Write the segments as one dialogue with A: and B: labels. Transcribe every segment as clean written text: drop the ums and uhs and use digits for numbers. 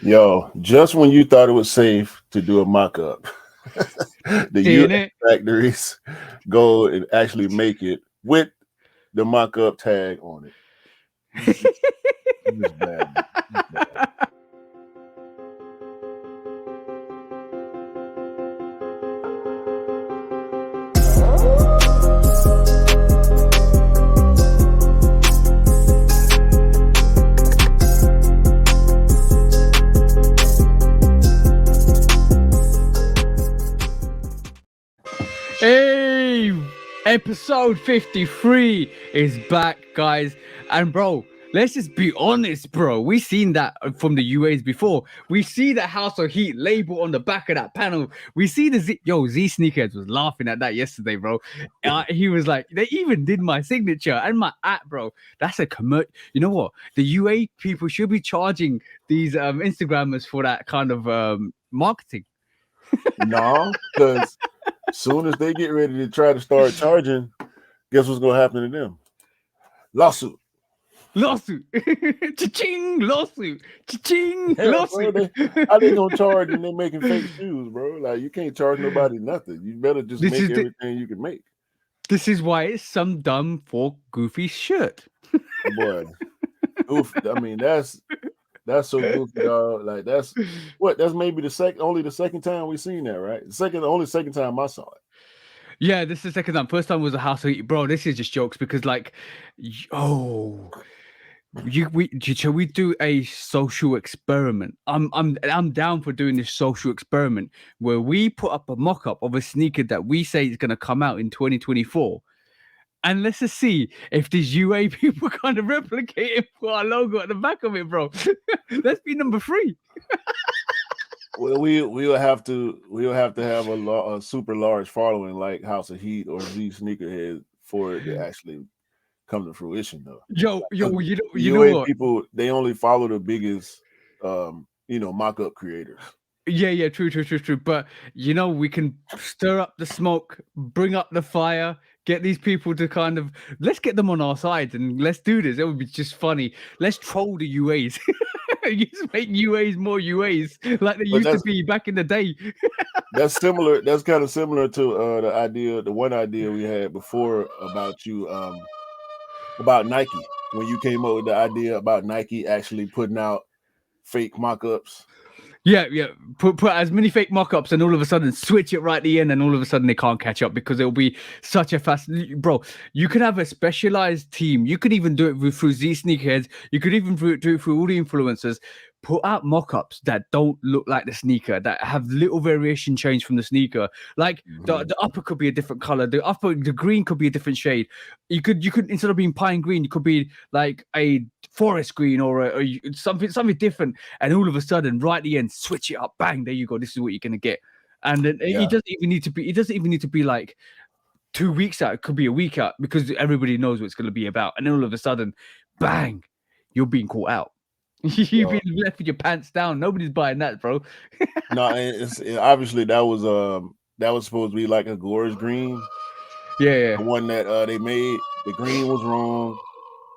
A: Yo, just when you thought it was safe to do a mock-up, the
B: Ain't
A: UA
B: it?
A: factories go and actually make it with the mock-up tag on it. It's bad, man. It's bad.
B: Hey, episode 53 is back, guys. And bro, let's just be honest, bro. We seen that from the UAs before. We see the House of Heat label on the back of that panel. We see the Z Sneakerheads was laughing at that yesterday, bro. He was like, they even did my signature and my at, bro. That's a You know what? The UA people should be charging these Instagrammers for that kind of marketing.
A: No, because soon as they get ready to try to start charging, guess what's gonna happen to them? Lawsuit.
B: Lawsuit. Cha-ching, lawsuit. Cha-ching,
A: Hell, bro,
B: lawsuit.
A: how they gonna charge and they're making fake shoes, bro? Like you can't charge nobody nothing. You better just
B: This
A: make
B: is the,
A: everything you can make.
B: this is why it's some dumb for goofy shirt.
A: Boy, oof. I mean, that's so goofy, dog. Like that's maybe only the second time we seen that, right? Only second time I saw it.
B: Yeah, this is the second time. First time was a House of Heat. Bro, this is just jokes because like oh shall we do a social experiment? I'm down for doing this social experiment where we put up a mock-up of a sneaker that we say is gonna come out in 2024. And let's just see if these UA people kind of replicate it for our logo at the back of it, bro. Let's be number 3.
A: Well, we'll have to have a super large following like House of Heat or Z Sneakerhead for it to actually come to fruition, though.
B: Yo,
A: Like,
B: yo,
A: the
B: you know
A: UA
B: what?
A: people, they only follow the biggest, mock-up creators.
B: Yeah, true. But we can stir up the smoke, bring up the fire, get these people to kind of let's get them on our side and let's do this. It would be just funny. Let's troll the UAs. Just make UAs more UAs like they
A: But
B: used to be back in the day.
A: that's similar. That's kind of similar to the one idea we had before about Nike, when you came up with the idea about Nike actually putting out fake mock-ups.
B: Yeah. Put as many fake mock-ups and all of a sudden switch it right at the end, and all of a sudden they can't catch up because it'll be such a fast. Bro, you could have a specialized team. You could even do it through Z Sneakerheads. You could even do it through all the influencers. Put out mock-ups that don't look like the sneaker, that have little variation change from the sneaker. Like the upper could be a different color. The green could be a different shade. You could instead of being pine green, you could be like a forest green or something different. And all of a sudden, right at the end, switch it up. Bang! There you go. This is what you're gonna get. And then
A: Yeah.
B: it doesn't even need to be. It doesn't even need to be like 2 weeks out. It could be a week out because everybody knows what it's gonna be about. And then all of a sudden, bang! You're being caught out. You've been left with your pants down. Nobody's buying that, bro.
A: No, obviously that was supposed to be like a gorge green.
B: Yeah.
A: The one that they made, the green was wrong,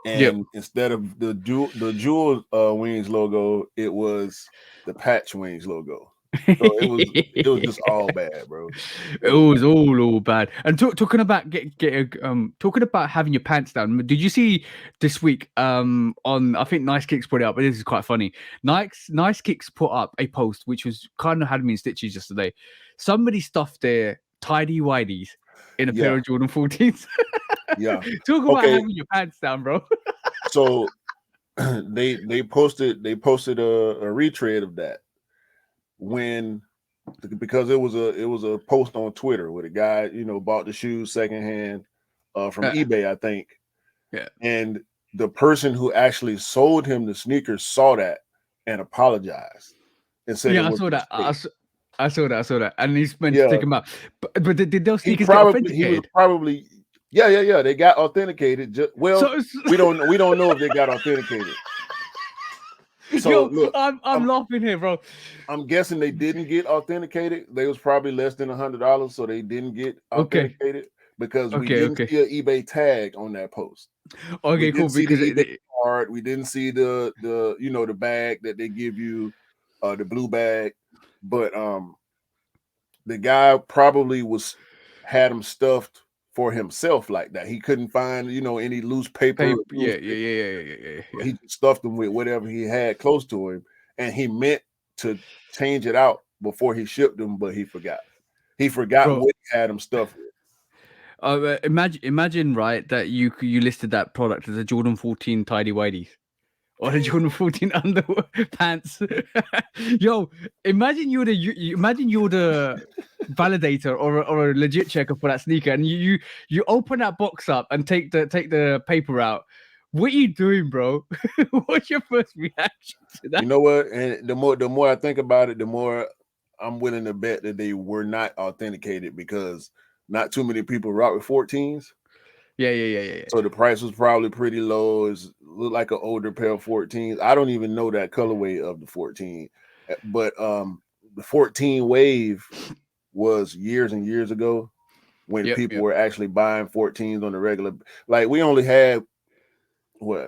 B: Yep.
A: and instead of the jewel wings logo, it was the patch wings logo. So it was just all bad, bro.
B: It was all bad. And talking about talking about having your pants down. Did you see this week? On I think Nice Kicks put it up, but this is quite funny. Nice Kicks put up a post which was kind of had me in stitches yesterday. Somebody stuffed their tidy whities in a pair of Jordan 14s.
A: Yeah.
B: Talk about having your pants down, bro.
A: So they posted a retread of that because it was a post on Twitter where the guy bought the shoes secondhand from eBay, I think.
B: Yeah.
A: And the person who actually sold him the sneakers saw that and apologized and said,
B: "Yeah, I saw that. I saw that." And he's meant to take him out. But did those sneakers get authenticated?
A: He was probably yeah. They got authenticated. We don't know if they got authenticated. So look,
B: I'm laughing here, bro.
A: I'm guessing they didn't get authenticated. They was probably less than $100, so they didn't get authenticated because we didn't see an eBay tag on that post.
B: Okay, cool. Because
A: the eBay card, we didn't see the the bag that they give you. the blue bag, but the guy probably was had him stuffed for himself like that. He couldn't find, any loose paper,
B: Yeah, yeah, yeah, yeah, yeah, yeah,
A: so
B: yeah.
A: he just stuffed him with whatever he had close to him, and he meant to change it out before he shipped them, but he forgot. He forgot
B: Bro,
A: what he had him stuffed with.
B: imagine, right, that you listed that product as a Jordan 14 tidy whities or a Jordan 14 pants. Yo, imagine you're the validator or a legit checker for that sneaker, and you open that box up and take the paper out. What are you doing, bro? What's your first reaction to that?
A: You know what? And the more I think about it, the more I'm willing to bet that they were not authenticated because not too many people rock with 14s.
B: Yeah, yeah, yeah, yeah,
A: So the price was probably pretty low. It looked like an older pair of 14s. I don't even know that colorway of the 14, but the 14 wave was years and years ago when
B: yep,
A: people
B: yep,
A: were actually buying 14s on the regular. Like we only had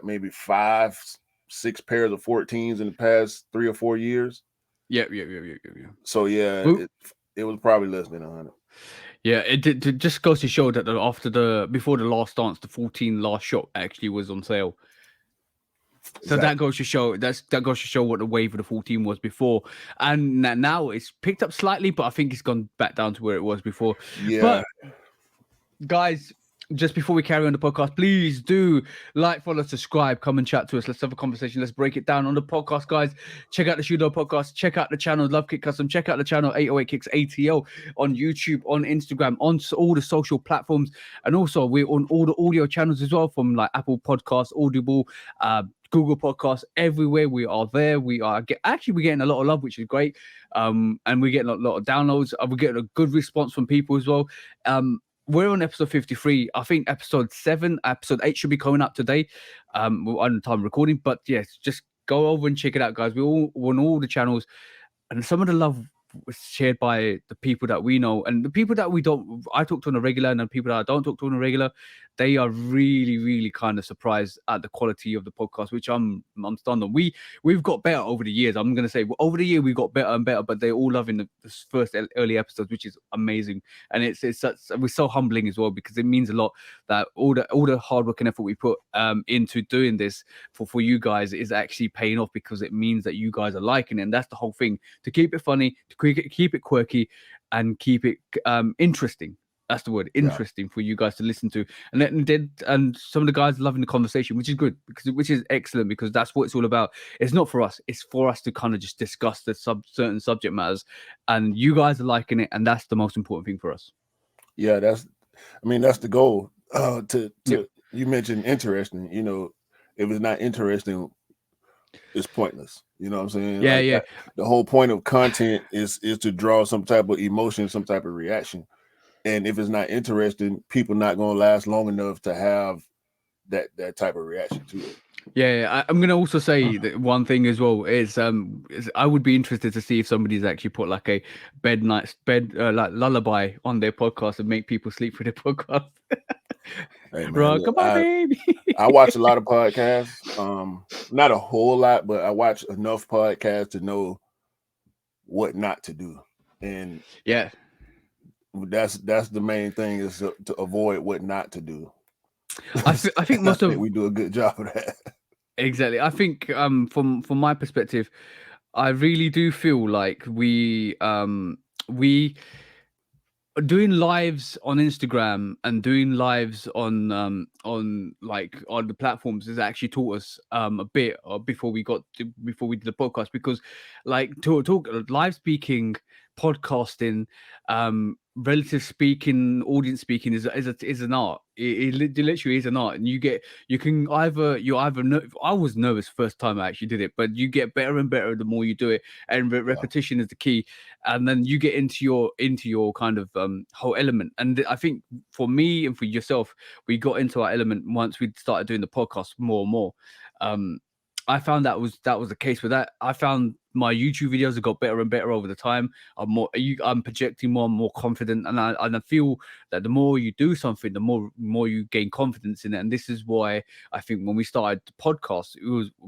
A: maybe 5, 6 pairs of 14s in the past 3 or 4 years.
B: yep, yep, yep, yep, yep, yep.
A: So yeah,
B: Well,
A: it was probably less than 100.
B: yeah, it just goes to show that before the last dance, the 14 last shot actually was on sale. So that
A: Exactly.
B: goes to show that goes to show what the wave of the 14 was before, and now it's picked up slightly, but I think it's gone back down to where it was before.
A: Yeah,
B: But guys, just before we carry on the podcast, please do like, follow, subscribe, come and chat to us. Let's have a conversation. Let's break it down on the podcast, guys. Check out the Shudo podcast. Check out the channel Love Kick Custom. Check out the channel 808 Kicks ATL on YouTube, on Instagram, on all the social platforms, and also we're on all the audio channels as well, from like Apple Podcasts, Audible, Google Podcasts, everywhere. We are there. We're getting a lot of love, which is great. And we're getting a lot of downloads. We're getting a good response from people as well. We're on episode 53. I think episode 8 should be coming up today. We're on time recording, but yes, just go over and check it out, guys. We're on all the channels, and some of the love was shared by the people that we know and the people that we don't. I talk to on a regular, and the people that I don't talk to on a regular, they are really, really kind of surprised at the quality of the podcast, which I'm stunned on. We've got better over the years. I'm gonna say over the year we got better and better, but they're all loving the first early episodes, which is amazing, and we're so humbling as well because it means a lot that all the hard work and effort we put into doing this for you guys is actually paying off because it means that you guys are liking it, and that's the whole thing, to keep it funny, to keep it quirky, and keep it interesting. That's the word,
A: yeah,
B: interesting for you guys to listen to, and some of the guys loving the conversation, which is good which is excellent because that's what it's all about. It's not for us; it's for us to kind of just discuss the certain subject matters, and you guys are liking it, and that's the most important thing for us.
A: yeah. That's the goal.
B: Yep.
A: You mentioned interesting. If it's not interesting, it's pointless. You know what I'm saying?
B: Yeah,
A: Like
B: yeah.
A: that, the whole point of content is to draw some type of emotion, some type of reaction. And if it's not interesting, people not gonna last long enough to have that type of reaction to it.
B: Yeah, I'm gonna also say that one thing as well is I would be interested to see if somebody's actually put like a bed like lullaby on their podcast and make people sleep for their podcast.
A: Hey man,
B: Rock
A: look,
B: my baby.
A: I watch a lot of podcasts. Not a whole lot, but I watch enough podcasts to know what not to do. And
B: Yeah,
A: that's the main thing is to avoid what not to do.
B: I think
A: And I
B: most
A: think
B: of
A: we do a good job of that.
B: exactly. I think from my perspective, I really do feel like we doing lives on Instagram and doing lives on like on the platforms has actually taught us a bit before we did the podcast, because like talk live speaking, podcasting, relative speaking, audience speaking is an art. It literally is an art, and you either know. I was nervous first time I actually did it, but you get better and better the more you do it, and
A: Yeah,
B: repetition is the key, and then you get into your kind of whole element. And I think for me and for yourself, we got into our element once we started doing the podcast more and more. um I found that was the case with that. I found my YouTube videos have got better and better over the time. I'm projecting more and more confident, and I feel that the more you do something, the more you gain confidence in it. And this is why I think when we started the podcast,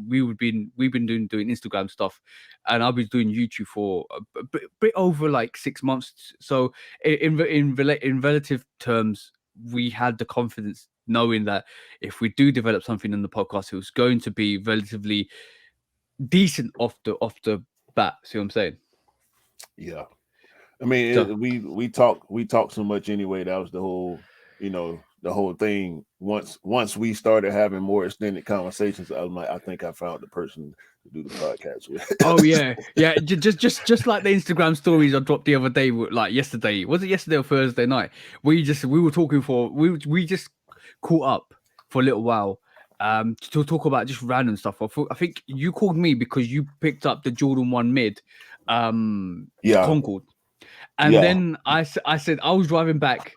B: we've been doing Instagram stuff, and I've been doing YouTube for a bit over like 6 months. So in relative terms, we had the confidence knowing that if we do develop something in the podcast, it was going to be relatively decent off the bat. See what I'm saying?
A: Yeah. I mean,
B: So
A: we talk so much anyway. That was the whole, the whole thing. Once we started having more extended conversations, I was like, I think I found the person to do the podcast with.
B: oh yeah, yeah. Just like the Instagram stories I dropped the other day, like yesterday. Was it yesterday or Thursday night? We were talking for we just caught up for a little while. To talk about just random stuff. I think you called me because you picked up the Jordan 1 mid,
A: Yeah,
B: Concord. And
A: yeah,
B: then I said, I was driving back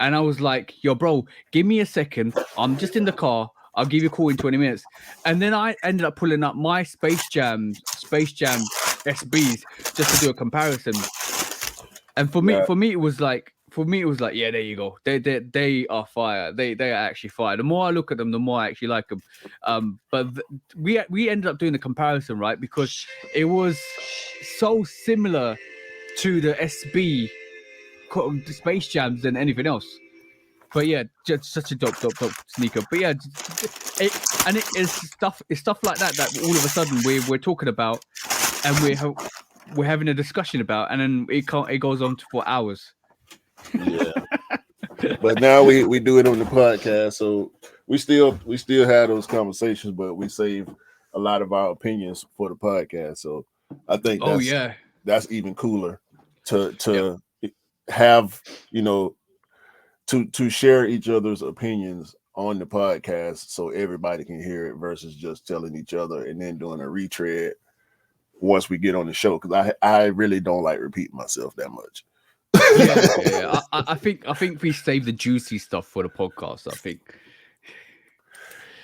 B: and I was like, yo, bro, give me a second. I'm just in the car. I'll give you a call in 20 minutes. And then I ended up pulling up my Space Jam SBs just to do a comparison. And
A: yeah,
B: for me, it was like, yeah, there you go. They are fire. They are actually fire. The more I look at them, the more I actually like them. We ended up doing a comparison, right? Because it was so similar to the SB Space Jams than anything else. But yeah, just such a dope sneaker. But yeah, it's stuff like that all of a sudden we're talking about, and we're having a discussion about, and then it goes on for hours.
A: yeah. But now we do it on the podcast, so we still have those conversations, but we save a lot of our opinions for the podcast. So I think
B: Oh
A: that's
B: yeah,
A: that's even cooler to
B: yep.
A: have, to share each other's opinions on the podcast so everybody can hear it versus just telling each other and then doing a retread once we get on the show, because I really don't like repeating myself that much.
B: Yeah. I think we save the juicy stuff for the podcast. I think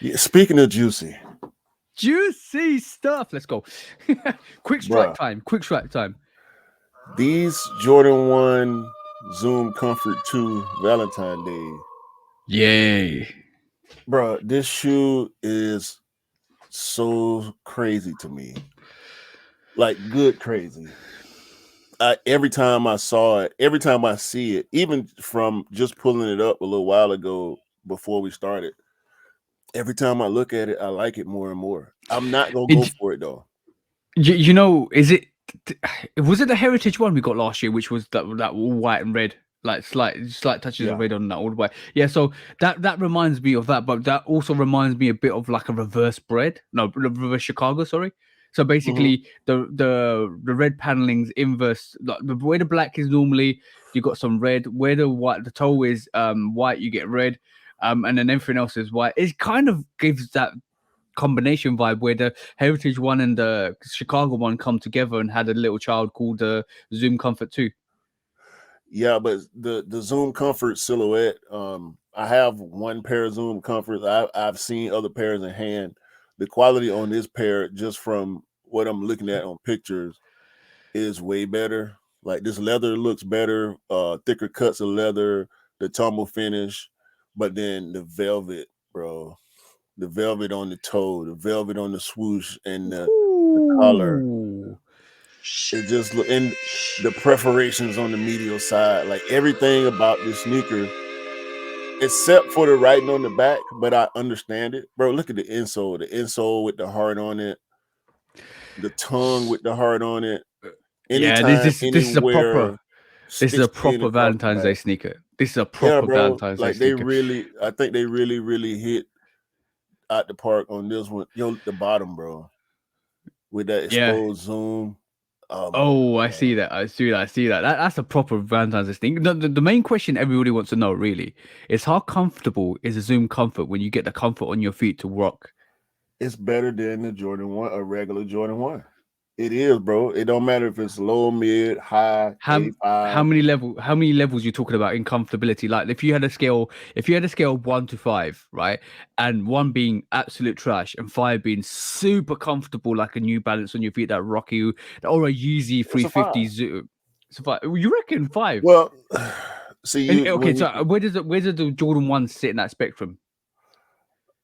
A: Yeah, speaking of juicy,
B: juicy stuff. Let's go. Quick strike
A: bruh,
B: time. Quick strike time.
A: these Jordan 1 Zoom Comfort 2 Valentine Day,
B: Yay.
A: bruh, this shoe is so crazy to me. Like, good crazy. Every time I saw it, every time I see it, even from just pulling it up a little while ago before we started, every time I look at it, I like it more and more. I'm not gonna go
B: It,
A: for it though.
B: is it? Was it the heritage one we got last year, which was that all white and red, like slight touches of
A: Yeah.
B: red on that all white? Yeah, so that reminds me of that, but that also reminds me a bit of like a reverse bread, no, reverse Chicago. Sorry. So
A: Hmm.
B: basically, the red panelings inverse, like the way the black is normally, you got some red. Where the toe is white, you get red, and then everything else is white. It kind of gives that combination vibe where the Heritage one and the Chicago one come together and had a little child called Zoom Comfort 2.
A: Yeah, but the Zoom Comfort silhouette. I have one pair of Zoom Comforts. I've seen other pairs in hand. The quality on this pair, just from what I'm looking at on pictures, is way better. Like, this leather looks better, thicker cuts of leather, the tumble finish, but then the velvet, bro, the velvet on the toe, the velvet on the swoosh, and the collar.
B: Ooh.
A: It just look, and the perforations on the medial side, like everything about this sneaker, except for the writing on the back. But I understand it, bro. Look at the insole with the heart on it, the tongue with the heart on it.
B: Yeah,
A: Anytime,
B: this is a proper
A: anywhere,
B: this is a
A: stitched in
B: proper
A: across the
B: Valentine's Day
A: back.
B: sneaker. This is a
A: Yeah,
B: proper
A: bro.
B: Valentine's Day
A: Like,
B: sneaker.
A: I think they really hit out the park on this one. Yo, the bottom, bro, with that
B: Yeah.
A: exposed zoom. Oh my
B: Oh, I
A: god,
B: see that. I see that. I see that. That's a proper Valentine's Day thing. The main question everybody wants to know really is how comfortable is a Zoom Comfort when you get the comfort on your feet to rock?
A: it's better than the Jordan 1, a regular Jordan 1. It is, bro. It don't matter if it's low, mid, high,
B: How
A: A5.
B: how many levels you talking about in comfortability? Like if you had a scale of 1 to 5, right, and one being absolute trash and five being super comfortable, like a New Balance on your feet that rock you, or a Yeezy
A: It's a
B: 350
A: five.
B: Zoo. So five, you reckon five?
A: Well, see
B: And
A: you
B: okay,
A: when
B: so
A: you.
B: where does the Jordan One sit in that spectrum?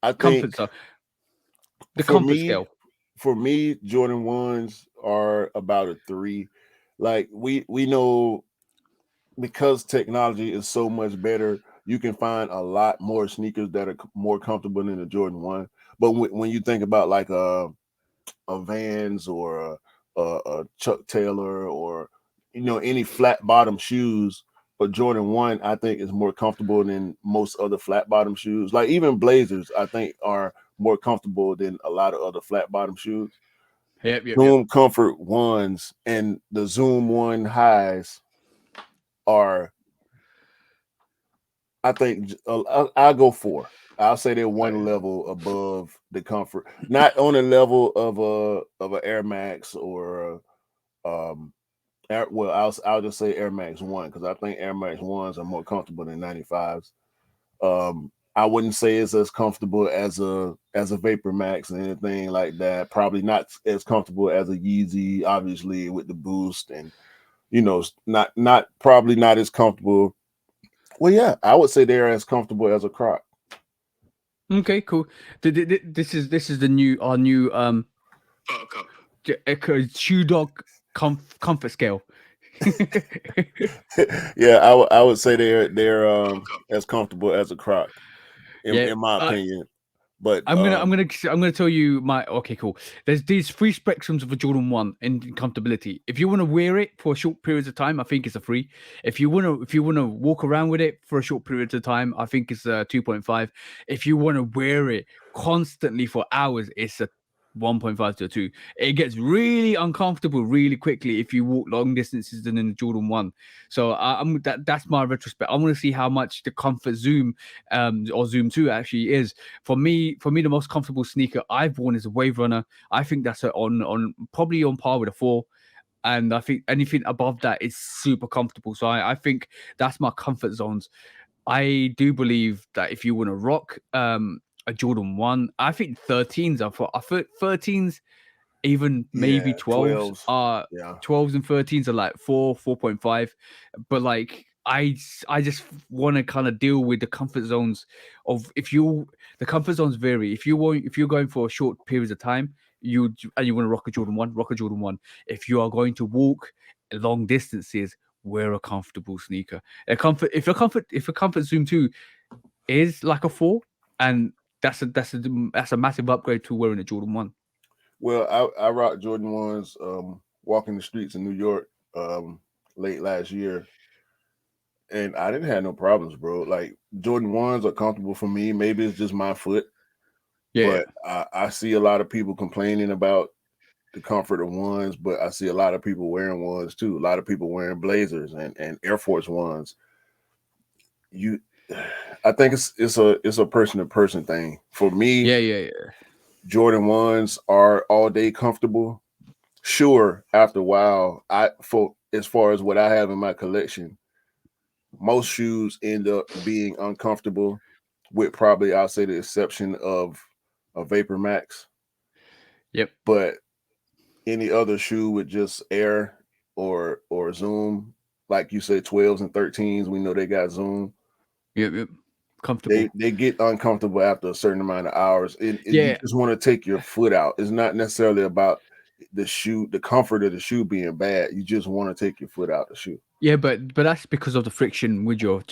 A: I think
B: Comfort, so the
A: for
B: comfort
A: me,
B: scale.
A: Jordan ones are about a three. Like we know because technology is so much better, you can find a lot more sneakers that are more comfortable than the Jordan One. But when you think about like a Vans or a Chuck Taylor or any flat bottom shoes, but Jordan One I think is more comfortable than most other flat bottom shoes. Like even Blazers, I think are more comfortable than a lot of other flat bottom shoes.
B: Yep.
A: Zoom Comfort ones and the Zoom One highs are, I think, I'll go four. I'll say they're one level above the comfort, not on a level of a Air Max or well, I'll just say Air Max One because I think Air Max Ones are more comfortable than 95s. I wouldn't say it's as comfortable as a Vapor Max and anything like that. Probably not as comfortable as a Yeezy, obviously with the boost, and not probably not as comfortable. Well, yeah, I would say they're as comfortable as a Croc.
B: Okay, cool. This is the new our new Buttercup shoe dog comfort scale.
A: Yeah, I would say they're as comfortable as a Croc
B: Yeah,
A: in my opinion. But
B: I'm gonna tell you my okay, cool. There's these three spectrums of a Jordan One in comfortability. If you want to wear it for short periods of time, I think it's a three. If you wanna walk around with it for a short period of time, I think it's a 2.5. If you want to wear it constantly for hours, it's a 1.5 to a 2. It gets really uncomfortable really quickly if you walk long distances than in the Jordan 1. So that's my retrospect. I want to see how much the comfort Zoom or Zoom 2 actually is. For me, the most comfortable sneaker I've worn is a Wave Runner. I think that's on probably on par with a 4. And I think anything above that is super comfortable. So I think that's my comfort zones. I do believe that if you want to rock a Jordan 1, I think 13s are for I think 13s, even maybe
A: yeah,
B: 12s
A: 12s.
B: are
A: Yeah.
B: 12s and 13s are like 4.5. But like I just want to kind of deal with the comfort zones of if you the comfort zones vary. If you're going for short periods of time, you want to rock a Jordan 1, rock a Jordan 1. If you are going to walk long distances, wear a comfortable sneaker. A comfort Zoom 2 is like a 4, and that's a massive upgrade to wearing a Jordan 1.
A: Well, I rock Jordan ones walking the streets in New York late last year, and I didn't have no problems, bro. Like Jordan ones are comfortable for me. Maybe it's just my foot,
B: Yeah.
A: but I see a lot of people complaining about the comfort of ones, but I see a lot of people wearing ones too. A lot of people wearing Blazers and Air Force ones. You, I think it's a person to person thing. For me,
B: Yeah.
A: Jordan ones are all day comfortable. Sure, after a while, I for as far as what I have in my collection, most shoes end up being uncomfortable, with probably I'll say the exception of a Vapor Max.
B: Yep.
A: But any other shoe with just Air or Zoom, like you said, 12s and 13s, we know they got Zoom.
B: Yep.
A: They
B: Comfortable.
A: they get uncomfortable after a certain amount of hours. You
B: Yeah.
A: just want to take your foot out. It's not necessarily about the shoe, the comfort of the shoe being bad. You just want to take your foot out the shoe.
B: Yeah, but that's because of the friction with your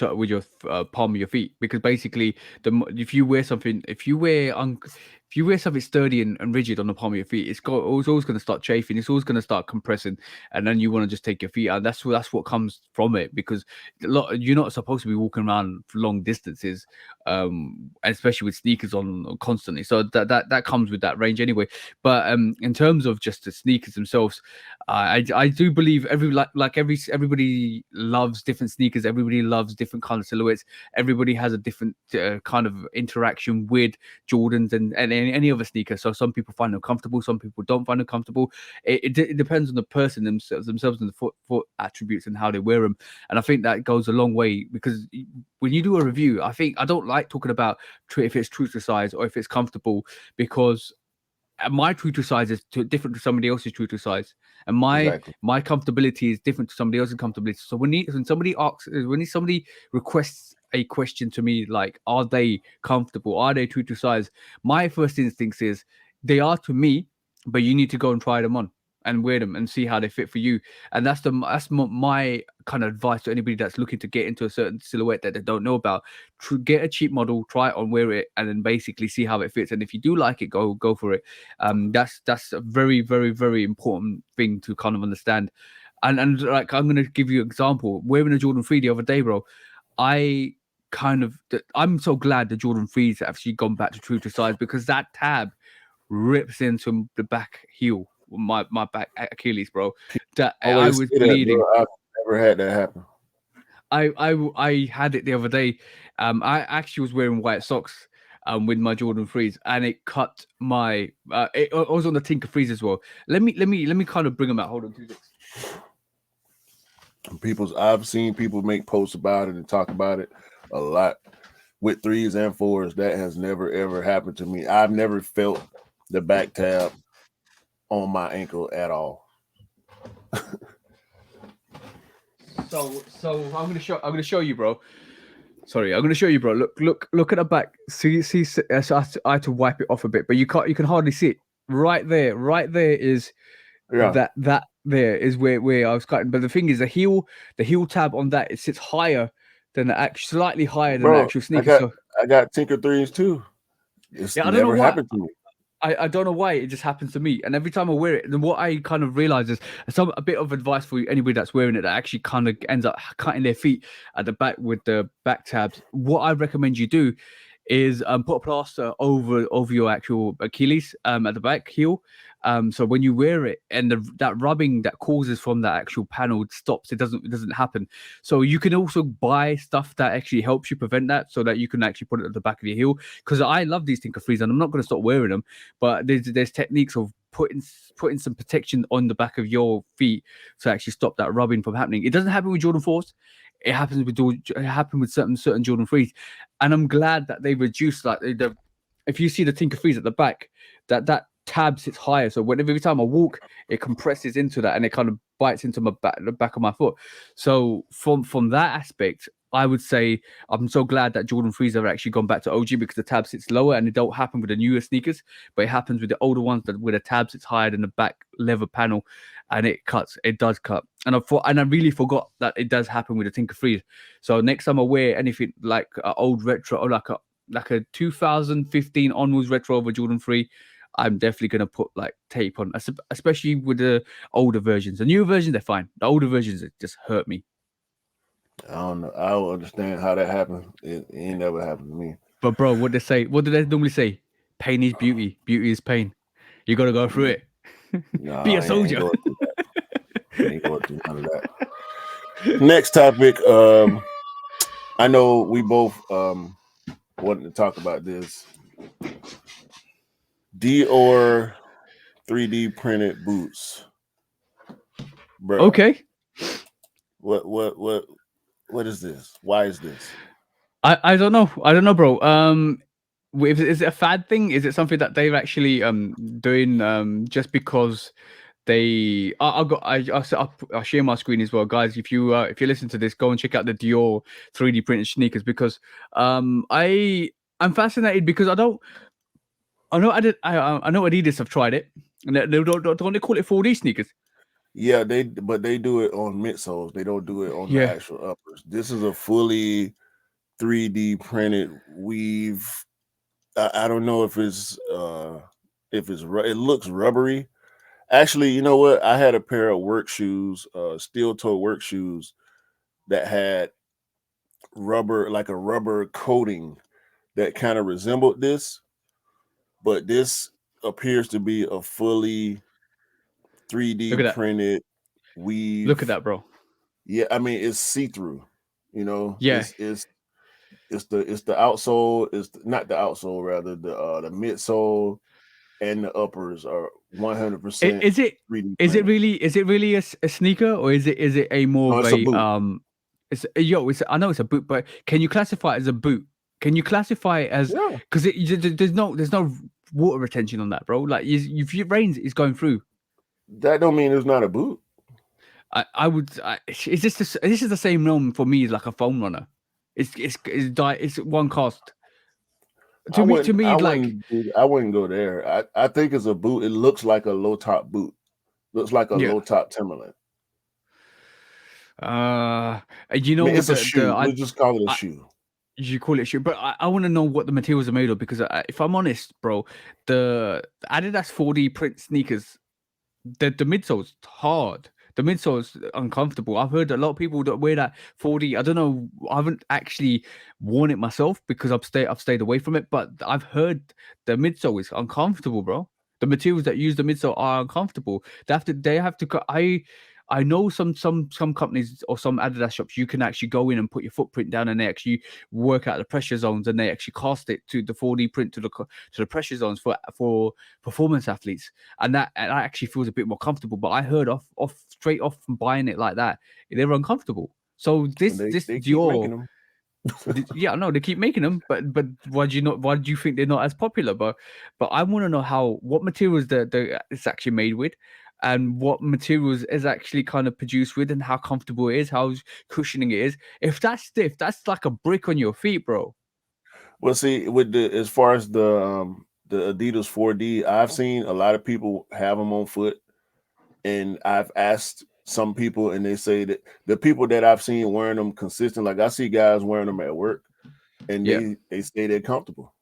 B: palm of your feet. Because basically, if you wear something, if you wear something sturdy and rigid on the palm of your feet, it's always going to start chafing. It's always going to start compressing, and then you want to just take your feet out. That's what comes from it. Because you're not supposed to be walking around for long distances, especially with sneakers on constantly. So that comes with that range anyway. But in terms of just the sneakers themselves, I do believe everybody loves different sneakers. Everybody loves different kind of silhouettes. Everybody has a different kind of interaction with Jordans and any other sneaker. So some people find them comfortable, some people don't find them comfortable. It depends on the person themselves and the foot attributes and how they wear them. And I think that goes a long way because when you do a review, I don't like talking about if it's true to size or if it's comfortable because my true to size is different to somebody else's true to size, and
A: Exactly.
B: my comfortability is different to somebody else's comfortability. So when somebody asks, when somebody requests a question to me like, "Are they comfortable? Are they true to size?" My first instinct is they are to me, but you need to go and try them on and wear them and see how they fit for you. And my kind of advice to anybody that's looking to get into a certain silhouette that they don't know about. Get a cheap model, try it on, wear it, and then basically see how it fits. And if you do like it, go for it. That's a very, very, very important thing to kind of understand. And like I'm gonna give you an example. Wearing a Jordan 3 the other day, bro. I I'm so glad the Jordan 3's actually gone back to true to size because that tab rips into the back heel, my back Achilles, bro. That I
A: Always
B: was
A: say that,
B: bleeding.
A: bro. I've never had that happen.
B: I had it the other day. I actually was wearing white socks with my Jordan 3's, and it cut my. I was on the Tinker Freeze as well. Let me kind of bring them out. Hold on, 2 seconds.
A: I've seen people make posts about it and talk about it a lot with 3s and 4s. That has never ever happened to me. I've never felt the back tab on my ankle at all.
B: So I'm gonna show you, bro. Sorry, I'm gonna show you, bro. Look at the back. See. So I had to wipe it off a bit, but you can hardly see it. Right there is
A: Yeah.
B: that there is where I was cutting. But the thing is, the heel tab on that it sits higher than the actual, slightly higher than the
A: Bro,
B: actual
A: I
B: sneaker.
A: got
B: So
A: I got Tinker 3s too. It's
B: yeah, I don't know
A: never
B: why.
A: happened to me.
B: I don't know why it just happens to me, and every time I wear it, then what I kind of realize is a bit of advice for anybody that's wearing it that actually kind of ends up cutting their feet at the back with the back tabs. What I recommend you do is put a plaster over your actual Achilles at the back heel. So when you wear it and that rubbing that causes from that actual panel stops, it doesn't happen. So you can also buy stuff that actually helps you prevent that, so that you can actually put it at the back of your heel. Because I love these Tinker Frees and I'm not going to stop wearing them, but there's techniques of putting some protection on the back of your feet to actually stop that rubbing from happening. It doesn't happen with Jordan 4s. It happened with certain Jordan 3s, and I'm glad that they reduced like the if you see the Tinker Freeze at the back, that tab sits higher. So whenever every time I walk, it compresses into that and it kind of bites into the back of my foot. So from that aspect, I would say I'm so glad that Jordan 3s have actually gone back to OG because the tab sits lower and it don't happen with the newer sneakers, but it happens with the older ones that where the tab sits higher than the back leather panel and it does cut. And I really forgot that it does happen with the Tinker Freeze. So next time I wear anything like an old retro or like a 2015 onwards retro of a Jordan 3, I'm definitely gonna put like tape on, especially with the older versions. The newer versions they're fine. The older versions it just hurt me.
A: I don't know. I don't understand how that happened. It ain't never happened to me.
B: But bro, what they say? What do they normally say? Pain is beauty. Beauty is pain. You gotta go through it. Be
A: Nah,
B: a
A: I ain't
B: soldier.
A: going through that. Ain't going through none of that. Next topic. I know we both wanted to talk about this. Dior 3D printed boots, bruh.
B: Okay.
A: What is this? Why is this?
B: I don't know. I don't know, bro. Is it a fad thing? Is it something that they're actually doing just because they? I'll share my screen as well, guys. If you listen to this, go and check out the Dior 3D printed sneakers because I'm fascinated because I know I know Adidas have tried it and don't they call it 4D sneakers?
A: Yeah, they do it on midsoles. They don't do it on the
B: Yeah.
A: actual uppers. This is a fully 3D printed weave. I don't know if it looks rubbery. Actually, you know what? I had a pair of work shoes, steel toe work shoes that had rubber, like a rubber coating that kind of resembled this, but this appears to be a fully 3D
B: Look at that.
A: printed
B: Look at
A: weave.
B: that, bro.
A: Yeah, I mean it's see through. You know,
B: Yeah.
A: It's the outsole, not the outsole, rather the midsole and the uppers are
B: I-
A: 100%
B: Is it
A: 3D
B: is it
A: printed.
B: really is it really a sneaker, or is it a more
A: No,
B: of
A: it's a
B: a
A: boot.
B: it's I know it's a boot, but can you classify it as a boot? Can you classify it as,
A: Yeah,
B: because there's no water retention on that, bro. Like, if it rains, it's going through.
A: that don't mean it's not a boot.
B: Is this is the same realm for me as like a foam runner. It's one cost
A: I
B: to
A: wouldn't
B: me
A: I
B: like.
A: wouldn't do, I wouldn't go there. I think it's a boot. It looks like a low top boot. Looks like a
B: Yeah.
A: low top Timberland.
B: Uh,
A: I mean, it's a
B: the
A: shoe. We'll just call it a
B: I
A: shoe.
B: you call it shoe, but I want to know what the materials are made of, because if I'm honest, bro, the Adidas 4D print sneakers, the midsole's hard. The midsole's uncomfortable. I've heard a lot of people that wear that 4D. I don't know. I haven't actually worn it myself because I've stayed away from it. But I've heard the midsole is uncomfortable, bro. The materials that use the midsole are uncomfortable. I know some companies or some Adidas shops, you can actually go in and put your footprint down, and they actually work out the pressure zones, and they actually cast it to the 4D print to the pressure zones for performance athletes, and that actually feels a bit more comfortable. But I heard off straight off from buying it like that, they were uncomfortable. So
A: And
B: this
A: they keep
B: Dior,
A: making them.
B: yeah, no, they keep making them, but why do you not? Why do you think they're not as popular? But I want to know what materials it's actually made with, and what materials is actually kind of produced with, and how comfortable it is, how cushioning it is. If that's stiff, that's like a brick on your feet, bro.
A: Well, see, with the as far as the Adidas 4D, I've seen a lot of people have them on foot, and I've asked some people, and they say that the people that I've seen wearing them consistent, like I see guys wearing them at work, and
B: Yeah.
A: they say they're comfortable.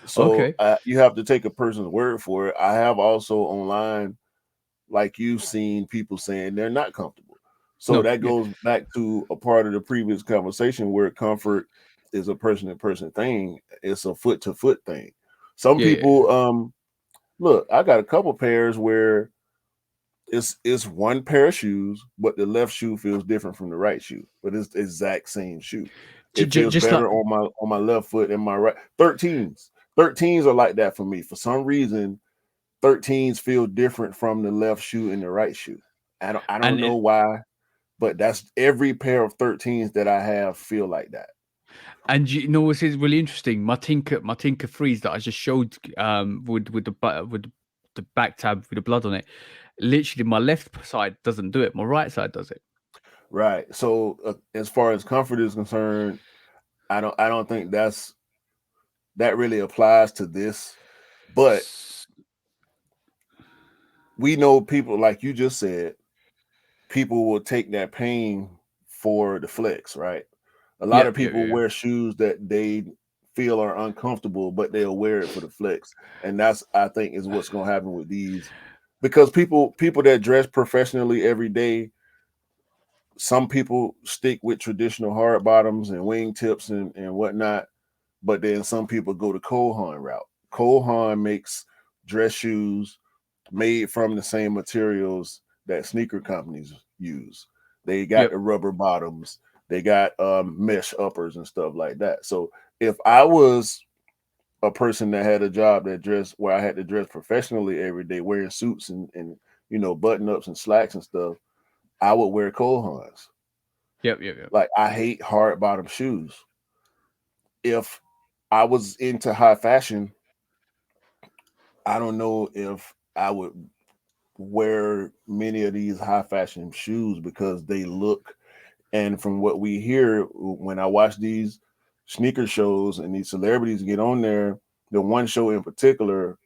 A: So
B: Okay.
A: you have to take a person's word for it. I have also online, like you've seen, people saying they're not comfortable. So
B: No.
A: that
B: Yeah.
A: goes back to a part of the previous conversation where comfort is a person to person thing. It's a foot to foot thing. Some
B: Yeah. Yeah.
A: people, look, I got a couple pairs where it's one pair of shoes, but the left shoe feels different from the right shoe, but it's the exact same shoe. It feels
B: Just like.
A: better on my left foot and my right. 13s are like that for me. For some reason, 13s feel different from the left shoe and the right shoe. I don't
B: and
A: know why, but that's every pair of 13s that I have feel like that.
B: And you know what's really interesting? My Tinker freeze that I just showed, with the back tab with the blood on it. Literally, my left side doesn't do it. My right side does it.
A: Right. So as far as comfort is concerned, I don't think that really applies to this. But
B: S-
A: we know people, like you just said, people will take that pain for the flex, right? A lot
B: Yep,
A: of
B: yep,
A: people
B: yep.
A: wear shoes that they feel are uncomfortable, but they'll wear it for the flex. And that's, I think, is what's going to happen with these, because people that dress professionally every day, some people stick with traditional hard bottoms and wingtips and whatnot, but then some people go the Kohan route. Kohan makes dress shoes made from the same materials that sneaker companies use. They got
B: Yep.
A: the rubber bottoms, they got mesh uppers and stuff like that. So if I was a person that had a job that dressed where I had to dress professionally every day, wearing suits and button ups and slacks and stuff, I would wear Kohans.
B: Yep, yep, yep.
A: Like I hate hard bottom shoes. If I was into high fashion, I don't know if I would wear many of these high fashion shoes because they look, and from what we hear when I watch these sneaker shows and these celebrities get on there, the one show in particular,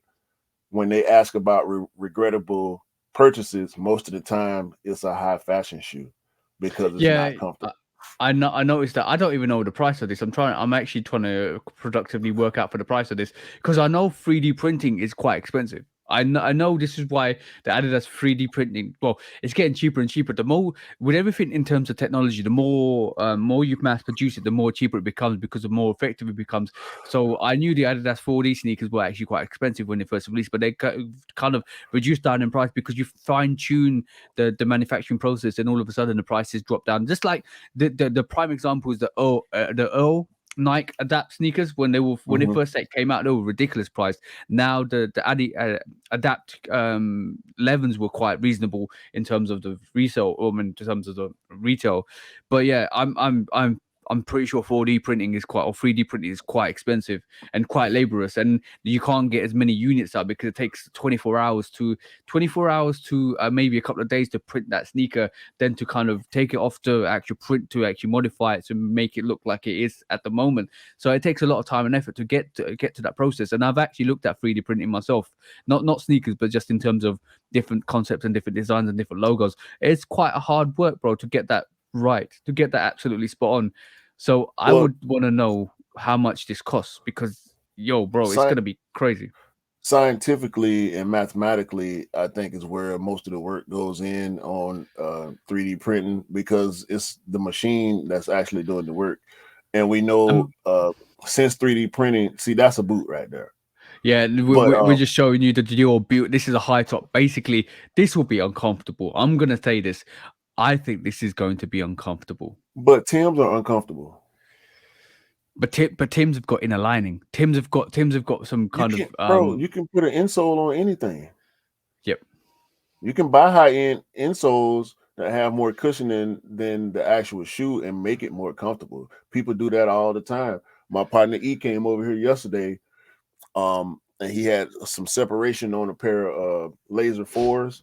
A: when they ask about regrettable purchases, most of the time it's a high fashion shoe because it's
B: Yeah,
A: not comfortable.
B: I noticed that. I don't even know the price of this. I'm actually trying to productively work out for the price of this, because I know 3D printing is quite expensive. I know this is why the Adidas 3D printing. Well, it's getting cheaper and cheaper. The more with everything in terms of technology, the more you mass produce it, the more cheaper it becomes, because the more effective it becomes. So I knew the Adidas 4D sneakers were actually quite expensive when they first released, but they kind of reduced down in price because you fine tune the manufacturing process, and all of a sudden the prices drop down. Just like the prime example is the Earl. Nike Adapt sneakers when they
A: Hmm.
B: first came out, they were ridiculous priced. Now Adapt 11s were quite reasonable in terms of the resale, or in terms of the retail. But yeah, I'm pretty sure 4D printing is quite, or 3D printing is quite expensive and quite laborious, and you can't get as many units out because it takes 24 hours to maybe a couple of days to print that sneaker, then to kind of take it off to actual print, to actually modify it to make it look like it is at the moment. So it takes a lot of time and effort to get to that process. And I've actually looked at 3D printing myself, not sneakers, but just in terms of different concepts and different designs and different logos. It's quite a hard work, bro, to get that right, to get that absolutely spot on. So I
A: Well,
B: would want to know how much this costs, because yo, bro, it's
A: sci-
B: gonna be crazy.
A: scientifically and mathematically, I think is where most of the work goes in on 3D printing, because it's the machine that's actually doing the work. And we know
B: Um,
A: since 3D printing, see, that's a boot right there.
B: yeah,
A: But
B: we're just showing you the dual build. This is a high top. Basically, this will be uncomfortable. I'm gonna say this. I think this is going to be uncomfortable.
A: Tims are uncomfortable.
B: But Tim's have got inner lining. Tim's have got some
A: You
B: kind of
A: can, bro, you can put an insole on anything.
B: Yep.
A: You can buy high end insoles that have more cushioning than the actual shoe and make it more comfortable. People do that all the time. My partner E came over here yesterday, and he had some separation on a pair of laser fours,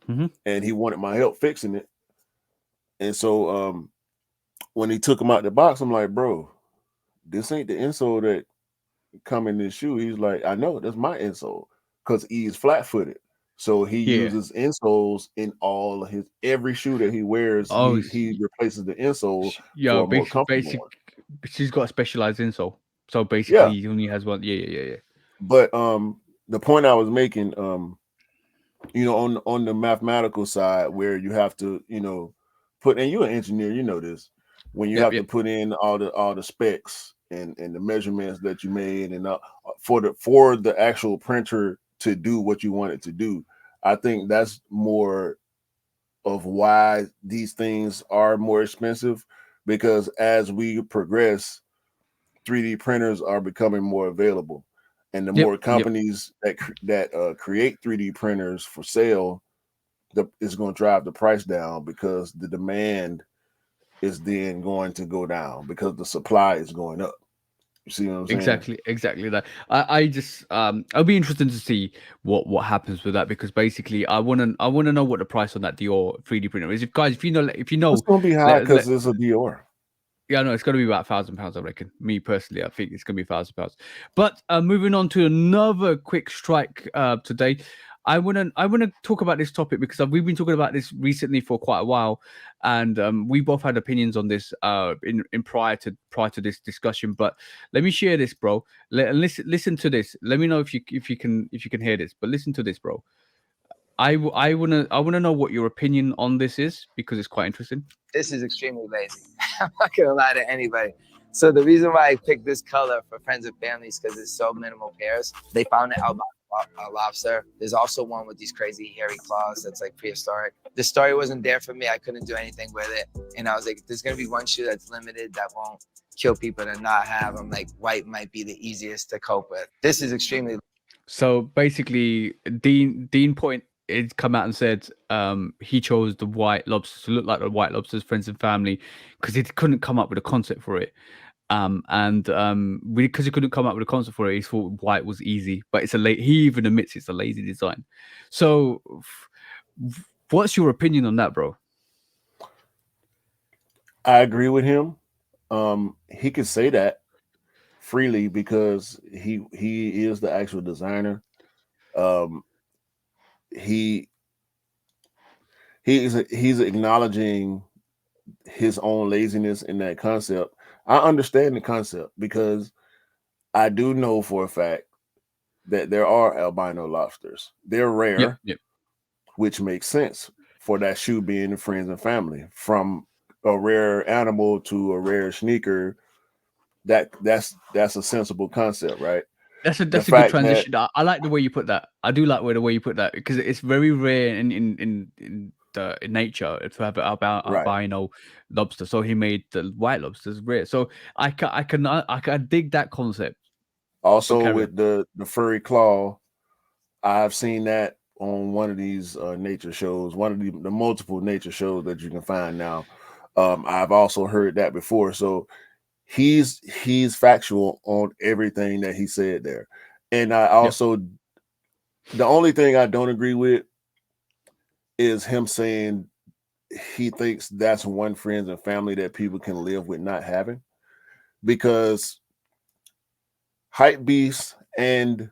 B: Hmm.
A: and he wanted my help fixing it. And so when he took them out the box, I'm like, bro, this ain't the insole that come in this shoe. He's like, I know, that's my insole, because he's flat footed. So he
B: Yeah.
A: uses insoles in all of his every shoe that he wears.
B: Oh,
A: He replaces the insole
B: yo,
A: for a more comfortable one.
B: she's got a specialized insole. So basically,
A: Yeah,
B: he only has one. Yeah, yeah, yeah, yeah.
A: but the point I was making, on the mathematical side, where you have to, put, and you're an engineer, you know this, when you
B: Yep,
A: have to
B: yep.
A: put in all the specs and the measurements that you made, and for the actual printer to do what you want it to do. I think that's more of why these things are more expensive, because as we progress, 3D printers are becoming more available, and the
B: Yep,
A: more
B: yep.
A: companies that create 3D printers for sale, is going to drive the price down, because the demand is then going to go down because the supply is going up. You see what I'm saying?
B: Exactly that. I just I'll be interested to see what happens with that, because basically I wanna know what the price on that Dior 3D printer is. If guys, if you
A: It's
B: know,
A: going to be high
B: let
A: because it's a Dior.
B: yeah, no, it's gonna be about £1,000, I reckon. Me personally, I think it's gonna be £1,000. But moving on to another quick strike today. I wanna talk about this topic because we've been talking about this recently for quite a while, and we both had opinions on this in prior to this discussion. But let me share this, bro. Listen to this. Let me know if you can hear this. But listen to this, bro. I wanna know what your opinion on this is, because it's quite interesting.
C: This is extremely lazy. I'm not gonna lie to anybody. So the reason why I picked this color for friends and families because it's so minimal pairs. They found it albino lobster. There's also one with these crazy hairy claws that's like prehistoric. The story wasn't there for me. I couldn't do anything with it, and I was like, "There's gonna be one shoe that's limited that won't kill people to not have." I'm like, white might be the easiest to cope with. This is extremely.
B: So basically, Dean Point had come out and said he chose the white lobsters to look like the white lobsters, friends and family, because he couldn't come up with a concept for it. And because he couldn't come up with a concept for it, he thought white was easy. But he even admits it's a lazy design. So, what's your opinion on that, bro?
A: I agree with him. He could say that freely because he is the actual designer. Um, he he's acknowledging his own laziness in that concept. I understand the concept because I do know for a fact that there are albino lobsters. They're
B: Yep,
A: rare,
B: yep.
A: which makes sense for that shoe being in friends and family. From a rare animal to a rare sneaker, that's a sensible concept, right?
B: That's a
A: The
B: that's a good
A: fact that
B: transition. I like the way you put that. I do like the way you put that, because it's very rare in in nature to have about
A: Right.
B: albino lobster. So he made the white lobsters rare. So I can dig that concept. But
A: Also,
B: carry on.
A: with the furry claw, I've seen that on one of these nature shows, one of the multiple nature shows that you can find now. I've also heard that before. So he's factual on everything that he said there. And I
B: Yep.
A: also, the only thing I don't agree with is him saying he thinks that's one friends and family that people can live with not having, because hype beasts and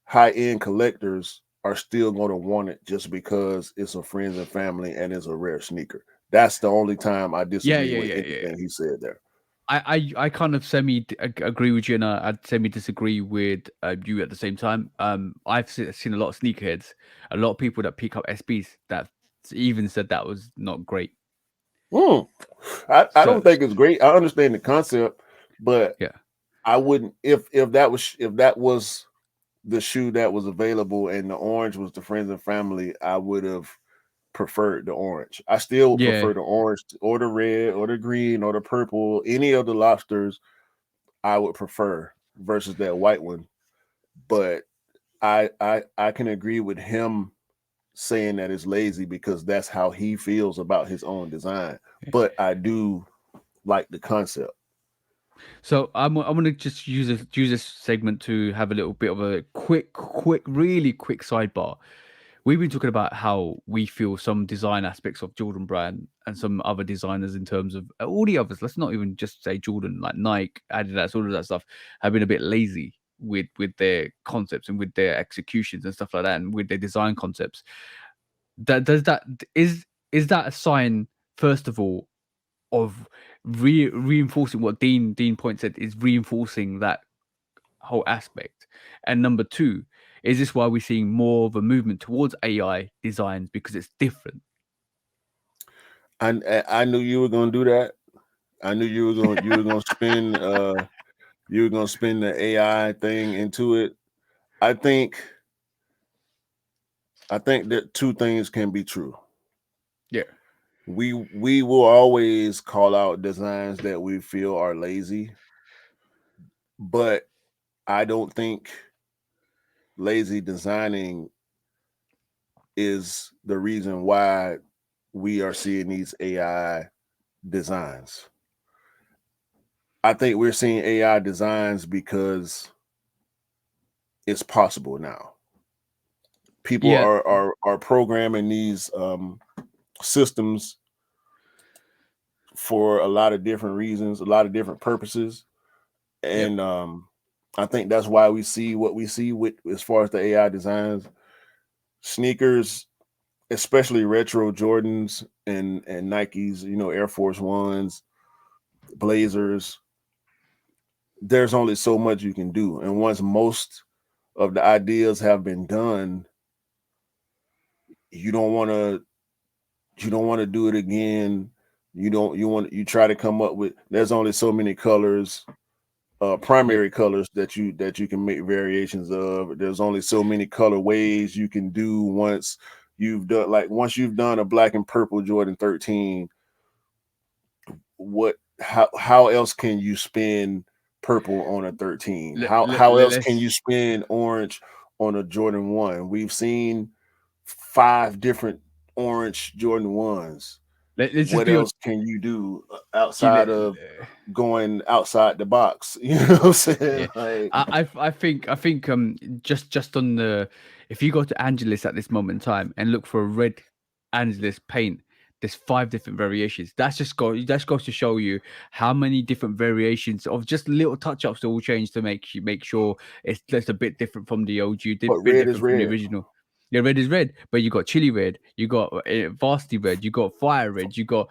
A: high-end collectors are still going to want it just because it's a friends and family and it's a rare sneaker. That's the only time I
B: Yeah,
A: disagree
B: yeah,
A: with
B: yeah, yeah.
A: anything he said there.
B: I kind of agree with you, and I'd semi disagree with you at the same time. I've seen a lot of sneakerheads, a lot of people that pick up SBs that even said that was not great.
A: Hmm. I don't
B: So
A: think it's great. I understand the concept, but
B: yeah,
A: I wouldn't, if that was the shoe that was available and the orange was the friends and family, I would have preferred the orange. I still would
B: yeah.
A: prefer the orange or the red or the green or the purple. Any of the lobsters I would prefer versus that white one. But I can agree with him saying that it's lazy because that's how he feels about his own design. But I do like the concept.
B: So I'm gonna just use this segment to have a little bit of a really quick sidebar. We've been talking about how we feel some design aspects of Jordan brand and some other designers in terms of all the others. Let's not even just say Jordan, like Nike, Adidas, all of that stuff have been a bit lazy with their concepts and with their executions and stuff like that, and with their design concepts. That does that is that a sign, first of all, of reinforcing what Dean Point said, is reinforcing that whole aspect? And number two, is this why we're seeing more of a movement towards AI designs because it's different?
A: I knew you were gonna do that. I knew you were gonna spin the AI thing into it. I think I think that two things can be true.
B: Yeah.
A: We will always call out designs that we feel are lazy, but I don't think lazy designing is the reason why we are seeing these AI designs. I think we're seeing AI designs because it's possible now. People
B: Yeah.
A: are programming these systems for a lot of different reasons, a lot of different purposes,
B: Yep.
A: and I think that's why we see what we see with as far as the AI designs. Sneakers, especially retro Jordans and Nikes, Air Force Ones, Blazers. There's only so much you can do, and once most of the ideas have been done, you don't want to do it again. You try to come up with, there's only so many colors,
B: Yep.
A: primary colors that you can make variations of. There's only so many color ways you can do. Once you've done a black and purple Jordan 13, how else can you spin purple on a 13? How else can you spin orange on a Jordan 1? We've seen 5 different orange Jordan 1s.
B: Let's just
A: What
B: be honest.
A: else can you do
B: Yeah,
A: outside of going outside the box? You know what I'm saying?
B: yeah. I think just on the, if you go to Angeles at this moment in time and look for a red Angeles paint, there's 5 different variations. That goes to show you how many different variations of just little touch ups that will change to make sure it's just a bit different from the OG,
A: But
B: bit
A: red is
B: different from the
A: red.
B: original. Yeah, red is red, but you got chili red, you got varsity red, you got fire red, you got,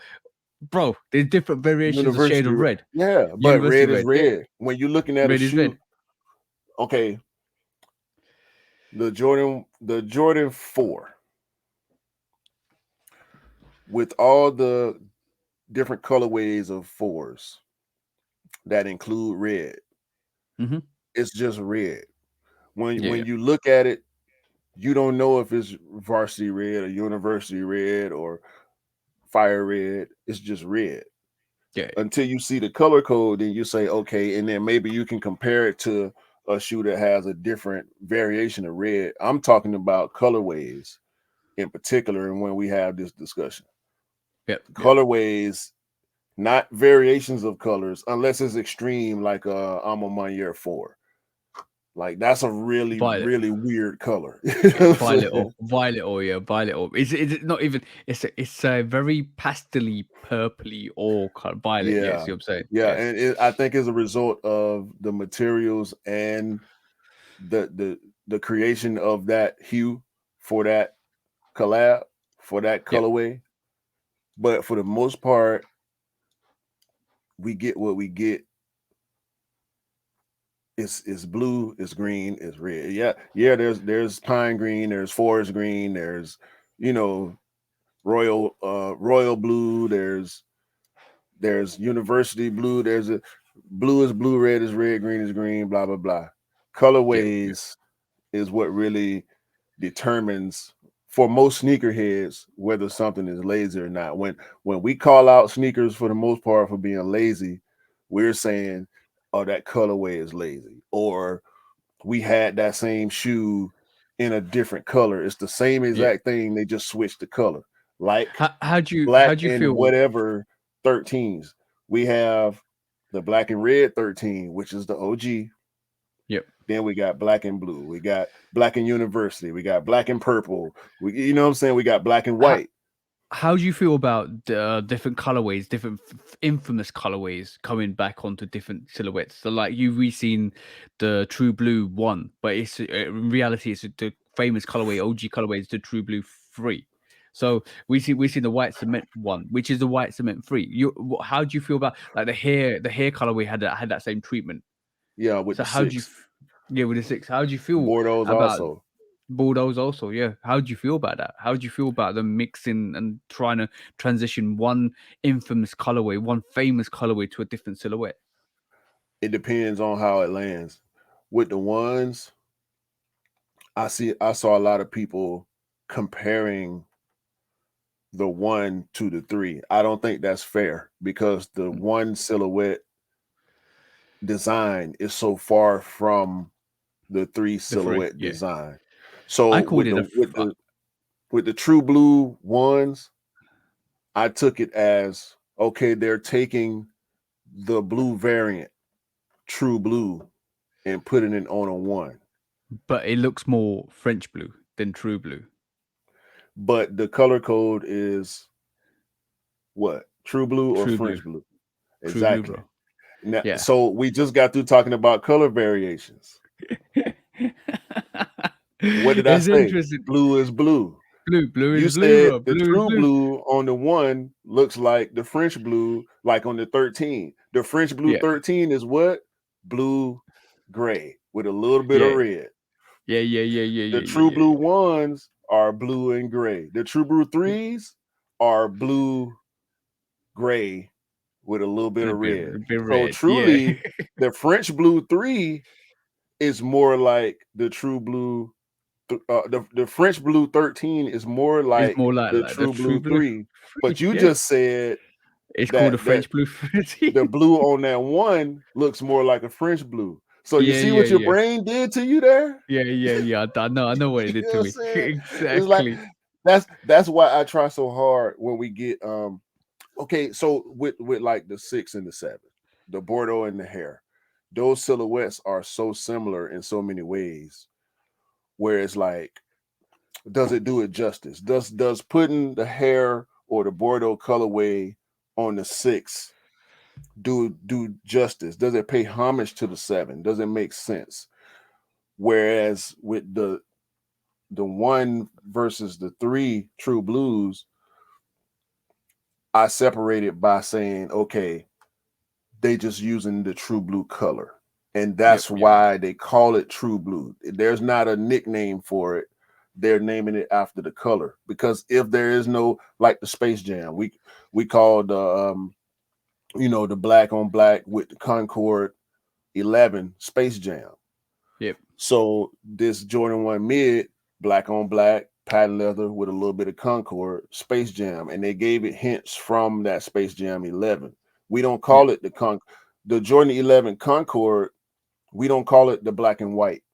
B: bro. There's different variations of shade
A: University
B: of
A: red.
B: red.
A: Yeah, but
B: University
A: red is
B: red, yeah.
A: red. When you're looking at a
B: Red is red.
A: shoe, okay, the Jordan 4 with all the different colorways of 4s that include red,
B: Hmm.
A: it's just red. When
B: Yeah,
A: when you look at it, you don't know if it's varsity red or university red or fire red. It's just red.
B: Yeah.
A: Until you see the color code, then you say, okay, and then maybe you can compare it to a shoe that has a different variation of red. I'm talking about colorways in particular, and when we have this discussion,
B: Yep.
A: colorways, not variations of colors, unless it's extreme, like I'm a Monier 4. Like that's a really,
B: Violet.
A: really weird color.
B: Violet or yeah, violet or is it not even it's a very pastely purpley or violet, yeah,
A: Yeah,
B: see what I'm saying?
A: yeah,
B: Yeah.
A: and I think as a result of the materials and the creation of that hue for that collab, for that
B: Yep.
A: colorway. But for the most part, we get what we get. It's blue, it's green, it's red. Yeah. There's pine green, there's forest green, there's you know royal blue, there's university blue, there's a blue is blue, red is red, green is green, blah blah blah.
B: Yep. Yep.
A: Colorways is what really determines for most sneakerheads whether something is lazy or not. When we call out sneakers for the most part for being lazy, we're saying, oh, that colorway is lazy, or we had that same shoe in a different color. It's the same
B: Yeah.
A: exact thing, they just switched the color. Like
B: How
A: black
B: do you
A: and
B: feel?
A: whatever 13s. We have the black and red 13, which is the OG.
B: Yep.
A: Then we got black and blue. We got black and university. We got black and purple. You know what I'm saying? We got black and
B: How,
A: white.
B: how do you feel about different colorways, different infamous colorways coming back onto different silhouettes? So, like we've seen the True Blue one, but it's in reality it's the famous colorway, OG colorway is the True Blue 3. So we see the white cement one, which is the white cement 3. How do you feel about like the hair colorway had that same treatment?
A: Yeah, with
B: So
A: the
B: how do you,
A: six.
B: yeah, with the 6, how do you feel
A: Bordeaux's
B: about
A: also.
B: Bulldogs also, yeah. How do you feel about that? How do you feel about them mixing and trying to transition one infamous colorway, one famous colorway to a different silhouette?
A: It depends on how it lands. With the ones, I saw a lot of people comparing the 1 to the 3. I don't think that's fair because the
B: Mm,
A: one silhouette design is so far from the 3
B: the 3,
A: silhouette
B: yeah.
A: design. So
B: I called it a
A: with the true blue ones, I took it as okay, they're taking the blue variant, true blue, and putting it on a 1.
B: but it looks more French blue than true blue.
A: But the color code is what? True blue or
B: True blue.
A: French blue?
B: True blue,
A: Exactly.
B: bro.
A: Now,
B: Yeah.
A: so we just got through talking about color variations. What did I
B: It's
A: say?
B: interesting.
A: Blue is blue.
B: Blue
A: You
B: is blue,
A: said
B: bro.
A: the
B: Blue is
A: true
B: blue.
A: blue on the 1 looks like the French blue, like on the 13. The French blue
B: Yeah.
A: 13 is what? Blue gray with a little bit of
B: Yeah.
A: red.
B: Yeah. Yeah. Yeah. Yeah.
A: The
B: Yeah.
A: true
B: Yeah.
A: blue
B: Yeah.
A: ones are blue and gray. The true blue
B: Yeah.
A: threes are blue gray with a little bit
B: A
A: of
B: bit,
A: red.
B: a bit
A: So
B: red. Yeah.
A: truly, the French blue 3 is more like the true blue. The French blue 13 is more
B: It's
A: like
B: more
A: the
B: like the
A: true
B: true
A: blue
B: blue
A: 3. But
B: 3.
A: you
B: Yeah.
A: just said
B: It's called a
A: that
B: French blue
A: the
B: 13.
A: blue on that 1 looks more like a French blue. So you
B: Yeah,
A: see
B: yeah,
A: what your
B: yeah.
A: brain did to you there?
B: Yeah, yeah, yeah. I know what it
A: You
B: did
A: know
B: to
A: what I'm
B: me.
A: saying? It's like
B: Exactly.
A: that's why I try so hard when we get okay, so with like the 6 and the 7, the Bordeaux and the hair, those silhouettes are so similar in so many ways. Where it's like, does it do it justice? Does putting the hair or the Bordeaux colorway on the 6 do justice? Does it pay homage to the 7? Does it make sense? Whereas with the 1 versus the 3 true blues, I separate it by saying, okay, they just using the true blue color. And
B: Yep,
A: that's
B: yep.
A: why they call it true blue. There's not a nickname for it. They're naming it after the color. Because if there is no, like the Space Jam, we call the the black on black with the Concord 11 Space Jam.
B: Yep.
A: So this Jordan 1 mid, black on black, patent leather with a little bit of Concord, Space Jam, and they gave it hints from that Space Jam 11. We don't call it the Jordan 11 Concord. We don't call it the black and white.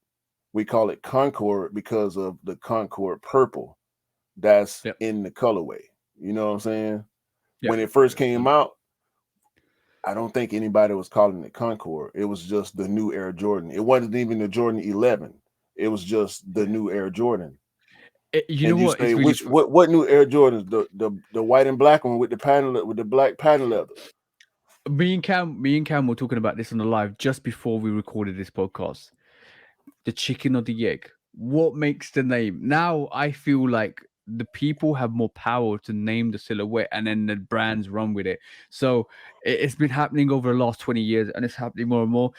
A: We call it Concord because of the Concord purple that's in the colorway. You know what I'm saying? When it first came out, I don't think anybody was calling it Concord. It was just the new Air Jordan. It wasn't even the Jordan 11. It was just the new Air Jordan.
B: You know what?
A: Say, what new Air Jordans? The white and black one with the black patent leather.
B: Me and Cam were talking about this on the live just before we recorded this podcast. The chicken or the egg? What makes the name? Now I feel like the people have more power to name the silhouette, and then the brands run with it. So it's been happening over the last 20 years, and it's happening more and more.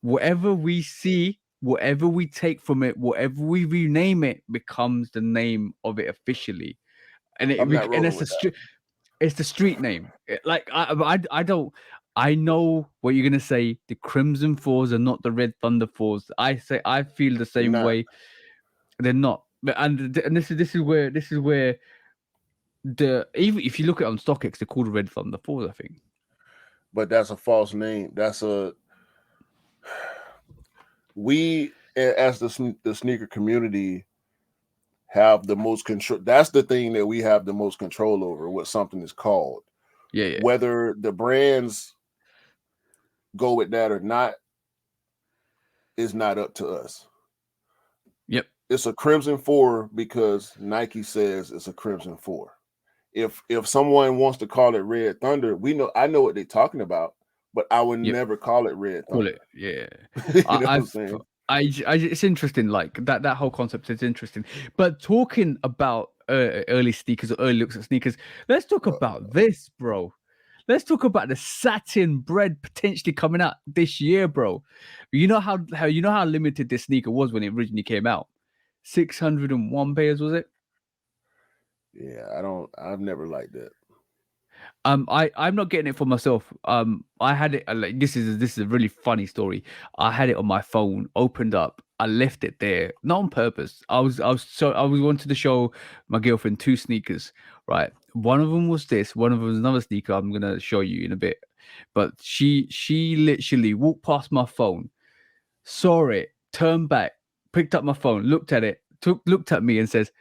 B: Whatever we see, whatever we take from it, whatever we rename it, becomes the name of it officially. And it's the street name. Like I don't. I know what you're gonna say. The Crimson Fours are not the Red Thunder Fours. I feel the same way. They're not. And this is where the even if you look at it on StockX, they're called Red Thunder Fours, I think.
A: But that's a false name. We as the sneaker community have the most control. That's the thing that we have the most control over, what something is called.
B: Yeah.
A: Whether the brands go with that or not is not up to us.
B: Yep.
A: It's a Crimson 4 because Nike says it's a Crimson 4. If someone wants to call it Red Thunder, I know what they're talking about, but I would never call it Red Thunder.
B: Yeah.
A: You know what I'm saying?
B: It's interesting, like that whole concept is interesting. But talking about early sneakers or early looks at sneakers, let's talk about this, bro. Let's talk about the satin bread potentially coming out this year, bro. You know how limited this sneaker was when it originally came out? 601 pairs, was it?
A: Yeah, I've never liked that.
B: I'm not getting it for myself. I had it. Like, this is a really funny story. I had it on my phone, opened up. I left it there, not on purpose. I was wanted to show my girlfriend two sneakers. Right, one of them was this. One of them was another sneaker. I'm gonna show you in a bit. But she literally walked past my phone, saw it, turned back, picked up my phone, looked at it, looked at me, and says,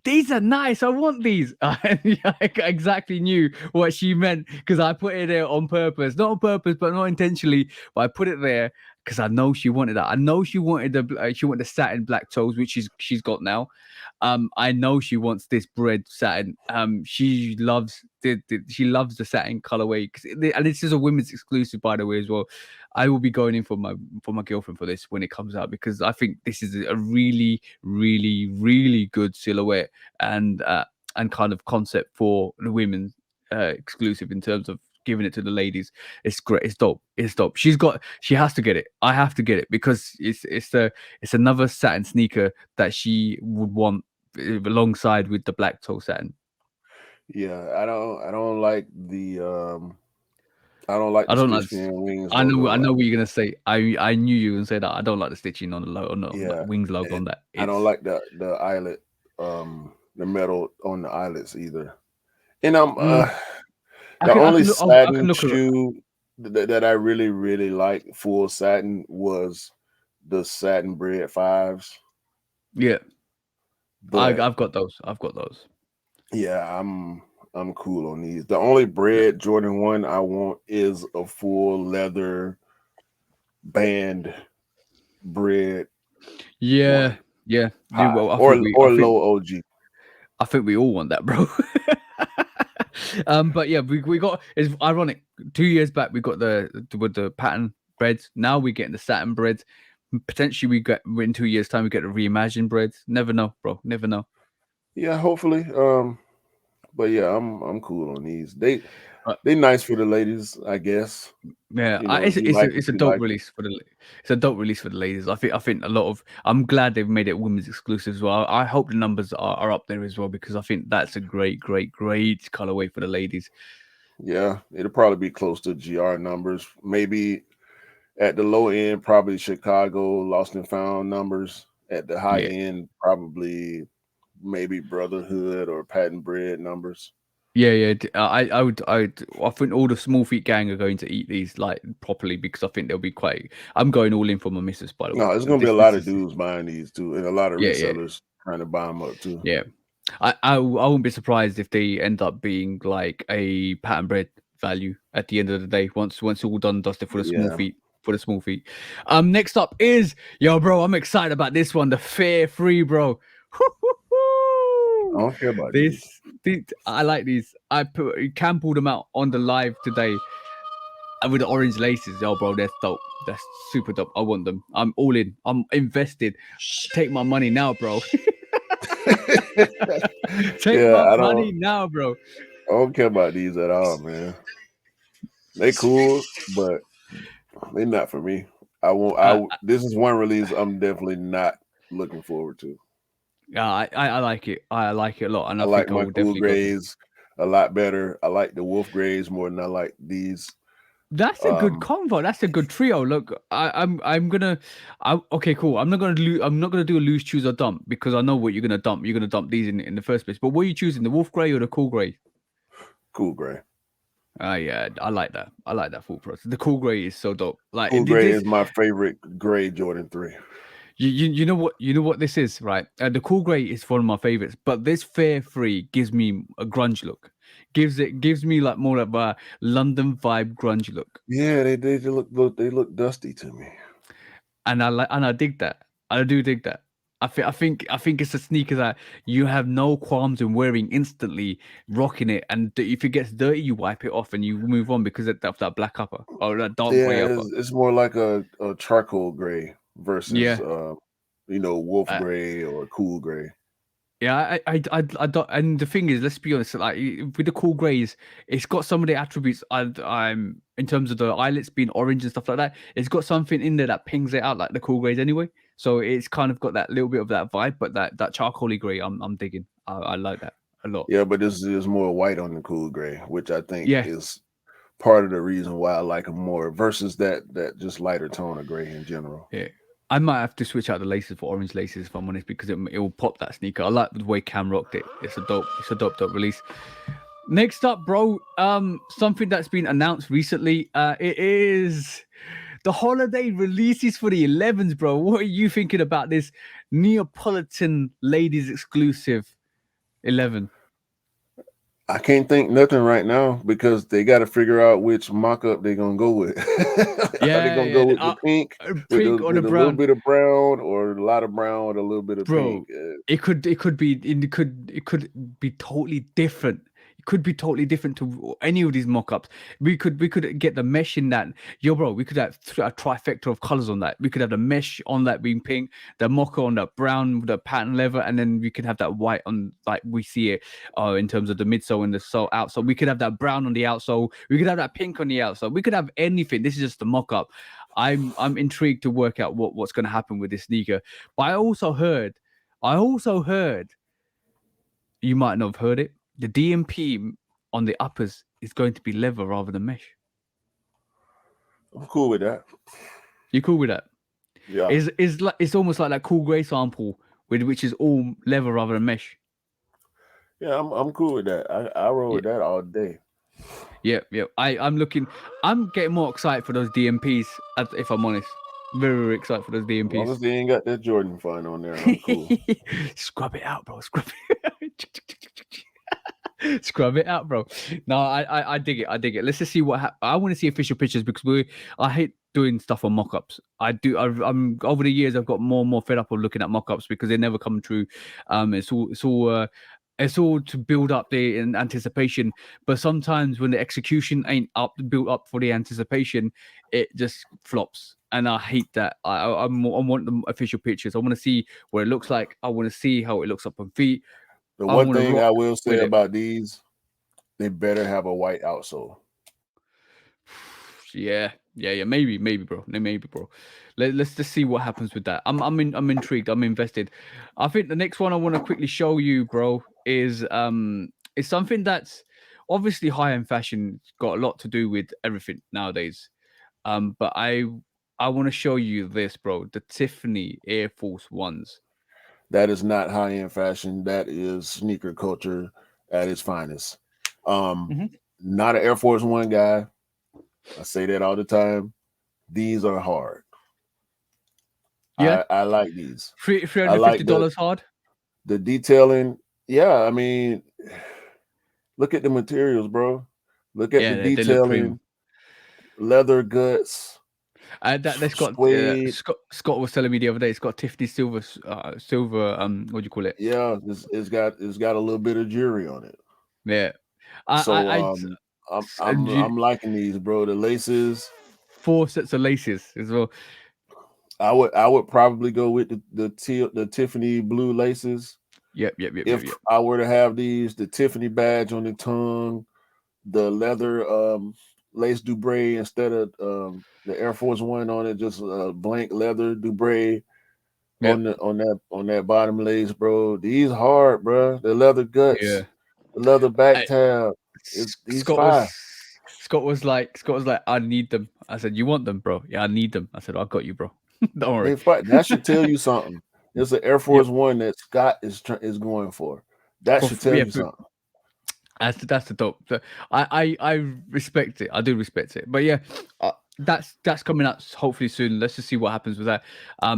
B: "These are nice. I want these." I exactly knew what she meant because I put it there on purpose, not on purpose, but not intentionally. But I put it there because I know she wanted that. I know she wanted the satin black toes, which she's got now. I know she wants this bread satin. She loves she loves the satin colorway, and this is a women's exclusive, by the way, as well. I will be going in for my girlfriend for this when it comes out because I think this is a really, really, really good silhouette and kind of concept for the women's exclusive in terms of giving it to the ladies. It's great. It's dope. It's dope. She has to get it. I have to get it because it's another satin sneaker that she would want alongside with the black toe satin.
A: Yeah, I don't like the stitching and wings.
B: I know what you're gonna say. I knew you were gonna say that. I don't like the stitching on the wings logo on that.
A: I don't like the eyelet, the metal on the eyelets either. And the only satin shoe that I really, really like full satin was the satin bread 5s.
B: Yeah, but I've got those.
A: Yeah, I'm cool on these. The only bread Jordan 1 I want is a full leather band bread.
B: Yeah.
A: Or low OG.
B: I think we all want that, bro. But yeah, we got. It's ironic. 2 years back, we got with the pattern breads. Now we're getting the satin breads. Potentially, in 2 years' time we get the reimagined breads. Never know, bro. Never know.
A: Yeah, hopefully. But yeah, I'm cool on these. They nice for the ladies, I guess.
B: Yeah, it's a dope release for the ladies. I think a lot of. I'm glad they've made it women's exclusive as well. I hope the numbers are up there as well because I think that's a great colorway for the ladies.
A: Yeah, it'll probably be close to GR numbers. Maybe at the low end, probably Chicago Lost and Found numbers. At the high end, probably maybe Brotherhood or Patent Bread numbers.
B: Yeah. I think all the small feet gang are going to eat these like properly because I think they'll be quite. I'm going all in for my missus, by the way.
A: No, it's gonna be a lot of dudes buying these too, and a lot of
B: Yeah.
A: resellers trying to buy them up too.
B: Yeah. I wouldn't be surprised if they end up being like a pattern bread value at the end of the day. Once all done and dusted for the small
A: Yeah.
B: feet. For the small feet. Next up is bro. I'm excited about this one. The Fair Free, bro.
A: I don't care about
B: This, I like these. Cam pulled them out on the live today, and with the orange laces, bro, that's dope. That's super dope. I want them. I'm all in. I'm invested. Take my money now, bro. Take
A: Yeah,
B: my
A: I
B: money
A: don't
B: now, bro.
A: I don't care about these at all, man. They cool, but they not for me. I won't. This is one release I'm definitely not looking forward to.
B: Yeah, I like it. I like it a lot, and
A: I
B: I
A: like
B: think I
A: my
B: will
A: cool
B: definitely go for.
A: grays a lot better. I like the wolf grays more than I like these.
B: That's a good convo. That's a good trio. Look, I'm gonna. Okay, cool. I'm not gonna do a loose, choose or dump because I know what you're gonna dump. You're gonna dump these in the first place. But what are you choosing? The wolf gray or the cool gray?
A: Cool gray.
B: Yeah, I like that. I like that thought process. The cool gray is so dope. Like
A: Cool gray
B: this,
A: is my favorite gray Jordan 3.
B: you know what this is, right? The cool gray is one of my favorites, but this Fair Free gives me a grunge look. Gives me like more of a London vibe grunge look.
A: Yeah, they look dusty to me.
B: And I dig that. I do dig that. I think it's a sneaker that you have no qualms in wearing instantly, rocking it, and if it gets dirty, you wipe it off and you move on because of that black upper or that dark gray
A: Yeah,
B: upper.
A: it's more like a charcoal gray versus
B: Yeah.
A: wolf
B: Uh,
A: gray or cool gray.
B: Yeah, I don't. And the thing is, let's be honest. Like with the cool grays, it's got some of the attributes. I'm in terms of the eyelets being orange and stuff like that. It's got something in there that pings it out like the cool grays anyway. So it's kind of got that little bit of that vibe. But that charcoaly gray, I'm digging. I like that a lot.
A: Yeah, but this is more white on the cool gray, which I think
B: Yeah,
A: is part of the reason why I like them more versus that just lighter tone of gray in general.
B: yeah. I might have to switch out the laces for orange laces if I'm honest, because it will pop that sneaker. I like the way Cam rocked it. It's a dope release. Next up, bro, something that's been announced recently. It is the holiday releases for the 11s, bro. What are you thinking about this Neapolitan ladies exclusive 11?
A: I can't think nothing right now because they got to figure out which mock-up they're gonna go with. Are they gonna go with the pink with
B: pink or the
A: a little
B: brown,
A: bit of brown, or a lot of brown with a little bit of
B: bro?
A: pink?
B: It could be totally different. It could be totally different to any of these mock-ups. We could get the mesh in that. Bro, we could have a trifecta of colors on that. We could have the mesh on that being pink, the mocha on that brown, the pattern leather, and then we could have that white on like we see it in terms of the midsole and the sole outsole. We could have that brown on the outsole. We could have that pink on the outsole. We could have anything. This is just the mock-up. I'm intrigued to work out what's going to happen with this sneaker. But I also heard you might not have heard it. The DMP on the uppers is going to be leather rather than mesh.
A: I'm cool with that.
B: You cool with that?
A: Yeah,
B: It's almost like that cool grey sample which is all leather rather than mesh.
A: yeah, I'm cool with that. I roll with that all day.
B: Yeah. I'm getting more excited for those DMPs, if I'm honest. Very, very excited for those
A: As long
B: DMPs.
A: as they ain't got that Jordan fine on there, I'm cool.
B: Scrub it out, bro. Scrub it out, bro. No, I dig it. I dig it. Let's just see what happens. I want to see official pictures because I hate doing stuff on mock-ups. I'm over the years I've got more and more fed up of looking at mock-ups because they never come true. It's all to build up the anticipation, but sometimes when the execution ain't built up for the anticipation, it just flops, and I hate that. I want the official pictures. I want to see what it looks like. I want to see how it looks up on feet.
A: The
B: I
A: one
B: wanna
A: thing
B: rock
A: I will say
B: with it.
A: about these, they better have a white outsole.
B: Yeah, maybe, bro. Maybe, bro. Let's just see what happens with that. I'm intrigued. I'm invested. I think the next one I want to quickly show you, bro, is something that's obviously high end fashion. It's got a lot to do with everything nowadays. But I want to show you this, bro. The Tiffany Air Force Ones.
A: That is not high end fashion. That is sneaker culture at its finest. Um,
B: Mhm.
A: Not an Air Force One guy. I say that all the time. These are hard.
B: Yeah,
A: I like these.
B: three
A: I
B: hundred fifty
A: like
B: dollars hard.
A: the detailing. Yeah, I mean, look at the materials, bro. Look at the
B: Yeah, they look premium.
A: detailing, leather guts,
B: That that's got
A: suede.
B: Scott was telling me the other day. It's got Tiffany silver. What do you call it?
A: Yeah, it's got a little bit of jewelry on it.
B: Yeah,
A: So
B: I
A: I'm liking these, bro. The laces.
B: 4 sets of laces as well.
A: I would probably go with the Tiffany blue laces. If
B: Yep.
A: I were to have these, the Tiffany badge on the tongue, the leather lace Dubray instead of the Air Force One on it, just blank leather Dubray
B: Yep.
A: on that bottom lace, bro. These hard, bro. The leather guts,
B: Yeah.
A: the leather back
B: I,
A: tab. These
B: Scott
A: fire.
B: was like, I need them. I said, you want them, bro? Yeah, I need them. I said, I got you, bro. Don't worry.
A: They fight. That should tell you something. It's an Air
B: Yep.
A: Force One that Scott is going for. That should tell
B: Yeah,
A: you something.
B: that's the dope. I respect it. I do respect it. But yeah, that's coming out hopefully soon. Let's just see what happens with that.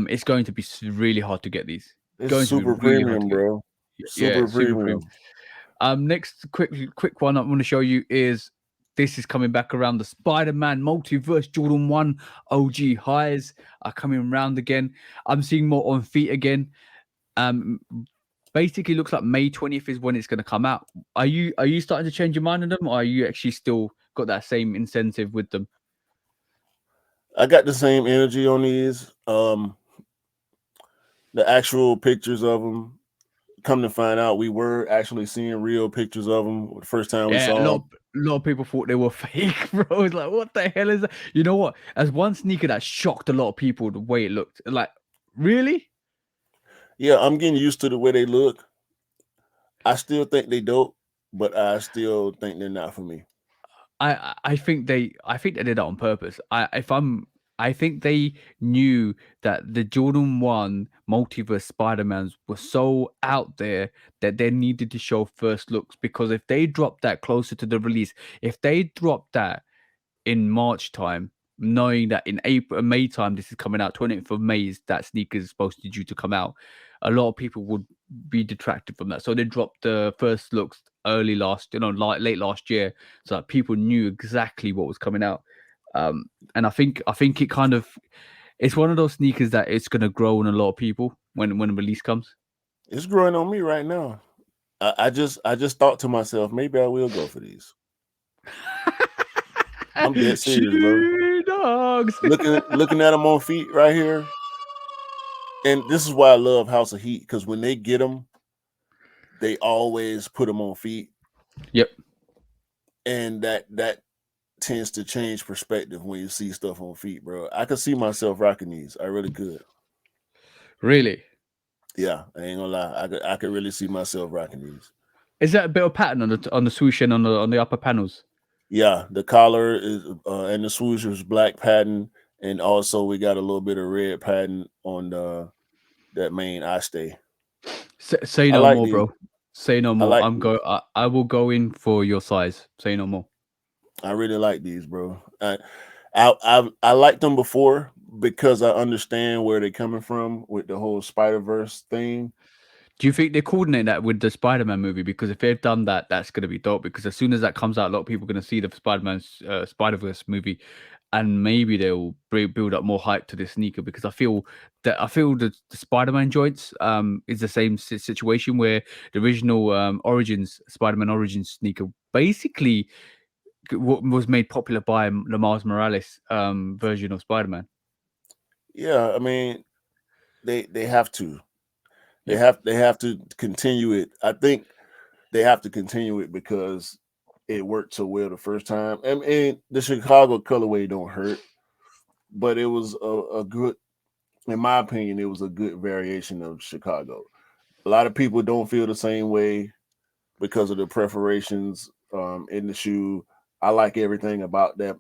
B: It's going to be really hard to get these.
A: It's
B: Going to be
A: super
B: really hard to
A: premium,
B: get.
A: bro.
B: Yeah,
A: Super
B: super premium.
A: premium.
B: Next quick one I want to show you is this is coming back around. The Spider-Man Multiverse Jordan 1 OG highs are coming around again. I'm seeing more on feet again. Um, Basically looks like May 20th is when it's going to come out. Are you starting to change your mind on them, or are you actually still got that same incentive with them?
A: I got the same energy on these. The actual pictures of them. Come to find out, we were actually seeing real pictures of them the first time we
B: Yeah,
A: saw them.
B: a lot of people thought they were fake, bro. It's like, what the hell is that? You know what? As one sneaker that shocked a lot of people the way it looked. Like, really?
A: Yeah, I'm getting used to the way they look. I still think they dope, but I still think they're not for me.
B: I think they did that on purpose. I think they knew that the Jordan 1 multiverse Spider-Mans were so out there that they needed to show first looks, because if they dropped that closer to the release, if they dropped that in March time, knowing that in April, May time, this is coming out, 20th of May is that sneaker is supposed to due to come out. A lot of people would be detracted from that. So they dropped the first looks early last, late last year, so that people knew exactly what was coming out. And I think it kind of it's one of those sneakers that it's gonna grow on a lot of people when the release comes.
A: It's growing on me right now. I just thought to myself, maybe I will go for these. I'm dead serious, bro.
B: She dogs.
A: Looking at them on feet right here, and this is why I love House of Heat, because when they get them, they always put them on feet,
B: Yep.
A: and that tends to change perspective when you see stuff on feet, bro. I could see myself rocking these. I really could.
B: Really?
A: Yeah, I ain't gonna lie. I could really see myself rocking these.
B: Is that a bit of pattern on the swoosh and on the upper panels?
A: Yeah, the collar is and the swoosh is black pattern, and also we got a little bit of red pattern on the that main eye stay.
B: Say
A: I
B: no
A: like
B: more,
A: these.
B: bro. Say no
A: I
B: more.
A: like these.
B: I will go in for your size. Say no more.
A: I really like these, bro. I liked them before because I understand where they're coming from with the whole Spider Verse thing.
B: Do you think they coordinate that with the Spider-Man movie? Because if they've done that, that's going to be dope. Because as soon as that comes out, a lot of people are going to see the Spider-Man's Spider-Verse movie, and maybe they'll build up more hype to this sneaker. Because I feel the Spider-Man joints is the same situation where the original Origins Spider-Man Origins sneaker basically was made popular by the Miles Morales version of Spider-Man.
A: Yeah, I mean they have to.
B: Yep.
A: They have to continue it. I think they have to continue it because it worked so well the first time. And the Chicago colorway don't hurt, but it was a good, in my opinion, it was a good variation of Chicago. A lot of people don't feel the same way because of the perforations in the shoe. I like everything about that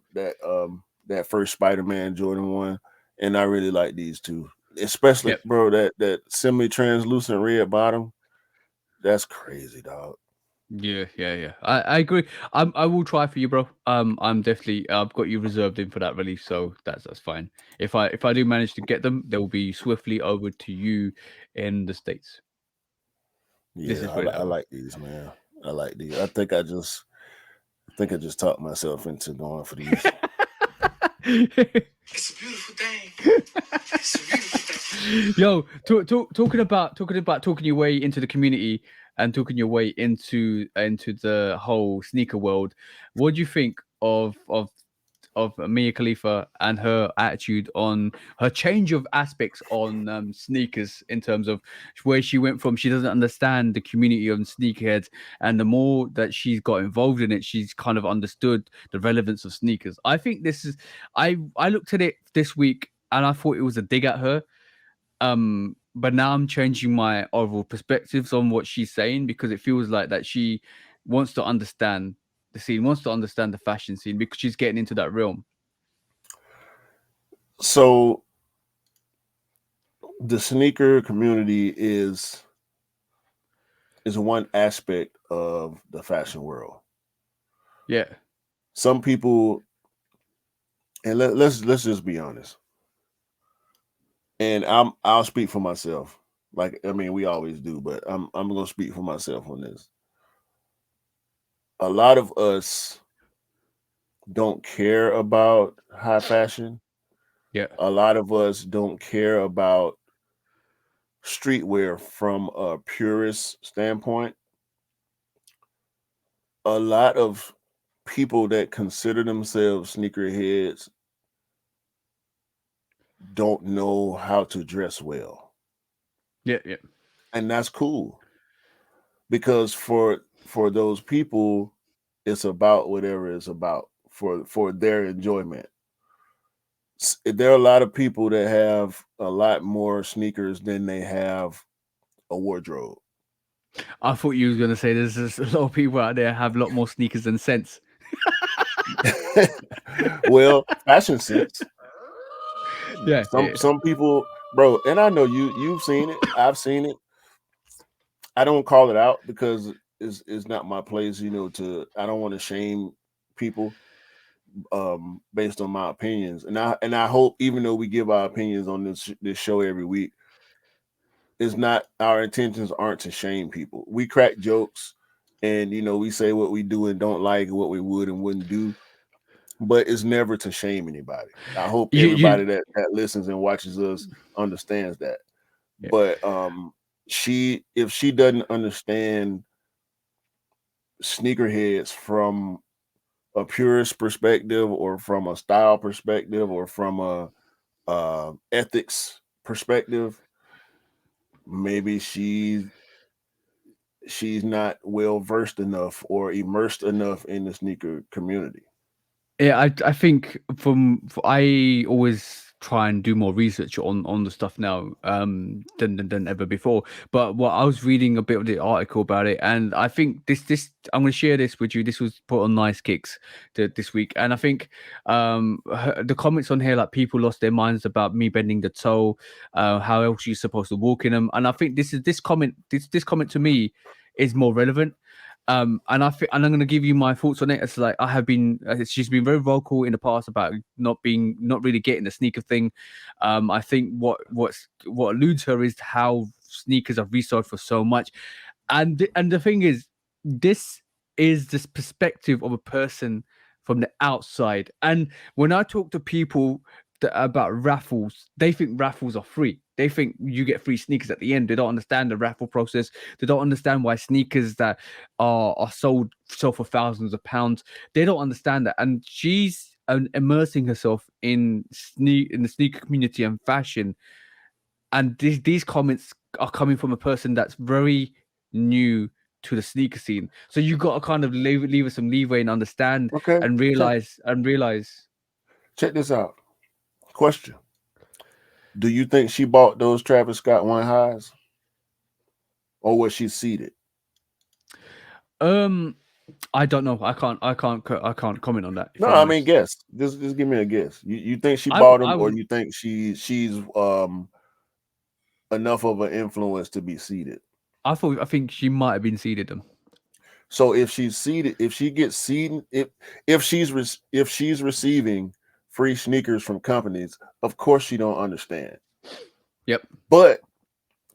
A: first Spider-Man Jordan 1, and I really like these two. especially
B: Yep.
A: bro that semi-translucent red bottom. That's crazy, dog.
B: Yeah. I agree. I will try for you, bro. I'm definitely I've got you reserved in for that release, so that's fine. If I do manage to get them, they will be swiftly over to you in the States. This
A: Yeah,
B: is put it
A: I
B: that way.
A: like these, man. I like these. I think I just talked myself into going for these.
B: It's a beautiful thing. It's a beautiful thing. Yo, talking about talking your way into the community and talking your way into the whole sneaker world. What do you think of Mia Khalifa and her attitude on her change of aspects on sneakers in terms of where she went from? She doesn't understand the community of sneakerheads, and the more that she's got involved in it, she's kind of understood the relevance of sneakers. I think this is. I looked at it this week and I thought it was a dig at her. But now I'm changing my overall perspectives on what she's saying because it feels like that she wants to understand the scene, wants to understand the fashion scene because she's getting into that realm.
A: So the sneaker community is one aspect of the fashion world.
B: Yeah.
A: Some people, and let's just be honest. And I'll speak for myself. Like I mean, we always do, but I'm gonna speak for myself on this. A lot of us don't care about high fashion.
B: Yeah.
A: A lot of us don't care about streetwear from a purist standpoint. A lot of people that consider themselves sneakerheads don't know how to dress well.
B: Yeah.
A: And that's cool because for those people it's about whatever it's about for their enjoyment. There are a lot of people that have a lot more sneakers than they have a wardrobe.
B: I thought you was gonna say there's just a lot of people out there have a lot more sneakers than sense.
A: Well, fashion sense.
B: Yeah.
A: Some people, bro, and I know you've seen it. I've seen it. I don't call it out because it's not my place, to I don't want to shame people based on my opinions. And I hope even though we give our opinions on this show every week, it's not our intentions aren't to shame people. We crack jokes and we say what we do and don't like and what we would and wouldn't do, but it's never to shame anybody. I hope
B: You
A: everybody that listens and watches us understands that.
B: yeah.
A: But if she doesn't understand sneakerheads from a purist perspective or from a style perspective or from a ethics perspective, maybe she's not well versed enough or immersed enough in the sneaker community.
B: Yeah, I think I always try and do more research on the stuff now than ever before. But what I was reading a bit of the article about it, and I think this I'm going to share this with you. This was put on Nice Kicks this week, and I think the comments on here, like people lost their minds about me bending the toe. How else are you supposed to walk in them? And I think this comment to me is more relevant. And and I'm going to give you my thoughts on it. It's like I have been. She's been very vocal in the past about not really getting the sneaker thing. I think what eludes her is how sneakers are resold for so much, and the thing is, this is this perspective of a person from the outside. And when I talk to people about raffles, they think raffles are free. They think you get free sneakers at the end. They don't understand the raffle process. They don't understand why sneakers that are sold for thousands of pounds. They don't understand that. And she's immersing herself in the sneaker community and fashion. And these comments are coming from a person that's very new to the sneaker scene. So you got to kind of leave her some leeway and understand
A: Okay,
B: and realize.
A: check this out. Question: do you think she bought those Travis Scott one highs, or was she seated?
B: Um, I don't know. I can't comment on that. If
A: No,
B: I'm
A: I mean
B: honest,
A: guess. Just give me a guess. You think she
B: I
A: bought them, or
B: would.
A: you think she's enough of an influence to be seeded.
B: I think she might have been seeded them.
A: So if she's seeded, if she gets seeded, if she's receiving free sneakers from companies, of course she don't understand.
B: Yep.
A: But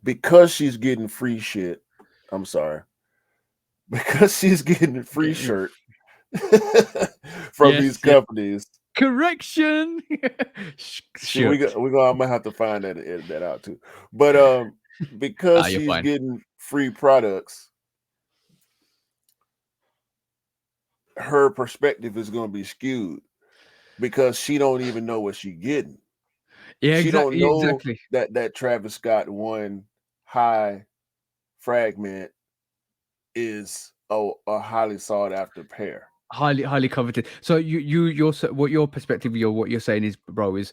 A: because she's getting free shit, I'm sorry, because she's getting a free shirt from these
B: Yes. Yes.
A: companies.
B: Correction.
A: Shit,
B: Shirt.
A: I'm gonna have to find that and edit that out too. But because
B: You're
A: she's
B: fine.
A: getting free products, her perspective is gonna be skewed because she don't even know what she getting.
B: Yeah,
A: She don't
B: exactly.
A: know
B: Exactly.
A: that Travis Scott one high fragment is a highly sought after pair.
B: Highly coveted. So what your perspective, what you're saying is, bro, is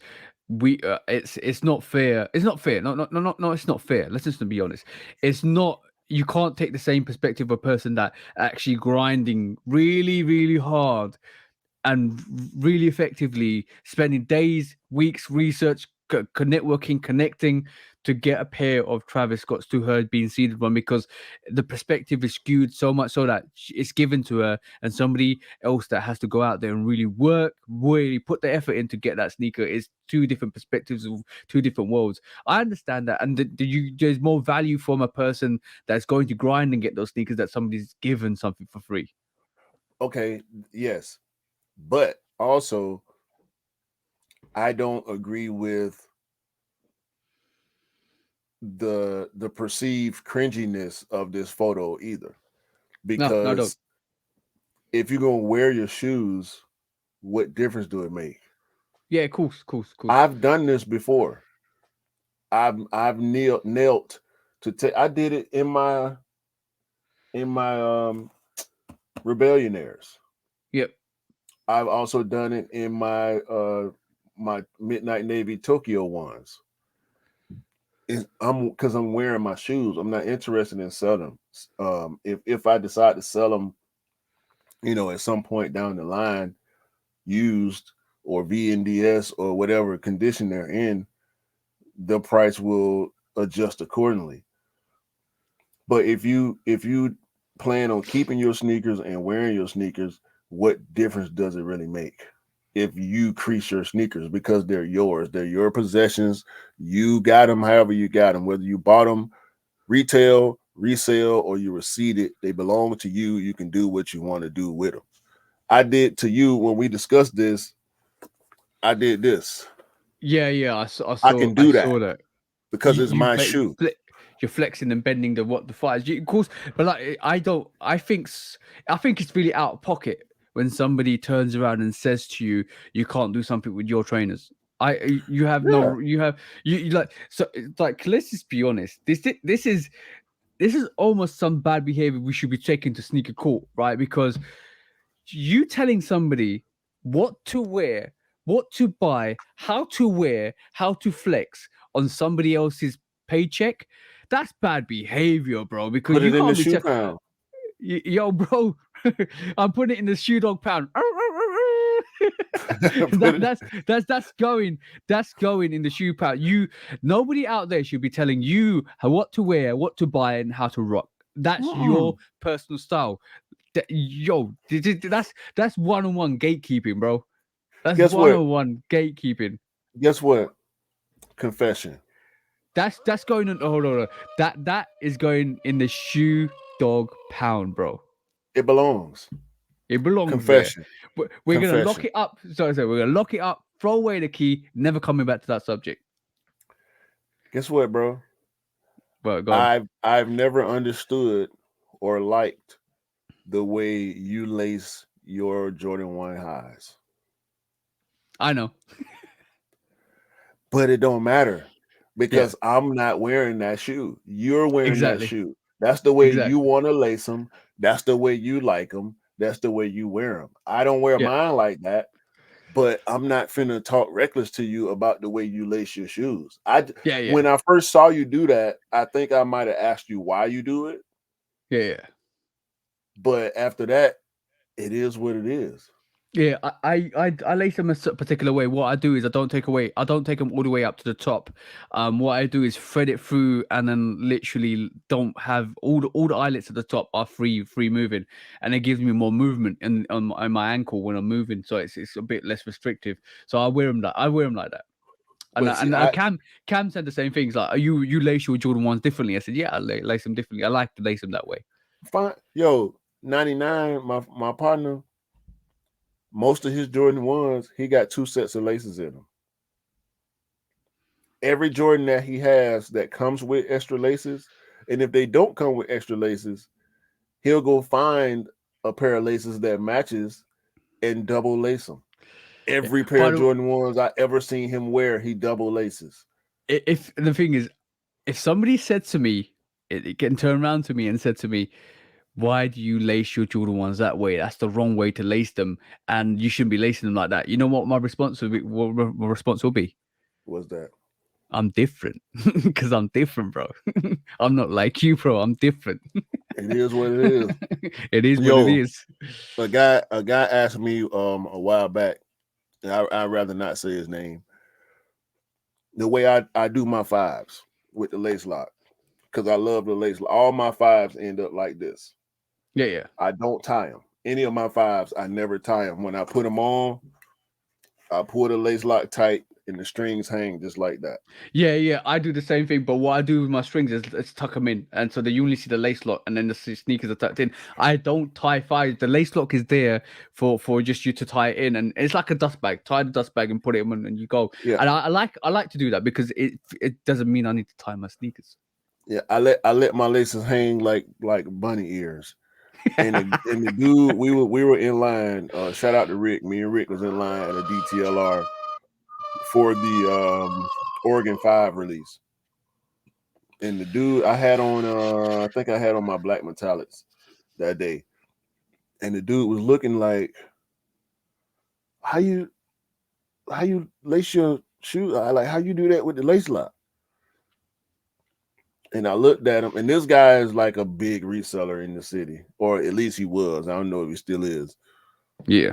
B: it's not fair. It's not fair. No, it's not fair. Let's just be honest. It's not. You can't take the same perspective of a person that actually grinding really, really hard and really effectively spending days, weeks, research, networking, connecting to get a pair of Travis Scott's to her being seeded one, because the perspective is skewed so much so that it's given to her, and somebody else that has to go out there and really work, really put the effort in to get that sneaker is two different perspectives of two different worlds. I understand that, and there's more value from a person that's going to grind and get those sneakers that somebody's given something for free.
A: Okay, yes. But also I don't agree with the perceived cringiness of this photo either.
B: No, I don't.
A: Because if you're gonna wear your shoes, what difference do it make?
B: Yeah, of course, of course, of course.
A: I've done this before. I've knelt to take. I did it in my Rebellionaires.
B: Yep.
A: I've also done it in my Midnight Navy Tokyo ones. I'm because I'm wearing my shoes. I'm not interested in selling them. If I decide to sell them, at some point down the line, used or VNDS or whatever condition they're in, the price will adjust accordingly. But if you plan on keeping your sneakers and wearing your sneakers, what difference does it really make? If you crease your sneakers because they're yours, they're your possessions. You got them however you got them, whether you bought them retail, resale, or you receipt it, they belong to you. You can do what you want to do with them. I did to you when we discussed this. I did this.
B: Yeah, yeah.
A: I can
B: I
A: do that
B: saw that.
A: because it's my shoe.
B: You're flexing and bending the what the fires. Of course, but like I don't. I think it's really out of pocket when somebody turns around and says to you, "You can't do something with your trainers." You have
A: Yeah.
B: no you like so it's like let's just be honest. This is almost some bad behavior we should be taking to sneaker court, right? Because you telling somebody what to wear, what to buy, how to wear, how to flex on somebody else's paycheck, that's bad behavior, bro. Because
A: Put
B: you
A: it in the
B: can't be
A: shoe pound.
B: yo, bro, I'm putting it in the shoe dog pound.
A: Put it.
B: That's going in the shoe pound. Nobody out there should be telling you what to wear, what to buy, and how to rock. That's your
A: Mm-mm.
B: personal style. Yo, that's one-on-one gatekeeping, bro. That's
A: Guess what?
B: one-on-one gatekeeping.
A: Guess what? Confession.
B: That's going on. Hold on. That is going in the shoe dog pound, bro.
A: It belongs.
B: It belongs there.
A: Confession.
B: We're gonna lock
A: Confession.
B: it up. Sorry, we're gonna lock it up. Throw away the key. Never coming back to that subject.
A: Guess what, bro?
B: But go on.
A: I've never understood or liked the way you lace your Jordan 1 highs.
B: I know.
A: But it don't matter
B: Yeah.
A: because I'm not wearing that shoe. You're wearing that
B: Exactly.
A: shoe. That's the way you
B: Exactly.
A: want to lace them. That's the way you like them. That's the way you wear them. I don't wear
B: Yeah.
A: mine like that, but I'm not finna talk reckless to you about the way you lace your shoes.
B: Yeah. Yeah.
A: When I first saw you do that, I think I might have asked you why you do it,
B: Yeah. Yeah.
A: but after that, it is what it is.
B: Yeah, I lace them a particular way. What I do is I don't take them all the way up to the top. What I do is thread it through and then literally don't have all the eyelets at the top are free moving, and it gives me more movement on my ankle when I'm moving, so it's a bit less restrictive. So I wear them like that. And
A: But see,
B: Cam said the same things like, you lace your Jordan ones differently. I said, yeah, I lace them differently. I like to lace them that way.
A: fine, yo, 99, my partner, most of his Jordan ones, he got 2 sets of laces in them. Every Jordan that he has that comes with extra laces, and if they don't come with extra laces, he'll go find a pair of laces that matches and double lace them.
B: Yeah.
A: Every pair
B: By
A: of
B: the
A: Jordan ones I ever seen him wear, he double laces.
B: if the thing is, if somebody said to me, it can turn around to me and said to me, why do you lace your Jordan ones that way? That's the wrong way to lace them, and you shouldn't be lacing them like that. You know what my response would be? What my response will be?
A: Was that?
B: I'm different because I'm different, bro. I'm not like you, bro. I'm different.
A: It is what it is.
B: It is what it
A: Yo,
B: is.
A: a guy asked me a while back, and I'd rather not say his name. The way I do my fives with the lace lock, because I love the lace lock. All my fives end up like this.
B: Yeah, yeah.
A: I don't tie them. Any of my fives, I never tie them. When I put them on, I pull the lace lock tight, and the strings hang just like that.
B: Yeah, yeah, I do the same thing. But what I do with my strings is tuck them in, and so that you only see the lace lock, and then the sneakers are tucked in. I don't tie fives. The lace lock is there for just you to tie it in, and it's like a dust bag. Tie the dust bag and put it in, and you go.
A: Yeah,
B: And I like to do that because it doesn't mean I need to tie my sneakers.
A: yeah. I let my laces hang like bunny ears. And the dude, we were in line. Shout out to Rick. Me and Rick was in line at a DTLR for the Oregon 5 release. And the dude I had on, I think I had on my black metallics that day. And the dude was looking like, how you lace your shoe? Like how you do that with the lace lock? And I looked at him, and this guy is like a big reseller in the city, or at least he was. I don't know if he still is.
B: Yeah.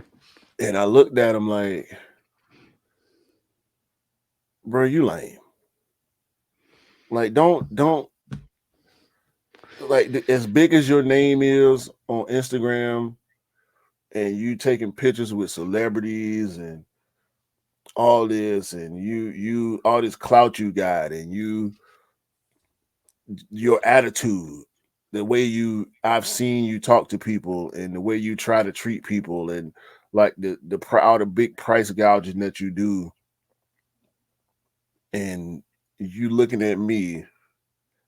A: And I looked at him like, bro, you lame. Like, don't like as big as your name is on Instagram, and you taking pictures with celebrities and all this, and you all this clout you got, and your attitude, the way I've seen you talk to people, and the way you try to treat people, and like the proud, the big price gouging that you do, and you looking at me,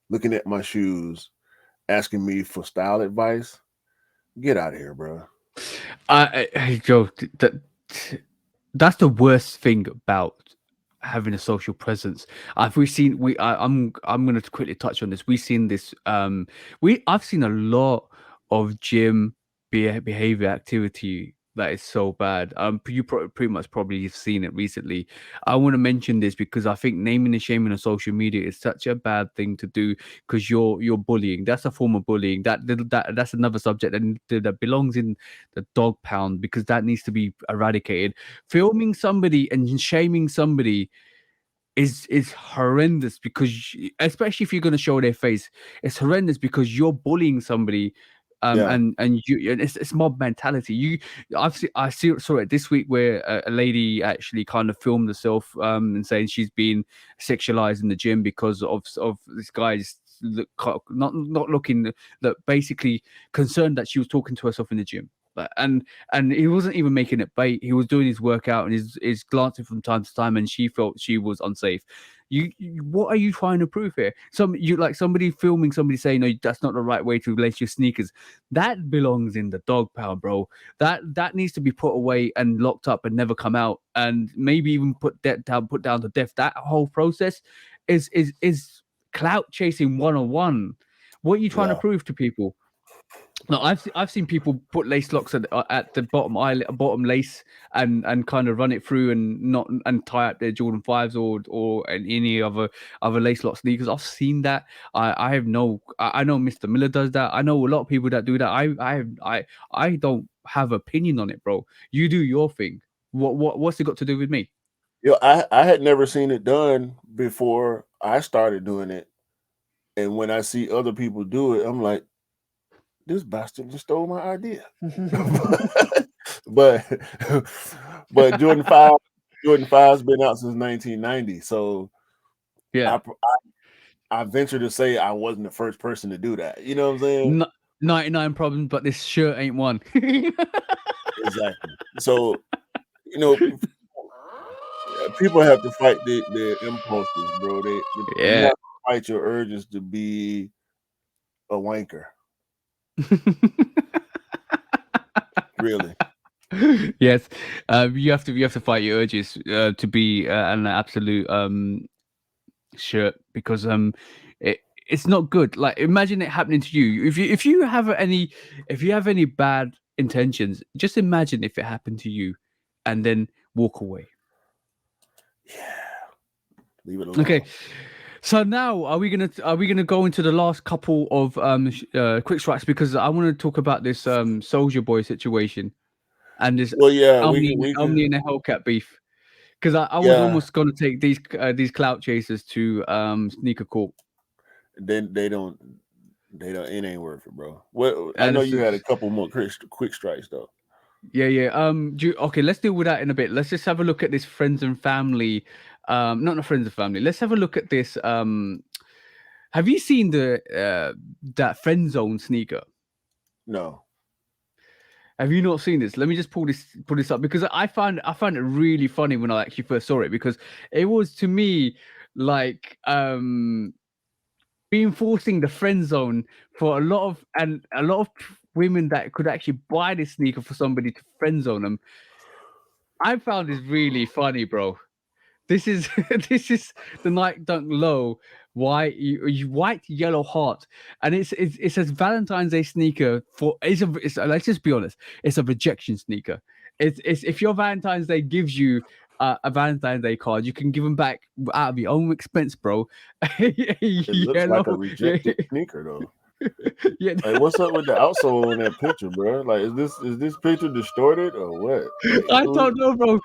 A: looking at my shoes, asking me for style advice. Get out of here, bro.
B: Joe, that's the worst thing about having a social presence. We've seen I'm going to quickly touch on this. We've seen this. I've seen a lot of gym behavior activity that is so bad. You pretty much probably have seen it recently. I want to mention this because I think naming and shaming on social media is such a bad thing to do because you're bullying. That's a form of bullying. That's another subject that belongs in the dog pound because that needs to be eradicated. Filming somebody and shaming somebody is horrendous because especially if you're going to show their face, it's horrendous because you're bullying somebody.
A: Yeah,
B: And it's mob mentality. Saw it this week where a lady actually kind of filmed herself and saying she's been sexualized in the gym because of this guy's not looking, that basically concerned that she was talking to herself in the gym. And he wasn't even making it bait. He was doing his workout and is glancing from time to time, and she felt she was unsafe. What are you trying to prove here? You like somebody filming somebody saying, "No, that's not the right way to lace your sneakers." That belongs in the dog pound, bro. That needs to be put away and locked up and never come out, and maybe even put down to death. That whole process is clout chasing 101. What are you trying to
A: yeah.
B: prove to people? No, I've seen people put lace locks at the bottom lace and kind of run it through and not and tie up their Jordan 5s or any other lace lock sneakers. I've seen that. I have no. I know Mr. Miller does that. I know a lot of people that do that. I don't have opinion on it, bro. You do your thing. What's it got to do with me?
A: I had never seen it done before I started doing it, and when I see other people do it, I'm like, this bastard just stole my idea. but but Jordan 5's been out since 1990, so
B: Yeah.
A: I venture to say I wasn't the first person to do that. You know what I'm saying?
B: 99 problems, but this shirt ain't one.
A: Exactly. So, you know, people have to fight their impulses, bro. You
B: Yeah.
A: have to fight your urges to be a wanker. Really.
B: Yes, you have to fight your urges to be an absolute shirt because it's not good. Like imagine it happening to you. If you have any bad intentions, just imagine if it happened to you, and then walk away.
A: Yeah. Leave it alone.
B: Okay. So now are we gonna go into the last couple of quick strikes because I want to talk about this Soldier Boy situation and this
A: Well, yeah,
B: Omni
A: we
B: Omni
A: can.
B: and the Hellcat beef because I was
A: Yeah,
B: almost gonna take these clout chasers to sneaker court
A: they don't. It ain't worth it, bro. Well, I
B: and
A: know
B: it's
A: you had a couple more quick strikes though.
B: yeah. Okay, let's deal with that in a bit. Let's just have a look at this friends and family. Not friends and family. Let's have a look at this. Have you seen that friend zone sneaker?
A: No.
B: Have you not seen this? Let me just pull this up because I found it really funny when I actually first saw it because it was to me like reinforcing the friend zone for a lot of women that could actually buy this sneaker for somebody to friend zone them. I found this really funny, bro. This is this is the Nike Dunk Low white yellow heart, and it says Valentine's Day sneaker for it's let's just be honest, it's a rejection sneaker. It's if your Valentine's Day gives you a Valentine's Day card, you can give them back out of your own expense, bro.
A: It looks like a
B: Yellow,
A: rejected sneaker though.
B: yeah.
A: Like, what's up with the outsole in that picture, bro? Like, is this picture distorted or what? Like,
B: I don't know, bro.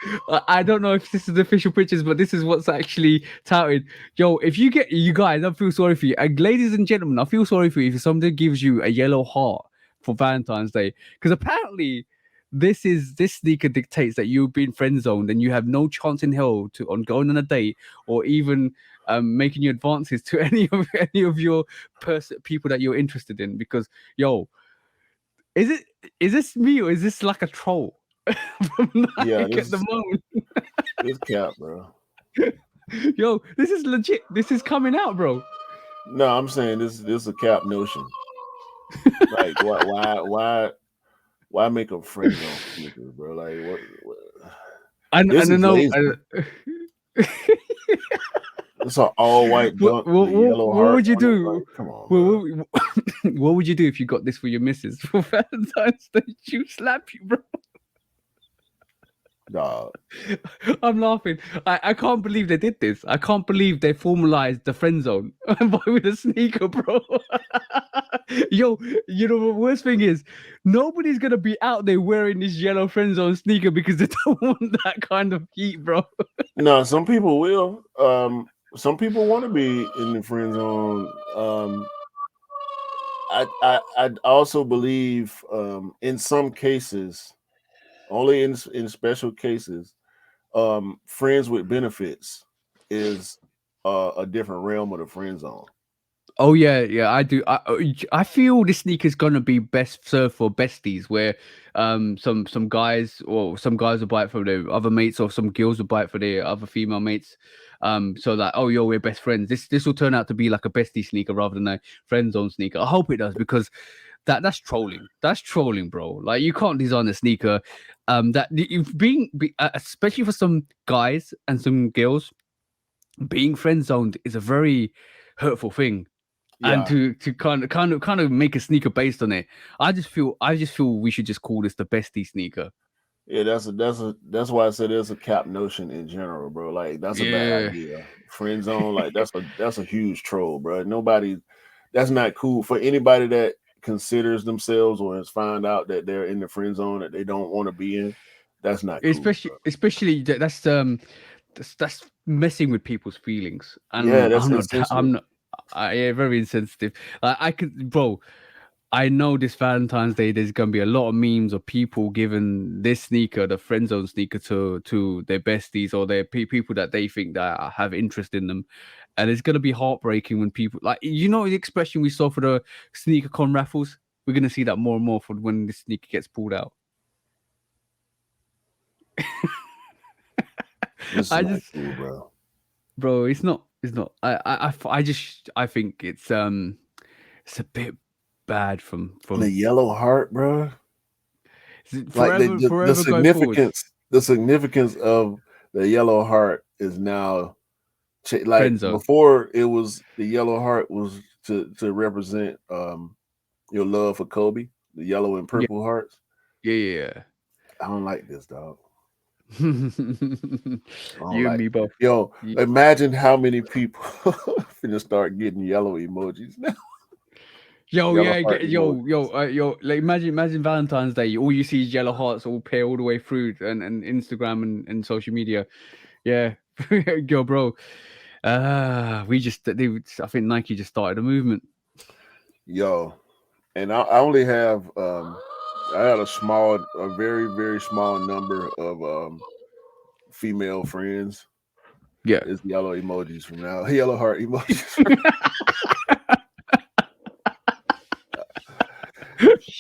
B: I don't know if this is the official pictures, but this is what's actually touted. Yo, if you get you guys, I feel sorry for you. And ladies and gentlemen, I feel sorry for you if somebody gives you a yellow heart for Valentine's Day. Because apparently this sneaker dictates that you've been friend zoned and you have no chance in hell on going on a date or even making your advances to any of your people that you're interested in. Because yo, is this me or is this like a troll from
A: yeah,
B: Nike at the moment?
A: this cap, bro.
B: Yo, this is legit. This is coming out, bro.
A: No, I'm saying this is a cap notion. Like, why make a friend zone sneaker, bro? Like, what?
B: I
A: This
B: don't
A: is
B: know.
A: lazy. It's an all white dunk with a yellow
B: What
A: heart
B: would you
A: on it.
B: do?
A: Like, come on, bro.
B: What would you do if you got this for your missus for Valentine's Day? She would slap you, bro.
A: Dog.
B: I'm laughing. I can't believe they did this. I can't believe they formalized the friend zone with a sneaker, bro. Yo, you know what worst thing is? Nobody's gonna be out there wearing this yellow friend zone sneaker because they don't want that kind of heat, bro.
A: No, some people will. Some people want to be in the friend zone. I also believe in some cases, only in special cases, friends with benefits is a different realm of the friend zone.
B: Oh yeah, I do. I feel this sneaker is gonna be best served for besties, where some guys or some guys will buy it for their other mates, or some girls will buy it for their other female mates. So that oh yo, we're best friends. This will turn out to be like a bestie sneaker rather than a friend zone sneaker. I hope it does because that's trolling. That's trolling, bro. Like you can't design a sneaker that you've especially for some guys and some girls, being friend zoned is a very hurtful thing. and
A: Yeah,
B: to kind of make a sneaker based on it. I just feel we should just call this the bestie sneaker.
A: yeah. That's why I said there's a cap notion in general, bro. Like that's a bad
B: Yeah.
A: idea. Friend zone, like that's a huge troll, bro. Nobody, that's not cool for anybody that considers themselves or has found out that they're in the friend zone that they don't want to be in. That's not cool, bro.
B: Especially that's messing with people's feelings,
A: Yeah,
B: and
A: that's
B: I'm
A: insensitive.
B: not yeah, very insensitive. Like I could, bro. I know this Valentine's Day there's gonna be a lot of memes of people giving this sneaker, the friend zone sneaker, to their besties or their people that they think that have interest in them, and it's gonna be heartbreaking when people like the expression we saw for the sneaker con raffles. We're gonna see that more and more for when this sneaker gets pulled out.
A: This is
B: I
A: not
B: just,
A: cool, bro.
B: bro, it's not. I think it's a bit bad
A: The
B: from
A: yellow heart, bro. Like the
B: forever going forward.
A: significance of the yellow heart is now like
B: Friend zone.
A: before it was the yellow heart was to represent your love for Kobe, the yellow and
B: Yeah,
A: purple hearts.
B: yeah,
A: I don't like this, dog.
B: yeah.
A: I don't
B: You and
A: like
B: me both.
A: yo.
B: Ye-
A: Imagine how many people finna start getting yellow emojis now.
B: Yo,
A: Yellow
B: yeah,
A: heart emojis.
B: yo. Like imagine Valentine's Day. All you see is yellow hearts all pair all the way through, and Instagram and social media. Yeah, yo, bro. I think Nike just started a movement.
A: Yo, and I only have I had a very very small number of female friends.
B: Yeah.
A: It's yellow emojis from now, yellow heart emojis.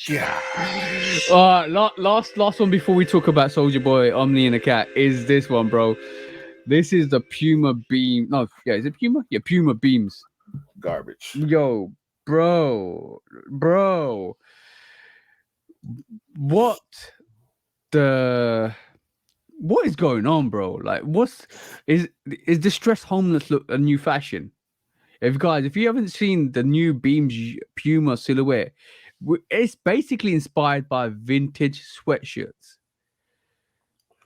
A: Yeah,
B: Last one before we talk about Soldier Boy, Omni, and the cat is this one, bro. This is the Puma Beam. No, yeah, is it Puma? Yeah, Puma Beams.
A: garbage.
B: Yo, bro, what the what is going on, bro? Like, is distressed homeless look a new fashion? If you haven't seen the new Beams Puma silhouette, it's basically inspired by vintage sweatshirts.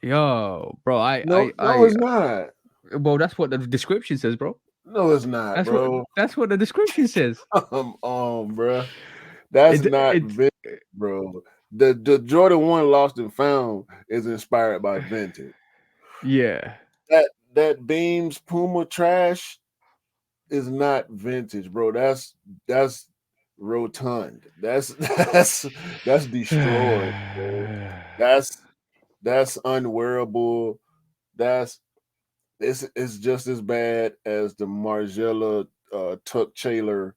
B: Yo, bro,
A: No, no, it's not.
B: well, that's what the description says, bro.
A: No, it's not, bro.
B: That's what the description says.
A: Come on, bro. That's not
B: It
A: vintage, bro. The Jordan 1 Lost and Found is inspired by vintage.
B: yeah.
A: That Beams Puma trash is not vintage, bro. That's rotund. That's destroyed, bro. That's that's unwearable. That's it's just as bad as the Margiela Tuck Taylor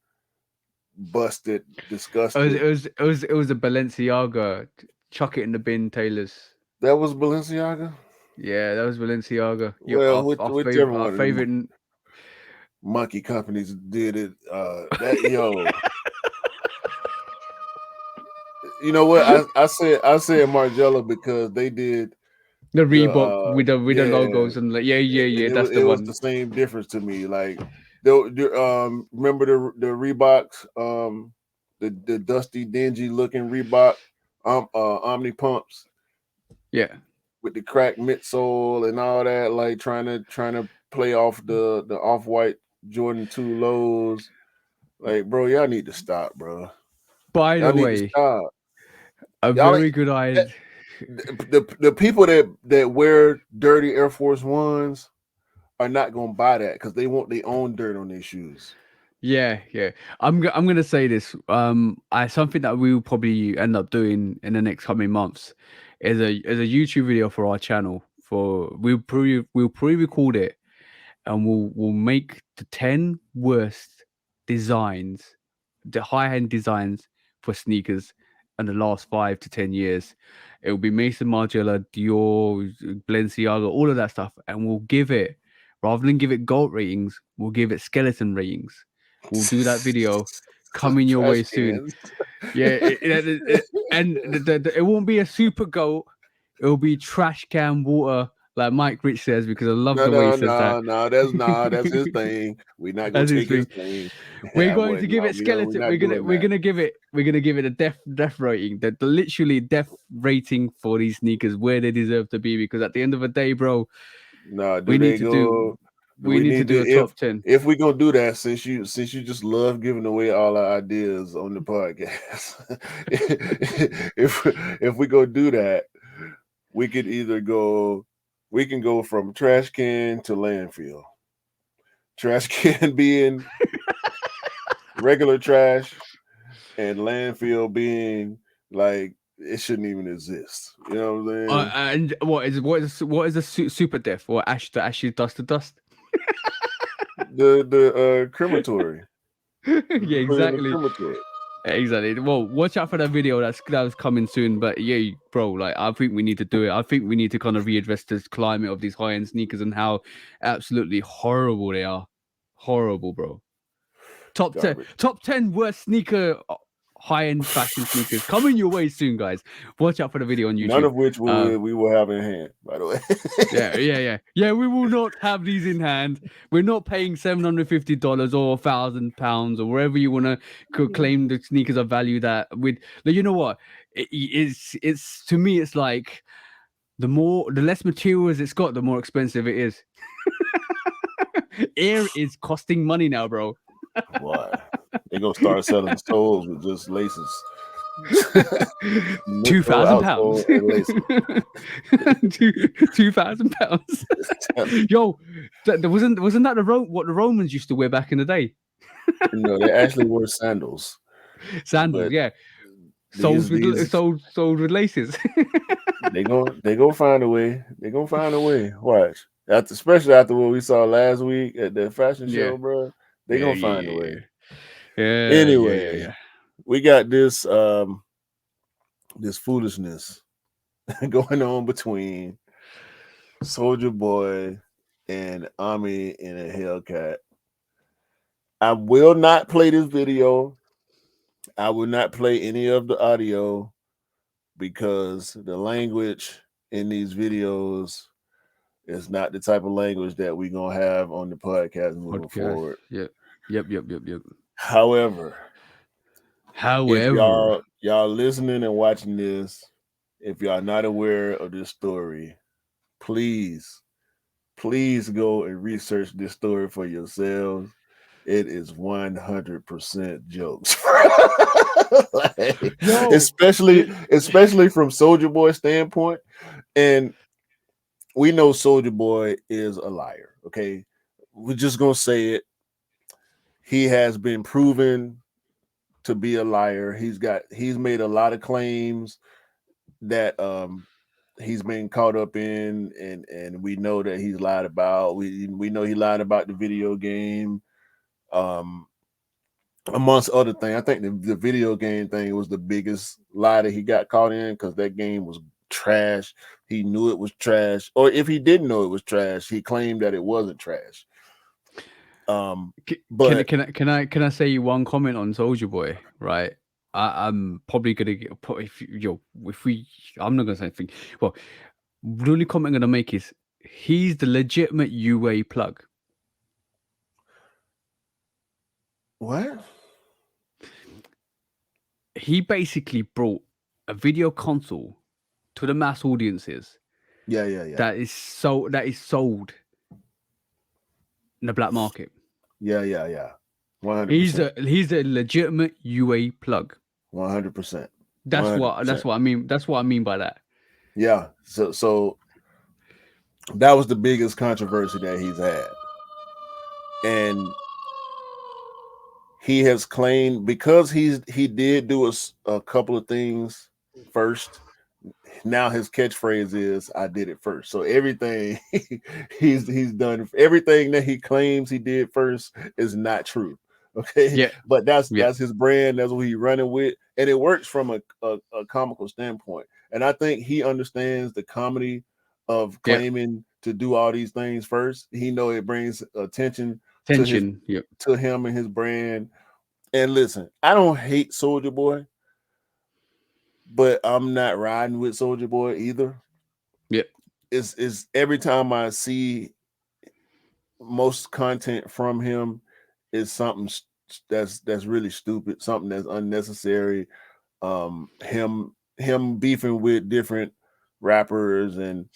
A: busted, disgusted.
B: It was a Balenciaga. Chuck it in the bin, Taylors.
A: That was Balenciaga.
B: Yeah, that was Balenciaga.
A: Well, whichever
B: Our
A: one of them
B: favorite.
A: monkey companies did it. That yo, you know what? I said Margiela because they did
B: The
A: the
B: Reebok with the
A: yeah,
B: logos and like yeah,
A: and
B: that's the
A: it was the
B: one.
A: same difference to me. Like remember the Reeboks the dusty dingy looking Reebok Omni pumps
B: Yeah.
A: with the cracked midsole and all that, like trying to play off the off white Jordan 2 lows. Like, bro, y'all need to stop, bro.
B: By
A: Y'all
B: the
A: need to
B: way,
A: stop.
B: a
A: Y'all
B: very good idea.
A: the people that wear dirty Air Force Ones are not gonna buy that because they want their own dirt on their shoes.
B: Yeah. I'm gonna say this. I something that we will probably end up doing in the next coming months is a YouTube video for our channel. We'll pre-record it and we'll make the 10 worst designs, the high-end designs for sneakers in the last 5 to 10 years. It will be Mason Margiela, Dior, Balenciaga, all of that stuff, and we'll give it rather than give it gold ratings, we'll give it skeleton ratings. We'll do that video coming your
A: Trash
B: way soon.
A: cans.
B: Yeah, and it won't be a super goat. It'll be trash can water like Mike Rich says, because I love
A: No,
B: the way he
A: no,
B: says that.
A: no, that's his thing. We're not gonna
B: That's his
A: take his
B: thing.
A: thing.
B: We're
A: Yeah,
B: going
A: well,
B: to give
A: no,
B: it
A: we're
B: skeleton.
A: not doing
B: We're
A: that.
B: gonna give it a death rating. The literally death rating for these sneakers where they deserve to be. Because at the end of the day, bro,
A: No,
B: we
A: do
B: need
A: they
B: to do
A: go? Do we need to
B: a top 10.
A: if we gonna do that, since you just love giving away all our ideas on the podcast, if we go do that, we could either go we can go from trash can to landfill. Trash can being regular trash and landfill being like it shouldn't even exist. You know what I'm saying?
B: And what is a super death or the ashes dust to dust?
A: The crematory.
B: Yeah,
A: Put it in the
B: exactly.
A: crematory.
B: Exactly. Well, watch out for that video that's coming soon. But yeah, bro, like I think we need to do it. I think we need to kind of readdress this climate of these high-end sneakers and how absolutely horrible they are. Horrible, bro.
A: Garbage.
B: Top 10 worst sneaker high-end fashion sneakers coming your way soon, guys. Watch out for the video on YouTube.
A: None of which we will have in hand, by the way.
B: Yeah. We will not have these in hand. We're not paying $750 or £1,000 or wherever you want to claim the sneakers are valued at. With, you know what? It's to me, it's like the less materials it's got, the more expensive it is. Air is costing money now, bro.
A: Why? They're gonna start selling soles with just laces.
B: £2,000.
A: And laces.
B: £2,000. Yo, wasn't that what the Romans used to wear back in the day?
A: No, they actually wore sandals.
B: Sandals, yeah. Sold with laces.
A: they gonna find a way. They're gonna find a way. Watch. Especially after what we saw last week at the fashion show, bro. They're gonna find a way.
B: Yeah.
A: Anyway, we got this this foolishness going on between Soldier Boy and Ami in a Hellcat. I will not play this video. I will not play any of the audio because the language in these videos is not the type of language that we're gonna have on the podcast moving forward.
B: Yep.
A: However, if
B: However,
A: y'all listening and watching this, if y'all not aware of this story, please go and research this story for yourselves. It is 100% jokes. Like, especially from Soldier Boy's standpoint. And we know Soldier Boy is a liar. Okay. We're just gonna say it. He has been proven to be a liar. He's made a lot of claims that he's been caught up in, and we know that he's lied about. We know he lied about the video game. Amongst other things, I think the video game thing was the biggest lie that he got caught in because that game was trash. He knew it was trash, or if he didn't know it was trash, he claimed that it wasn't trash. But
B: can I say you one comment on Soldier Boy? Right, I'm probably gonna get I'm not gonna say anything. Well, the only comment I'm gonna make is he's the legitimate UA plug.
A: What?
B: He basically brought a video console to the mass audiences.
A: Yeah.
B: That is sold in the black market.
A: Yeah. 100%.
B: He's a legitimate UA plug.
A: 100%.
B: That's what I mean. That's what I mean by that.
A: Yeah. So that was the biggest controversy that he's had. And he has claimed because he did do a couple of things first. Now his catchphrase is "I did it first." So everything he's done, everything that he claims he did first is not true. Okay,
B: yeah,
A: but that's his brand. That's what he's running with, and it works from a comical standpoint. And I think he understands the comedy of claiming to do all these things first. He know it brings attention to him and his brand. And listen, I don't hate Soldier Boy, but I'm not riding with Soldier Boy either.
B: Yep.
A: is every time I see most content from him is something that's really stupid, something that's unnecessary. Him beefing with different rappers and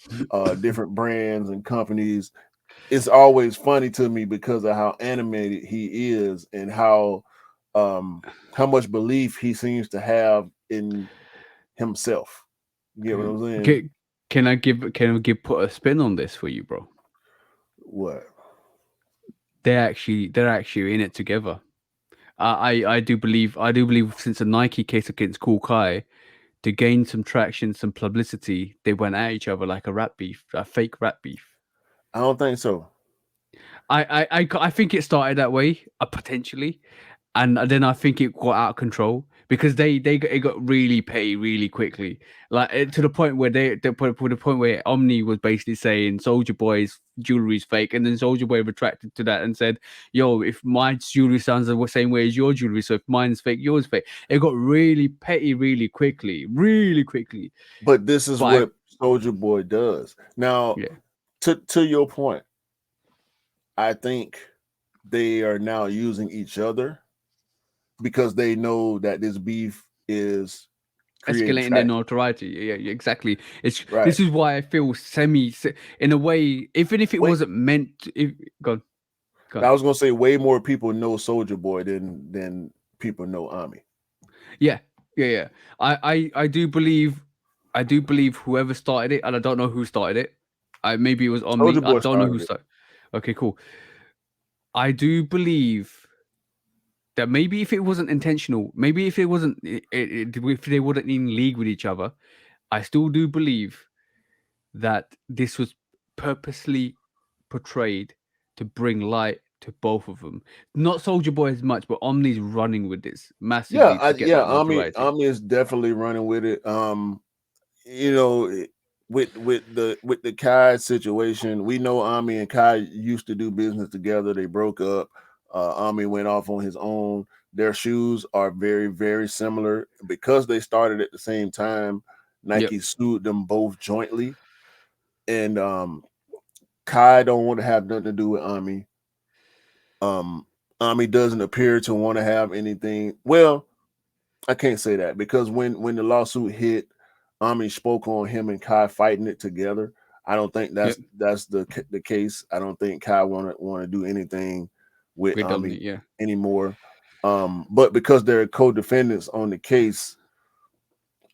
A: different brands and companies. It's always funny to me because of how animated he is and how much belief he seems to have in himself. You get what I'm saying?
B: Can, can I put a spin on this for you, bro?
A: What?
B: They're actually in it together. I do believe since the Nike case against Cool Kai, to gain some traction, some publicity, they went at each other like a rap beef, a fake rap beef.
A: I don't think so.
B: I think it started that way, potentially, and then I think it got out of control because it got really petty really quickly, like to the point where to the point where Omni was basically saying Soldier Boy's jewelry's fake, and then Soldier Boy retracted to that and said, "Yo, if my jewelry sounds the same way as your jewelry, so if mine's fake, yours fake." It got really petty really quickly, really quickly.
A: But this is
B: But
A: what Soldier Boy does. Now,
B: yeah,
A: to your point, I think they are now using each other because they know that this beef is creating
B: escalating their
A: traction.
B: notoriety. Yeah, exactly.
A: Right.
B: This is why I feel in a way, even if it
A: Wait,
B: wasn't meant. Go on, go on.
A: I was gonna say way more people know Soldier Boy than people know Ami.
B: Yeah. I do believe whoever started it, and I don't know who started it. Maybe it was on me.
A: Soldier
B: I
A: Boy
B: don't know who
A: started it.
B: started. Okay, cool. I do believe that maybe if it wasn't intentional, maybe if it wasn't, if they wouldn't in league with each other, I still do believe that this was purposely portrayed to bring light to both of them. Not Soldier Boy as much, but Omni's running with this massively to get
A: Yeah,
B: that notoriety.
A: Ami is definitely running with it. You know, with the Kai situation, we know Ami and Kai used to do business together. They broke up. Ami went off on his own. Their shoes are very, very similar because they started at the same time.
B: Yep.
A: Nike sued them both jointly, and Kai don't want to have nothing to do with Ami. Ami doesn't appear to want to have anything. Well, I can't say that because when the lawsuit hit, Ami spoke on him and Kai fighting it together. I don't think
B: Yep.
A: that's the case. I don't think Kai want to do anything with
B: With Omni.
A: Ami
B: Yeah.
A: anymore. But because they're co-defendants on the case,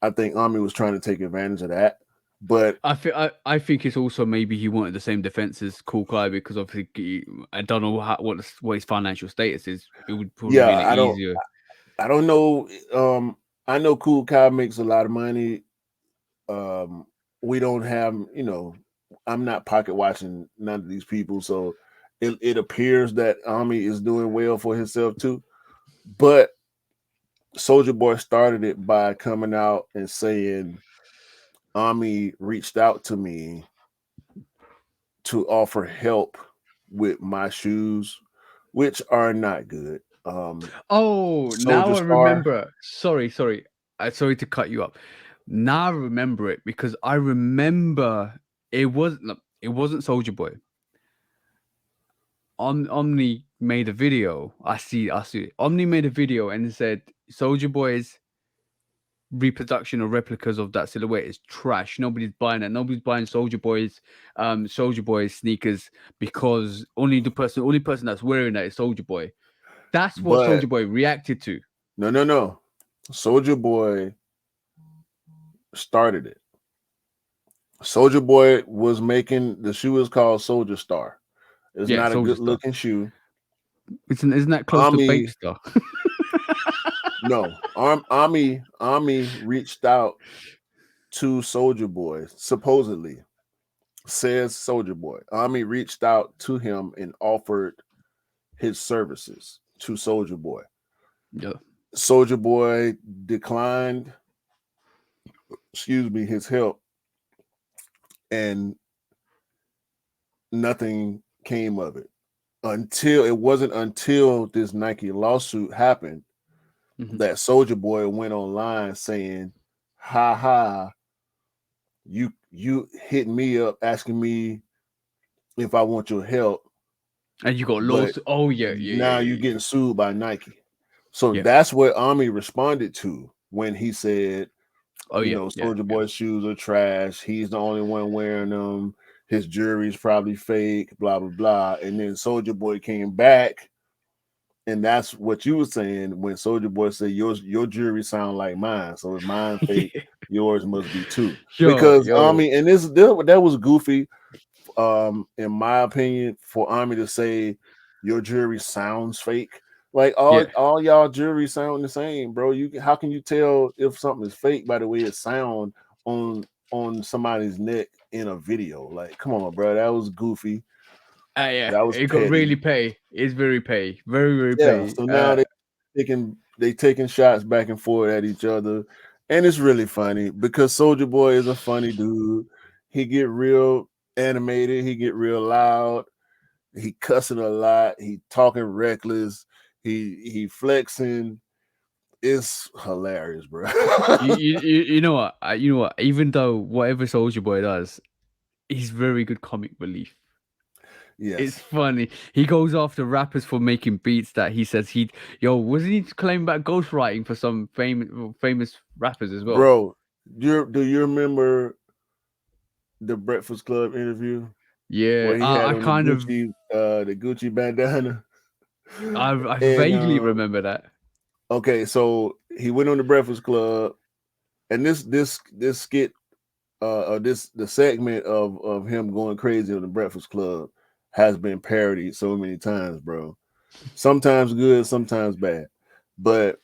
A: I think Ami was trying to take advantage of that. But
B: I think it's also maybe he wanted the same defense as Cool Kai because obviously I don't know what his financial status is. It would probably
A: yeah,
B: be easier.
A: I don't know. I know Cool Kai makes a lot of money. We don't have, I'm not pocket watching none of these people, so it appears that Ami is doing well for himself too. But Soldier Boy started it by coming out and saying Ami reached out to me to offer help with my shoes, which are not good.
B: Oh,
A: Soldier
B: now I
A: Star,
B: remember. Sorry. Sorry to cut you up. Now I remember it because I remember it wasn't Soldier Boy. Omni made a video. I see it. Omni made a video and said Soldier Boy's reproduction or replicas of that silhouette is trash. Nobody's buying it. Nobody's buying Soldier Boy's sneakers because only person that's wearing that is Soldier Boy. That's what
A: but
B: Soldier Boy reacted to.
A: no. Soldier Boy started it. Soldier Boy was making the shoe is called Soldier Star. It's
B: Yeah,
A: not a
B: Soldier
A: good
B: Star.
A: looking shoe.
B: Isn't that close to Bape
A: Ami,
B: Star?
A: no, Ami reached out to Soldier Boy, supposedly, says Soldier Boy. Ami reached out to him and offered his services to Soldier Boy.
B: Yeah.
A: Soldier Boy declined, his help, and nothing came of it. Until this Nike lawsuit happened that Soldier Boy went online saying, "Ha ha, you you hit me up asking me if I want your help,
B: And you got
A: but
B: laws. Oh yeah, yeah,
A: now
B: yeah,
A: you're
B: yeah,
A: getting sued by Nike. So
B: yeah.
A: that's what Ami responded to when he said,
B: Oh yeah, yeah,
A: Soldier
B: yeah.
A: Boy's shoes are trash. He's the only one wearing them. His jewelry's probably fake, blah, blah, blah. And then Soldier Boy came back. And that's what you were saying when Soldier Boy said your jewelry sound like mine. So if mine fake, yours must be too.
B: Yo,
A: Because
B: yo,
A: and that was goofy, in my opinion, for Ami to say your jewelry sounds fake. Like
B: yeah.
A: all y'all jewelry sound the same, bro. How can you tell if something is fake by the way it sound on somebody's neck in a video? Like, come on, bro, that was goofy.
B: Yeah,
A: That was
B: it got really
A: petty.
B: pay. It's very pay. Very, very
A: Yeah.
B: pay.
A: So now they taking shots back and forth at each other, and it's really funny because Soldier Boy is a funny dude. He get real animated. He get real loud. He cussing a lot. He talking reckless. He flexing. It's hilarious, bro.
B: You know what? You know what? Even though whatever Soldier Boy does, he's very good comic relief. It's
A: Yes,
B: funny. He goes after rappers for making beats that he says wasn't he claiming about ghostwriting for some famous rappers as well?
A: bro. Do you remember the Breakfast Club interview
B: Yeah,
A: where he had
B: I
A: on the
B: kind of
A: Gucci bandana?
B: I
A: And
B: vaguely remember that.
A: okay, so he went on the Breakfast Club, and this skit, the segment of him going crazy on the Breakfast Club has been parodied so many times, bro. Sometimes good, sometimes bad, but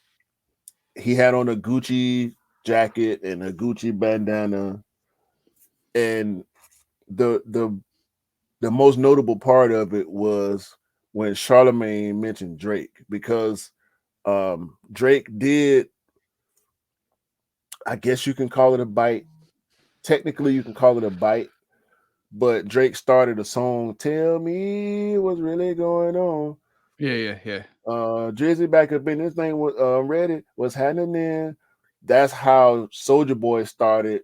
A: he had on a Gucci jacket and a Gucci bandana, and the the most notable part of it was when Charlemagne mentioned Drake, because Drake did, I guess you can call it a bite. Technically, you can call it a bite, but Drake started a song, "Tell Me What's Really Going On."
B: Yeah, yeah, yeah.
A: Drizzy back up in this thing was Reddit, what's happening. That's how Soldier Boy started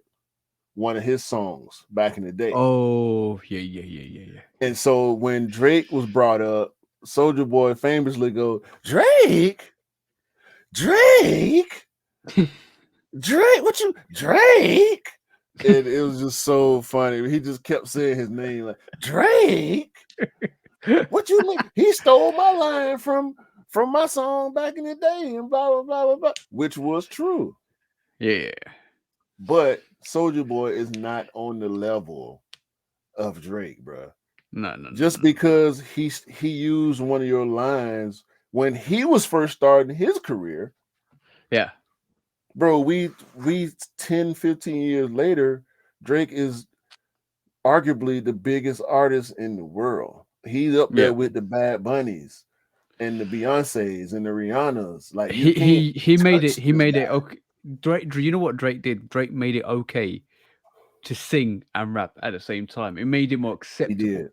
A: one of his songs back in the day.
B: Oh, yeah, yeah, yeah, yeah,
A: And so when Drake was brought up, Soldier Boy famously go, Drake, Drake,
B: yeah.
A: Drake, what you Drake? And it was just so funny. He just kept saying his name like Drake. What you mean? He stole my line from my song back in the day, and blah blah blah blah blah, which was true.
B: Yeah.
A: But Soldier Boy is not on the level of Drake, bro.
B: No, no, no,
A: Just
B: no.
A: because he used one of your lines when he was first starting his career,
B: Yeah.
A: bro. We 10, 15 years later, Drake is arguably the biggest artist in the world. He's up there
B: Yeah.
A: with the Bad Bunnies and the Beyoncés and the Rihannas. Like, you
B: He
A: can't
B: he he made it
A: touch
B: he
A: this
B: made it
A: guy.
B: okay. Drake, you know what Drake did? Drake made it okay to sing and rap at the same time. It made it more
A: He
B: acceptable.
A: did.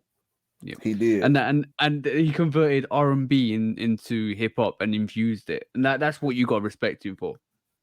B: Yeah.
A: He did.
B: And he converted R&B into hip hop and infused it. And that's what you got to respect him for.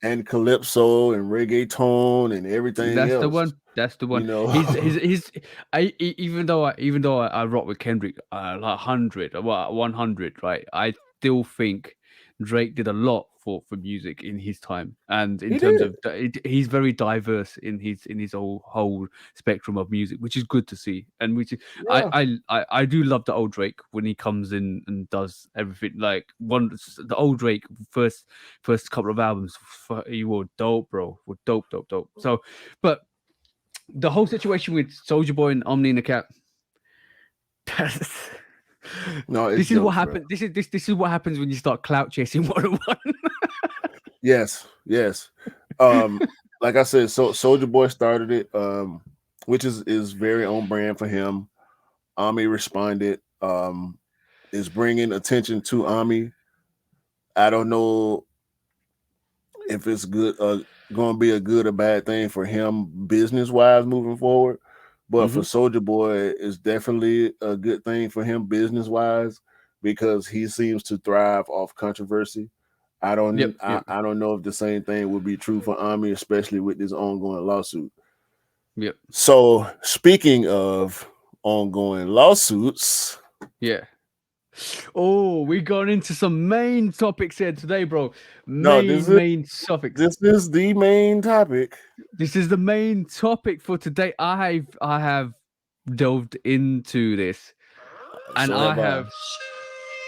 A: And calypso and reggaeton and everything
B: That's the
A: else.
B: one. That's the
A: You
B: one.
A: know,
B: He's. Even though I rock with Kendrick, like 100, 100, right? I still think Drake did a lot for music in his time, and in
A: he
B: terms
A: did.
B: of he's very diverse in his whole spectrum of music, which is good to see. And which is,
A: Yeah.
B: I do love the old Drake when he comes in and does everything. Like the old Drake first couple of albums, you were dope, bro. Were dope, dope, dope. So, but the whole situation with Soldier Boy and Omni and the Cat.
A: No, it's
B: This is what
A: jokes, bro.
B: happened. This is what happens when you start clout chasing 101.
A: Yes, yes. Um, like I said, so Soldier Boy started it, which is very on brand for him. Ami responded, is bringing attention to Ami. I don't know if it's good, going to be a good or bad thing for him business wise moving forward. But for
B: Hmm.
A: Soldier Boy, it's definitely a good thing for him business wise because he seems to thrive off controversy.
B: Yep, yep.
A: I don't know if the same thing would be true for Ami, especially with this ongoing lawsuit.
B: Yep.
A: So speaking of ongoing lawsuits,
B: Yeah. Oh, we got into some main topics here today, bro.
A: no,
B: Main topics.
A: this is the main topic.
B: This is the main topic for today. I have delved into this, and
A: So have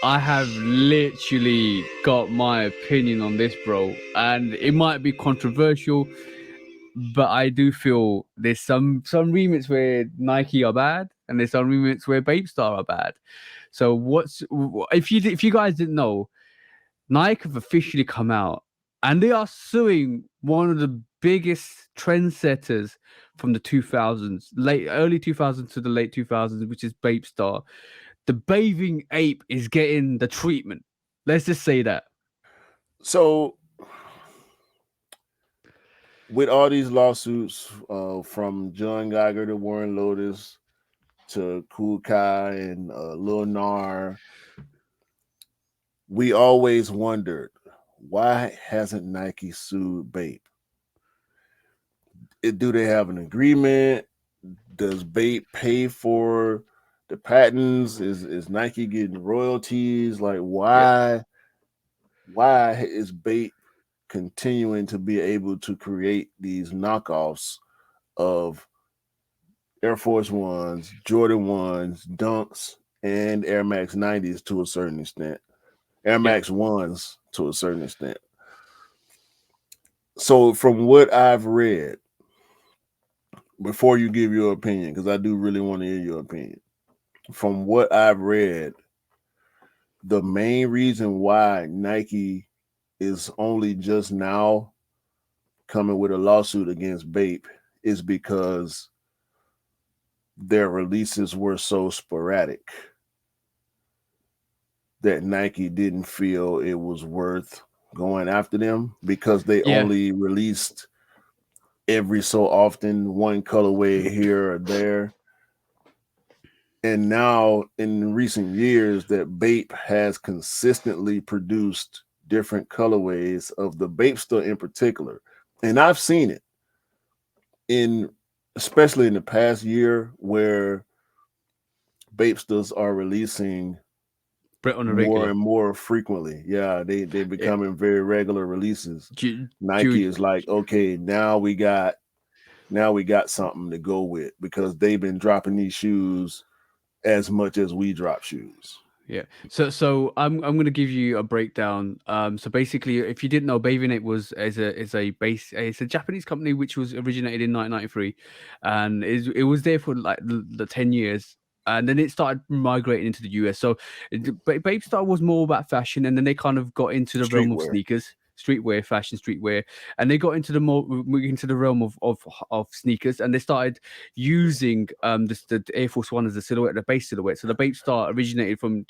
A: I.
B: I have literally got my opinion on this, bro. And it might be controversial, but I do feel there's some remits where Nike are bad, and there's some remits where Bape Star are bad. So if you guys didn't know, Nike have officially come out and they are suing one of the biggest trendsetters from the 2000s, early 2000s to the late 2000s, which is Bape Star. The bathing ape is getting the treatment. Let's just say that.
A: So with all these lawsuits, from John Geiger to Warren Lotus to Kool Kai and Lil Nar, we always wondered, why hasn't Nike sued Bape? Do they have an agreement? Does Bape pay for the patents? Is Nike getting royalties? Like,
B: Yeah.
A: why is Bape continuing to be able to create these knockoffs of Air Force Ones, Jordan Ones, Dunks, and Air Max 90s to a certain extent, Air Max Ones to a certain extent? So, from what I've read, before you give your opinion, because I do really want to hear your opinion, from what I've read, the main reason why Nike is only just now coming with a lawsuit against Bape is because their releases were so sporadic that Nike didn't feel it was worth going after them, because they
B: Yeah.
A: only released every so often one colorway here or there. And now in recent years that Bape has consistently produced different colorways of the Bape Star in particular. And I've seen it especially in the past year, where Bapesters are releasing
B: Brett on a
A: more
B: regular.
A: and more frequently. Yeah, they becoming very regular releases. Nike is like, okay, now we got something to go with, because they've been dropping these shoes as much as we drop shoes.
B: Yeah. So I'm gonna give you a breakdown. So basically, if you didn't know, Bathing Ape it's a Japanese company which was originated in 1993, and it was there for like the 10 years, and then it started migrating into the US. So Bape Star was more about fashion, and then they kind of got into the realm of
A: Streetwear.
B: sneakers. Streetwear, fashion, streetwear, and they got into the realm of sneakers, and they started using the Air Force One as a silhouette, the base silhouette. So the Bape Star originated from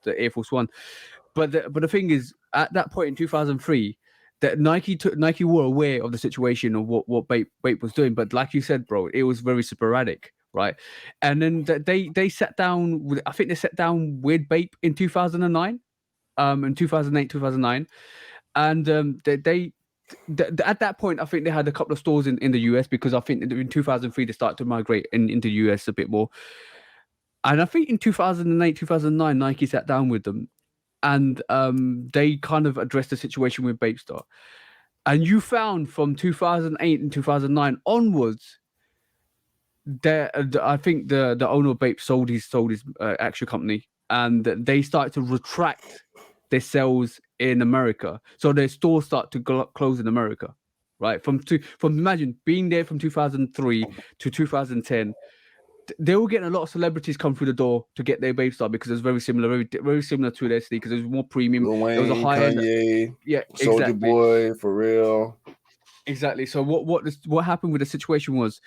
B: the Air Force One, but the thing is, at that point in 2003, that Nike were aware of the situation of what Bape was doing, but like you said, bro, it was very sporadic, right? And then they sat down with, I think they sat down with Bape in 2009, in 2008, 2009, and at that point, I think they had a couple of stores in the US, because I think in 2003 they started to migrate into the US a bit more. And I think in 2008, 2009, Nike sat down with them, and they kind of addressed the situation with Bape Star. And you found from 2008 and 2009 onwards, I think the owner of Bape sold his actual company, and they started to retract their sales in America. So their stores start to close in America, right? From imagine being there from 2003 to 2010. They were getting a lot of celebrities come through the door to get their Bape Star, because it was very similar, very similar to their sneakers. It was more premium.
A: Lil
B: It was a
A: Wayne,
B: high end.
A: Kanye,
B: Yeah,
A: Soldier
B: exactly.
A: Boy, for real.
B: Exactly. So what happened with the situation was,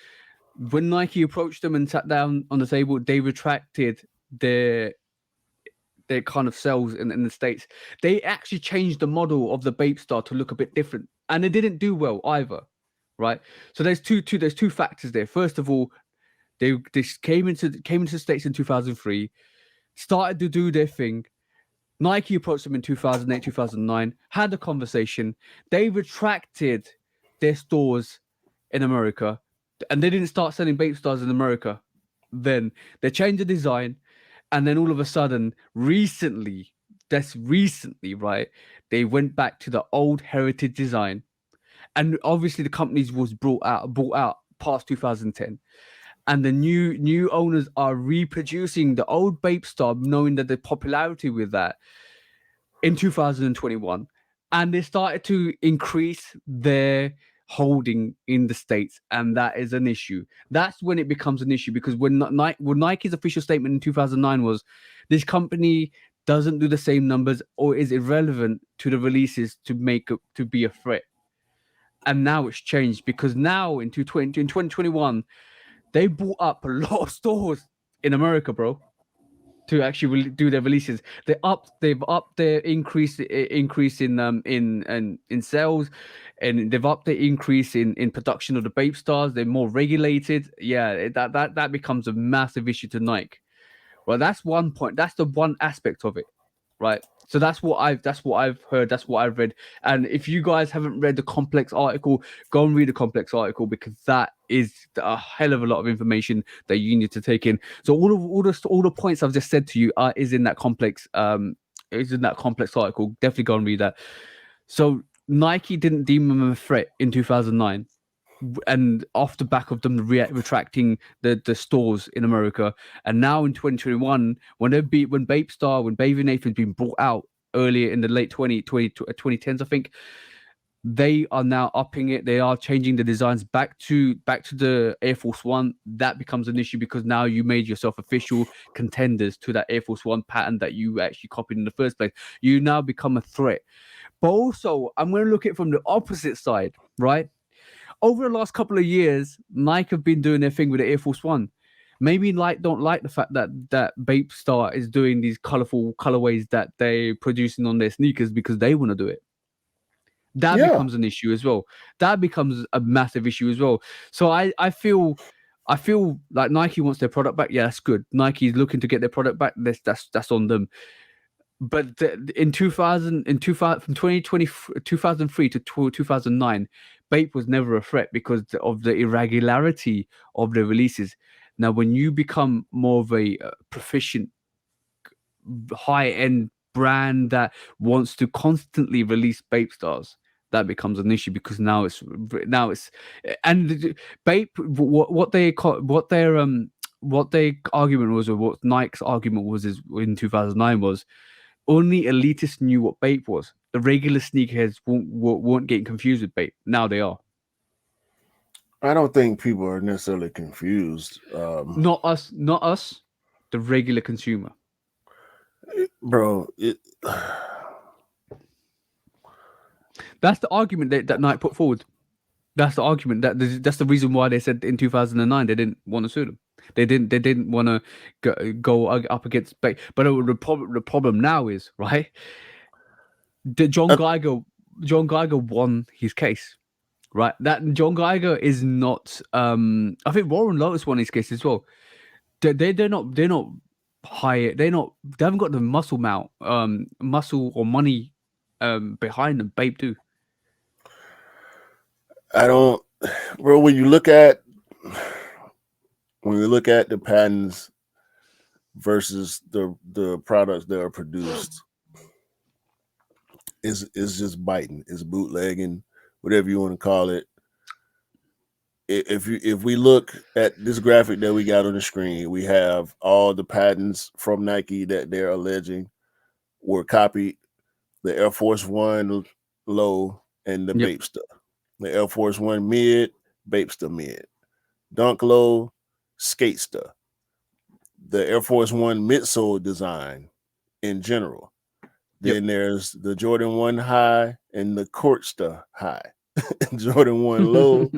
B: when Nike approached them and sat down on the table, they retracted their kind of sales in the States. They actually changed the model of the Bape Star to look a bit different, and it didn't do well either, right? So there's two factors there. First of all, they came into the States in 2003, started to do their thing. Nike approached them in 2008, 2009, had a conversation. They retracted their stores in America. and they didn't start selling Bape Stars in America. Then they changed the design, and then all of a sudden, recently, right, they went back to the old heritage design, and obviously the companies was brought out past 2010, and the new owners are reproducing the old Bape Star, knowing that the popularity with that in 2021, and they started to increase their holding in the states, and that is an issue. That's when it becomes an issue, because when Nike's official statement in 2009 was, this company doesn't do the same numbers or is irrelevant to the releases to be a threat. And now it's changed, because now in 2021 they bought up a lot of stores in America, bro, to actually do their releases. They've upped their increase in sales, and they've upped the increase in production of the Bape Stars. They're more regulated. Yeah, that becomes a massive issue to Nike. Well, that's one point. That's the one aspect of it, right? So that's what I've heard. That's what I've read. And if you guys haven't read the complex article, go and read the complex article, because that is a hell of a lot of information that you need to take in. So all the points I've just said to you is in that complex article. Definitely go and read that. So Nike didn't deem them a threat in 2009, and off the back of them retracting the stores in America, and now in 2021, when Bathing Ape has been brought out earlier in the late 2010s, I think, they are now upping it. They are changing the designs back to the Air Force One. That becomes an issue, because now you made yourself official contenders to that Air Force One pattern that you actually copied in the first place. You now become a threat. But also, I'm going to look at it from the opposite side, right? Over the last couple of years, Nike have been doing their thing with the Air Force One. Maybe don't like the fact that Bape Star is doing these colorful colorways that they're producing on their sneakers, because they want to do it. That becomes an issue as well. That becomes a massive issue as well. So I feel like Nike wants their product back. Yeah, that's good. Nike's looking to get their product back. That's on them. But in 2000, from 2003 to 2009, Bape was never a threat because of the irregularity of the releases. Now, when you become more of a proficient, high-end brand that wants to constantly release Bape Stars, that becomes an issue, because now it's and Bape, what their argument was, or what Nike's argument was, is in 2009 was, only elitists knew what Bape was. The regular sneakerheads weren't getting confused with Bape. Now they are.
A: I don't think people are necessarily confused.
B: Not us. The regular consumer.
A: Bro,
B: that's the argument that Nike put forward. That's the argument. That's the reason why they said in 2009 they didn't want to sue them. They didn't want to go up against Bape. But the problem now is, right, John Geiger won his case, right? That John Geiger is not. I think Warren Lotus won his case as well. They're not high. They haven't got the muscle or money behind them. Bape do.
A: I don't, bro. When you look at the patents versus the products that are produced, it's just biting. It's bootlegging, whatever you want to call it. If we look at this graphic that we got on the screen, we have all the patents from Nike that they're alleging were copied. The Air Force One low and the Bape stuff. The Air Force One mid, Bapester mid. Dunk low, Skatester. The Air Force One midsole design in general. Then there's the Jordan 1 high and the Courtster high. Jordan 1 low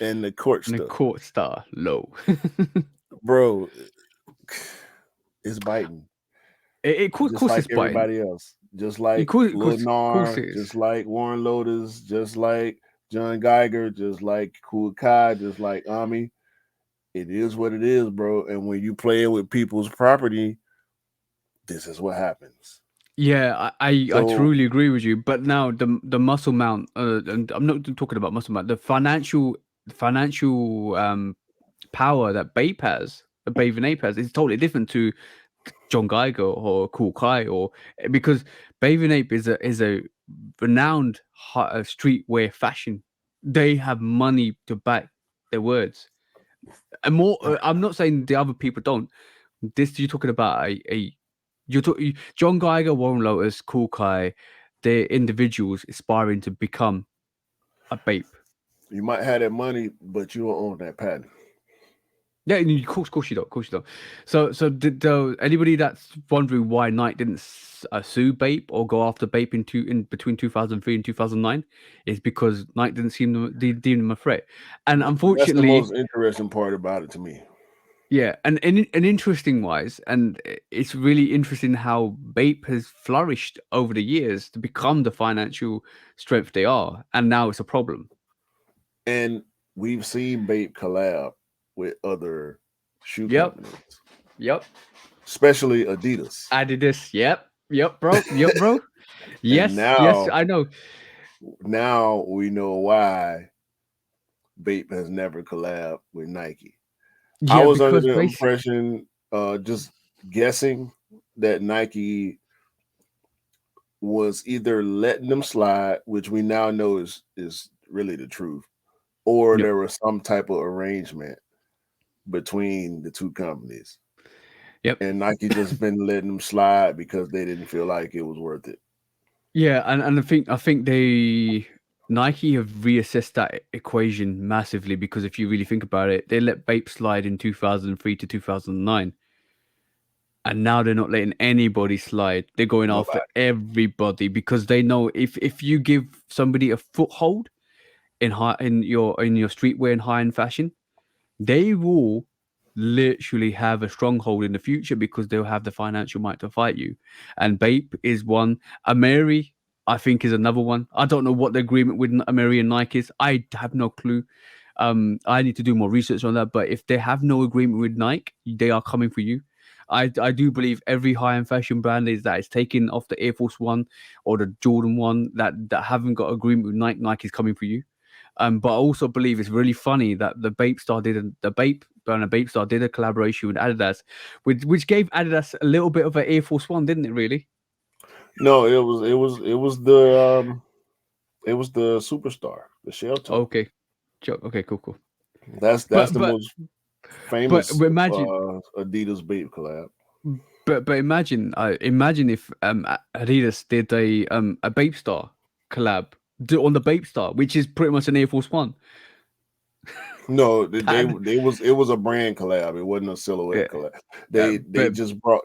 A: and the Courtster.
B: And the Courtstar low.
A: Bro, it's biting.
B: Of course
A: like
B: it's
A: everybody
B: biting.
A: else. Just like Lil Nar, just like Warren Lotus, just like John Geiger, just like Kool Kai, just like Ami. It is what it is, bro. And when you play with people's property, this is what happens.
B: Yeah, I truly agree with you. But now the muscle mount, and I'm not talking about muscle mount, the financial financial power that Bape has, Bape and Ape has, is totally different to John Geiger or Cool Kai, or because Bape and Ape is a renowned streetwear fashion. They have money to back their words, and more. I'm not saying the other people don't. This you're talking about John Geiger, Warren Lotus, Cool Kai, they're individuals aspiring to become a Bape.
A: You might have that money, but you don't own that patent.
B: Yeah, of course you don't. Of course you don't. So did anybody that's wondering why Nike didn't sue Bape or go after Bape in between 2003 and 2009 is because Nike didn't deem them a threat, and unfortunately,
A: that's the most interesting part about it to me.
B: Yeah, and interesting wise, and it's really interesting how Bape has flourished over the years to become the financial strength they are, and now it's a problem.
A: And we've seen Bape collab with other shoe
B: Yep.
A: companies.
B: Yep.
A: Especially Adidas.
B: Adidas. Yep, bro. Yes,
A: now,
B: yes, I know.
A: Now we know why Bape has never collabed with Nike.
B: Yeah,
A: I was under the impression, just guessing, that Nike was either letting them slide, which we now know is really the truth, or there was some type of arrangement between the two companies.
B: Yep.
A: And Nike just been letting them slide because they didn't feel like it was worth it.
B: Yeah, and I think Nike have reassessed that equation massively, because if you really think about it, they let Bape slide in 2003 to 2009. And now they're not letting anybody slide. They're going after everybody because they know if you give somebody a foothold in your streetwear and high-end fashion, they will literally have a stronghold in the future because they'll have the financial might to fight you. And Bape is one. Ameri, I think, is another one. I don't know what the agreement with Ameri and Nike is. I have no clue. I need to do more research on that. But if they have no agreement with Nike, they are coming for you. I do believe every high-end fashion brand is taking off the Air Force One or the Jordan 1 that haven't got agreement with Nike. Nike is coming for you. But I also believe it's really funny that the Bape Star did a collaboration with Adidas, which gave Adidas a little bit of an Air Force One, didn't it? Really?
A: No, it was the Superstar, the shell toe.
B: Okay, cool.
A: That's the most famous Adidas Bape collab.
B: But imagine if Adidas did a Bape Star collab on the Bape Star, which is pretty much an Air Force One.
A: No, it was a brand collab. It wasn't a silhouette collab.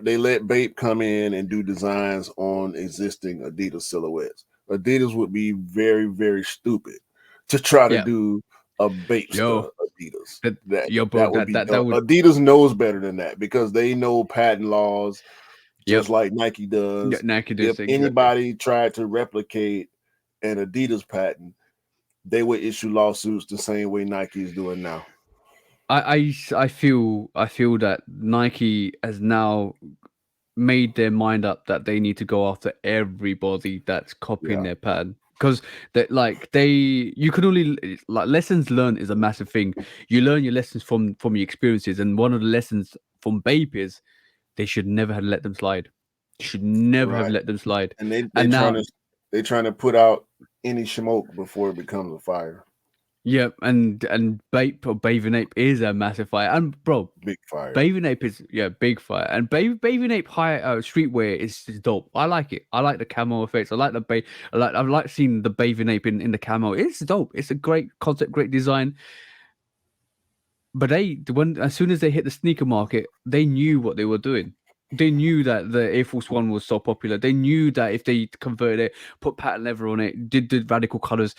A: They let Bape come in and do designs on existing Adidas silhouettes. Adidas would be very, very stupid to try to do a Bape Star Adidas. Adidas knows better than that because they know patent laws, just like Nike does. If anybody tried to replicate an Adidas patent, they would issue lawsuits the same way Nike is doing now.
B: I feel that Nike has now made their mind up that they need to go after everybody that's copying their pattern, because you can only lessons learned is a massive thing. You learn your lessons from your experiences, and one of the lessons from Bape is they should never have let them slide. Should never have let them slide.
A: And they're trying to put out any smoke before it becomes a fire.
B: Yeah, and Bape or Bape and Ape is a massive fire, and bro,
A: big fire.
B: Bape and Ape is big fire, and Bape and Ape high streetwear is dope. I like it. I like the camo effects. I like the Bape. I like seeing the Bape and Ape in the camo. It's dope. It's a great concept, great design. But as soon as they hit the sneaker market, they knew what they were doing. They knew that the Air Force One was so popular. They knew that if they converted it, put patent leather on it, did the radical colors.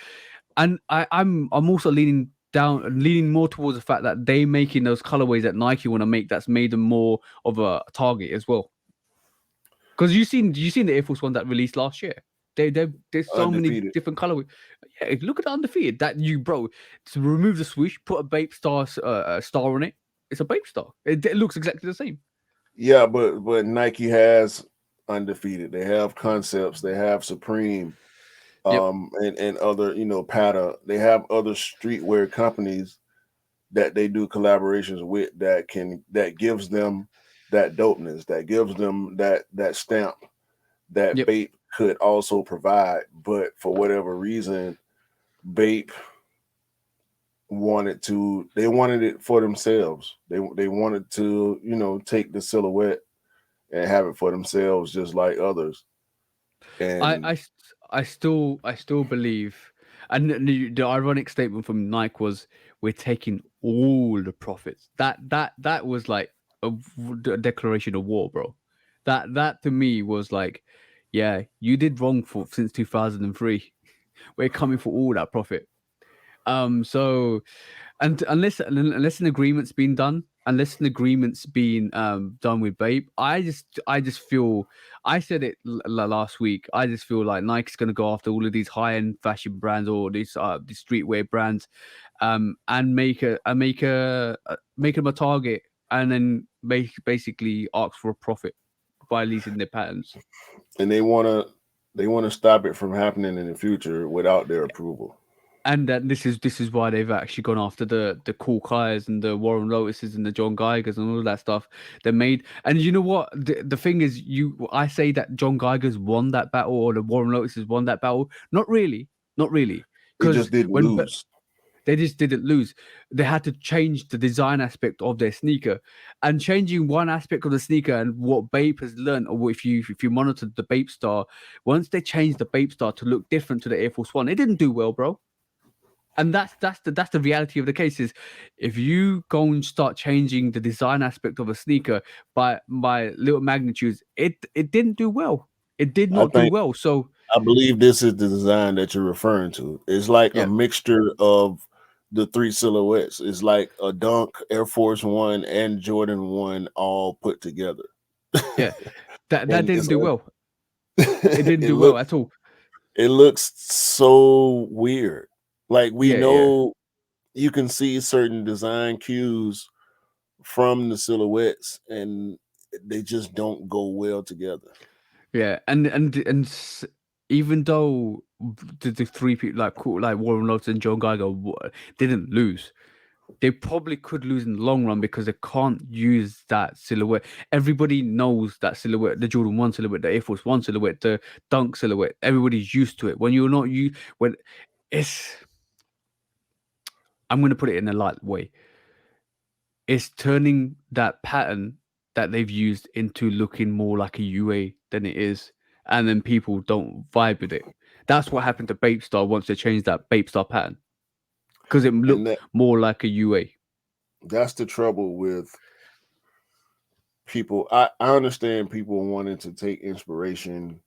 B: And I'm also leaning more towards the fact that they making those colorways that Nike want to make, that's made them more of a target as well. Because you seen the Air Force One that released last year. There's so many different colorways. Yeah, look at the undefeated. That to remove the swoosh, put a Bape star on it. It's a Bape star. It looks exactly the same.
A: Yeah, but Nike has undefeated. They have concepts. They have Supreme.
B: Yep.
A: And other, Pata. They have other streetwear companies that they do collaborations with that gives them that dopeness, that gives them that stamp that
B: Yep.
A: Bape could also provide. But for whatever reason, Bape they wanted it for themselves. They wanted to, take the silhouette and have it for themselves, just like others.
B: I,
A: And
B: I, s- I still believe, and the ironic statement from Nike was, "We're taking all the profits." That was like a declaration of war, bro. That to me was like, yeah, you did wrong for since 2003. We're coming for all that profit. So, and unless an agreement's been done, unless an agreement's been done with Babe, I just feel, I said it last week. I just feel like Nike's gonna go after all of these high end fashion brands or these streetwear brands, and make them a target, and then basically ask for a profit by leasing their patents.
A: and they want to stop it from happening in the future without their approval.
B: And that this is why they've actually gone after the Cool Kai's and the Warren Lotuses and the John Geigers and all of that stuff they made. And you know what? The thing is, I say that John Geigers won that battle or the Warren Lotuses won that battle. Not really, not really,
A: They
B: because
A: just didn't lose.
B: they just didn't lose. They had to change the design aspect of their sneaker, and changing one aspect of the sneaker. And what Bape has learned, or if you monitor the Bape Star, once they changed the Bape Star to look different to the Air Force One, it didn't do well, bro. And that's the reality of the case is, if you go and start changing the design aspect of a sneaker by little magnitudes, it didn't do well. It did
A: I
B: not do
A: think
B: well. So
A: I believe this is the design that you're referring to. It's like a
B: yeah,
A: mixture of the three silhouettes. It's like a Dunk, Air Force One, and Jordan One all put together.
B: yeah, that
A: And
B: didn't
A: it's
B: do well. It didn't
A: it
B: do well
A: looks
B: at all.
A: it looks so weird. Like we
B: Yeah, yeah,
A: know you can see certain design cues from the silhouettes, and they just don't go well together.
B: yeah. Even though the three people like like Warren Lotus and John Geiger didn't lose, they probably could lose in the long run because they can't use that silhouette. Everybody knows that silhouette, the Jordan 1 silhouette, the Air Force 1 silhouette, the Dunk silhouette. Everybody's used to it. When you're not you when it's I'm gonna put it in a light way. It's turning that pattern that they've used into looking more like a UA than it is. And then people don't vibe with it. That's what happened to Bape Star once they changed that Bape Star pattern. Because it
A: And
B: looked more like a UA.
A: that's the trouble with people. I understand people wanting to take inspiration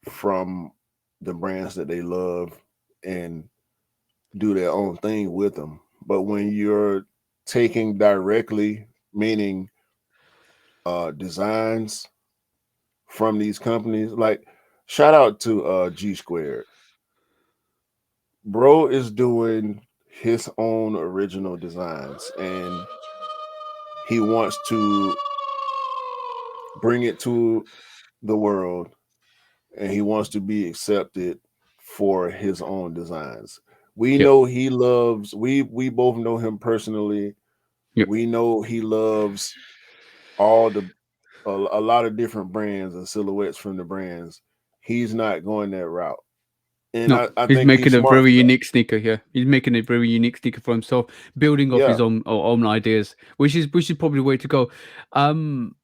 A: from the brands that they love and do their own thing with them. But when you're taking directly, meaning designs from these companies, like shout out to G Squared. Bro is doing his own original designs and he wants to bring it to the world and he wants to be accepted for his own designs. We
B: Yep.
A: know he loves we both know him personally.
B: Yep.
A: We know he loves all a lot of different brands and silhouettes from the brands. He's not going that route. And
B: No,
A: I
B: he's
A: think he's
B: making a
A: smart
B: very
A: for that.
B: unique sneaker here. He's making a very unique sneaker for himself, building off
A: Yeah.
B: his own ideas, which is probably the way to go. Um,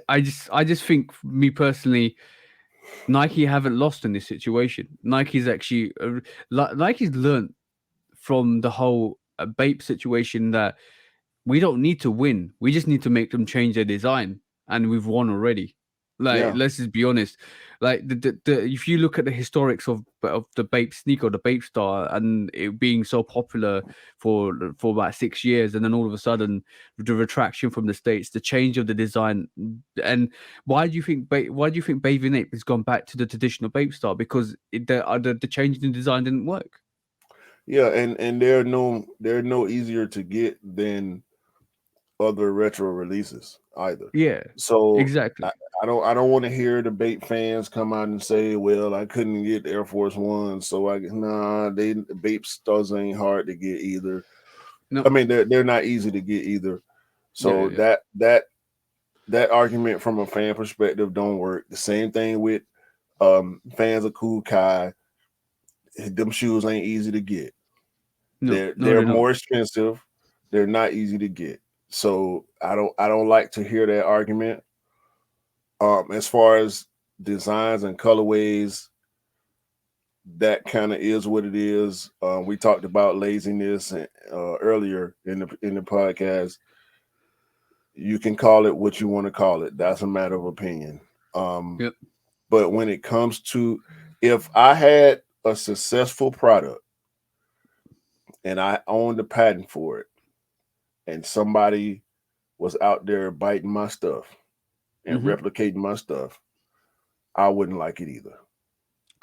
B: I just think, me personally, Nike haven't lost in this situation. Nike's actually Nike's learned from the whole Bape situation that we don't need to win. We just need to make them change their design, and we've won already. Like,
A: Yeah.
B: let's just be honest. Like, if you look at the historics of the Bape sneaker, the Bape Star, and it being so popular for about 6 years, and then all of a sudden the retraction from the states, the change of the design, and why do you think Bathing Ape has gone back to the traditional Bape Star? Because the change in design didn't work.
A: Yeah, and they're no easier to get than other retro releases either.
B: Yeah,
A: So
B: exactly.
A: I don't want to hear the Bape fans come out and say, "Well, I couldn't get Air Force One, so they Bape studs ain't hard to get either."
B: No,
A: I mean, they're not easy to get either.
B: yeah,
A: So
B: yeah.
A: that argument from a fan perspective don't work. The same thing with fans of Cool Kai. Them shoes ain't easy to get.
B: No, no,
A: They're
B: they're not.
A: more expensive. They're not easy to get. So I don't like to hear that argument. As far as designs and colorways, that kind of is what it is. We talked about laziness earlier in the podcast. You can call it what you want to call it. That's a matter of opinion. Um,
B: Yep.
A: but when it comes to, if I had a successful product and I owned the patent for it, and somebody was out there biting my stuff and
B: Mm-hmm.
A: replicating my stuff, I wouldn't like it either.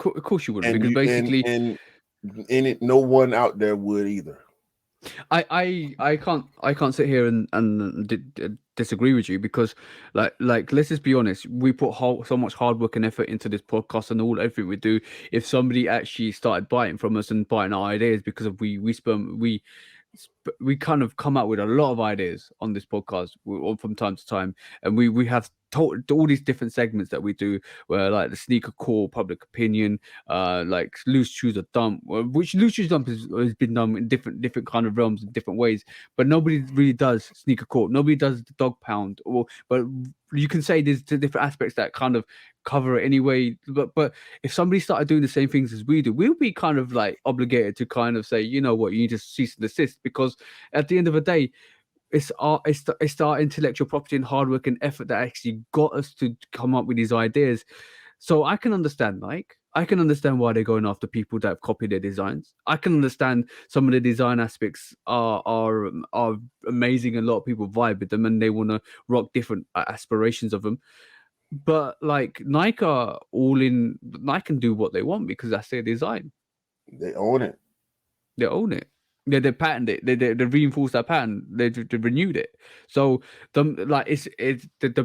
B: Of course you wouldn't,
A: And
B: because
A: you
B: basically,
A: and in it, no one out there would either.
B: I can't sit here and disagree with you, because like let's just be honest, we put so much hard work and effort into this podcast and all everything we do. If somebody actually started biting from us and biting our ideas, because of we kind of come out with a lot of ideas on this podcast from time to time, and we have all these different segments that we do, where like the sneaker core, public opinion, like loose shoes are dump, which loose shoes dump has been done in different kind of realms in different ways, but nobody really does sneaker core, nobody does the dog pound, but you can say there's different aspects that kind of cover it anyway. But if somebody started doing the same things as we do, we'll be kind of like obligated to kind of say, you know what, you need to cease and desist, because at the end of the day, it's our intellectual property and hard work and effort that actually got us to come up with these ideas. So I can understand, I can understand why they're going after people that have copied their designs. I can understand some of the design aspects are amazing, and a lot of people vibe with them and they want to rock different aspirations of them. But like Nike are all in. Nike can do what they want because that's their design.
A: They own it.
B: They own it. They patented it. They reinforced that patent. They renewed it. So the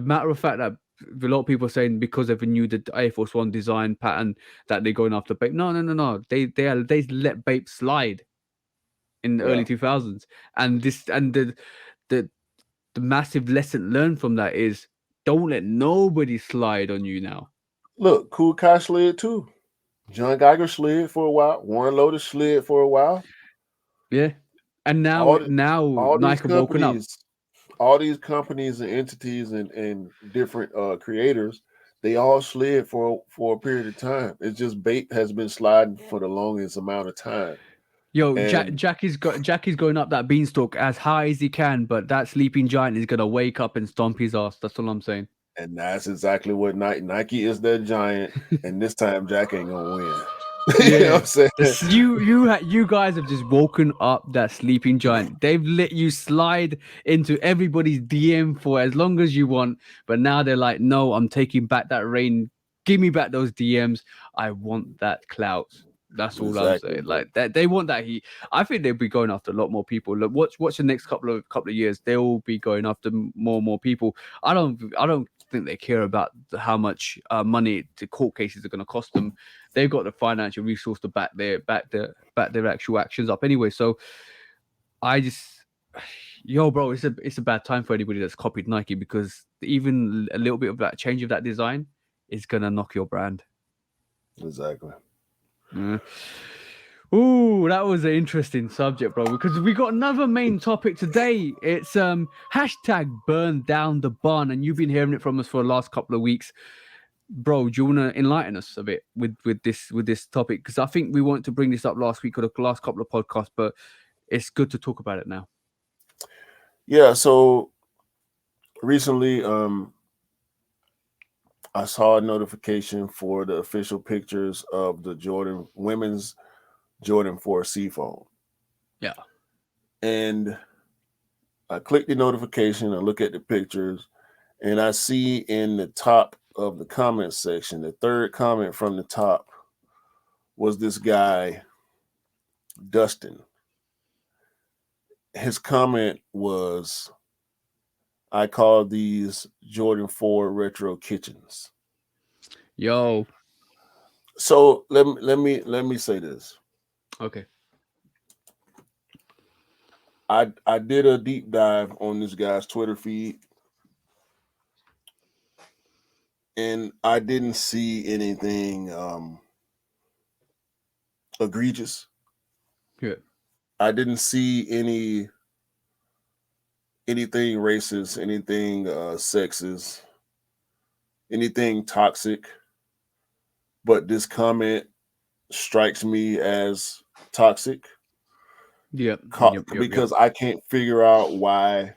B: matter of fact that a lot of people are saying because they've renewed the Air Force One design pattern that they're going after Bape. No, no, no, no. They let Bape slide in the
A: Yeah.
B: early 2000s, and the the massive lesson learned from that is don't let nobody slide on you now.
A: Look, Cool Kai slid too. John Geiger slid for a while. Warren Lotus slid for a while.
B: Yeah, and
A: All the,
B: now
A: all these
B: Nike have woken up.
A: companies, all these companies and entities and different creators, they all slid for a period of time. It's just Bape has been sliding for the longest amount of time.
B: Yo,
A: And
B: Jackie's going up that beanstalk as high as he can, but that sleeping giant is gonna wake up and stomp his ass. That's all I'm saying.
A: and that's exactly what Nike is their giant, and this time Jack ain't gonna win. You know what
B: Yeah,
A: I'm saying?
B: you guys have just woken up that sleeping giant. They've let you slide into everybody's DM for as long as you want, but now they're like, no, I'm taking back that reign. Give me back those DMs. I want that clout. That's all I'm
A: Exactly,
B: saying.
A: bro.
B: Like that, they want that heat. I think they'll be going after a lot more people. Look, watch the next couple of years. They'll be going after more and more people. I don't think they care about how much money the court cases are going to cost them. They've got the financial resource to back their actual actions up anyway. So I just, yo, bro, it's a bad time for anybody that's copied Nike, because even a little bit of that change of that design is gonna knock your brand.
A: Exactly.
B: Yeah. Ooh, that was an interesting subject, bro, because we got another main topic today. It's hashtag burn down the barn, and you've been hearing it from us for the last couple of weeks. Bro, do you want to enlighten us a bit with this topic? Because I think we wanted to bring this up last week or the last couple of podcasts, but it's good to talk about it now.
A: Yeah. So recently, I saw a notification for the official pictures of the Jordan women's Jordan 4 Seafoam.
B: Yeah.
A: And I click the notification, I look at the pictures, and I see in the top of the comment section, the third comment from the top was this guy, Dustin. His comment was, I call these Jordan 4 retro kitchens.
B: Yo.
A: So let me say this.
B: Okay.
A: I did a deep dive on this guy's Twitter feed, and I didn't see anything egregious.
B: Yeah.
A: I didn't see anything racist, anything sexist, anything toxic. But this comment strikes me as toxic
B: Yep. Yep. Yep. Yep.
A: because I can't figure out why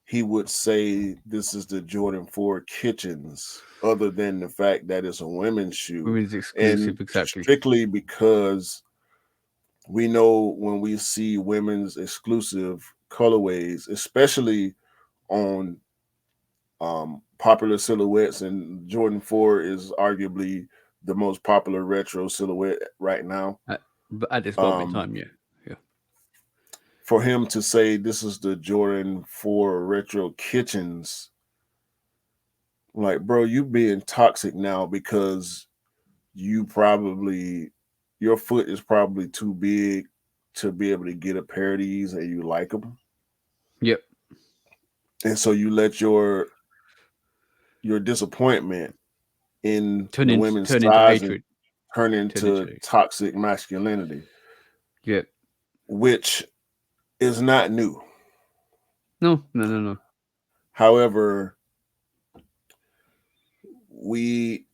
A: he would say this is the Jordan 4 kitchens, other than the fact that it's a women's shoe,
B: Women's
A: and
B: exclusive, exactly.
A: strictly because we know when we see women's exclusive colorways, especially on popular silhouettes, and Jordan 4 is arguably the most popular retro silhouette right now.
B: But at this moment in
A: Um,
B: time, yeah. Yeah.
A: for him to say this is the Jordan 4 retro kitchens, like, bro, you being toxic now because you probably your foot is probably too big to be able to get a pair of these and you like them.
B: Yep.
A: And so you let your disappointment in
B: Turn
A: the
B: into
A: women's
B: turn into
A: sizing
B: hatred.
A: turn
B: Turn
A: into
B: into
A: toxic masculinity,
B: yeah.
A: which is not new.
B: No. No. No. No.
A: However, we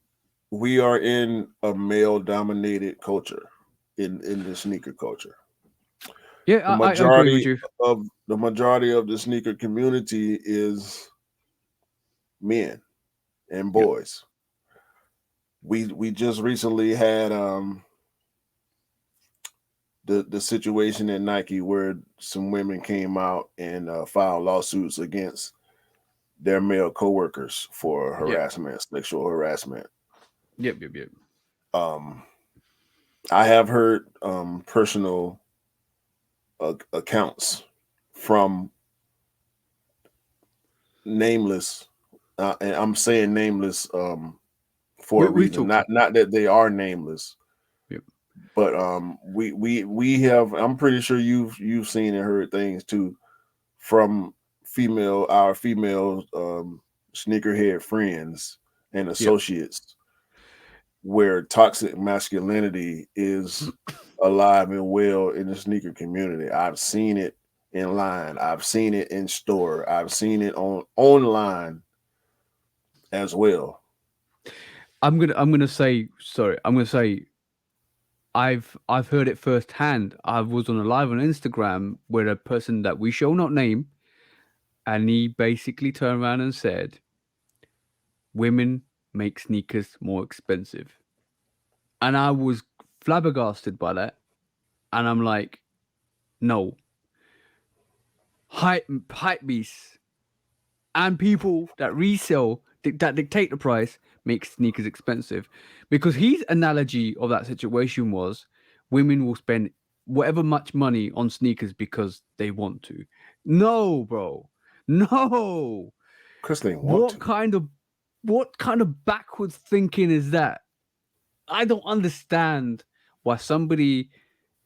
A: we are in a male dominated culture in the sneaker culture.
B: Yeah.
A: The
B: I agree with
A: majority
B: you.
A: of the sneaker community is men and
B: Yep.
A: boys. We just recently had the situation at Nike where some women came out and filed lawsuits against their male coworkers for
B: Yep.
A: harassment, sexual harassment.
B: Yep. Yep. Yep.
A: Um, I have heard personal accounts from nameless, and I'm saying nameless for a
B: We've
A: reason.
B: talked.
A: Not that they are nameless,
B: Yep.
A: but we have. I'm pretty sure you've seen and heard things too from our female sneakerhead friends and
B: Yep.
A: associates, where toxic masculinity is alive and well in the sneaker community. I've seen it in line, I've seen it in store, I've seen it online as well.
B: I'm gonna say sorry. I'm gonna say I've heard it firsthand. I was on a live on Instagram where a person that we shall not name, and he basically turned around and said, "Women make sneakers more expensive," and I was flabbergasted by that. And I'm like, no, hype beasts and people that resell that dictate the price make sneakers expensive, because his analogy of that situation was women will spend whatever much money on sneakers because they want to. No, bro, no.
A: Because they want
B: what
A: to.
B: kind of what kind of backwards thinking is that? I don't understand why somebody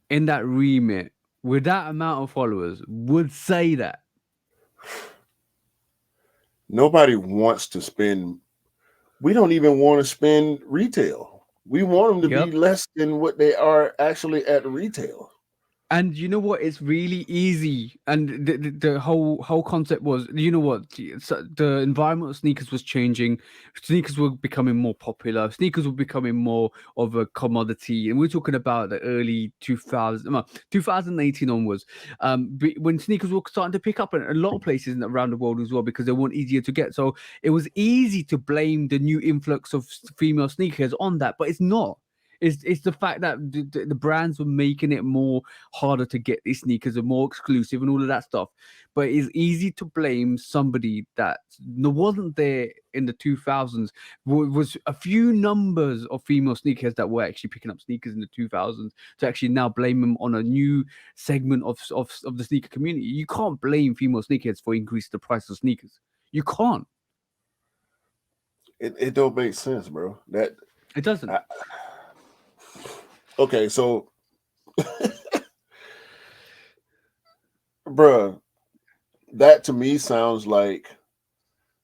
B: in that remit with that amount of followers would say that.
A: Nobody wants to spend. We don't even want to spend retail. We want them to be
B: Yep.
A: less than what they are actually at retail.
B: And you know what? It's really easy. And the whole concept was, you know what? The environment of sneakers was changing. Sneakers were becoming more popular. Sneakers were becoming more of a commodity. And we're talking about the early 2000s, 2018 onwards. When sneakers were starting to pick up in a lot of places around the world as well, because they weren't easier to get. So it was easy to blame the new influx of female sneakers on that, but it's not. It's the fact that the brands were making it more harder to get these sneakers and more exclusive and all of that stuff. But it's easy to blame somebody that wasn't there in the 2000s. Was a few numbers of female sneakers that were actually picking up sneakers in the 2000s to actually now blame them on a new segment of the sneaker community. You can't blame female sneakers for increasing the price of sneakers. You can't.
A: It don't make sense, bro. That
B: It doesn't.
A: I, okay, so, bruh, that to me sounds like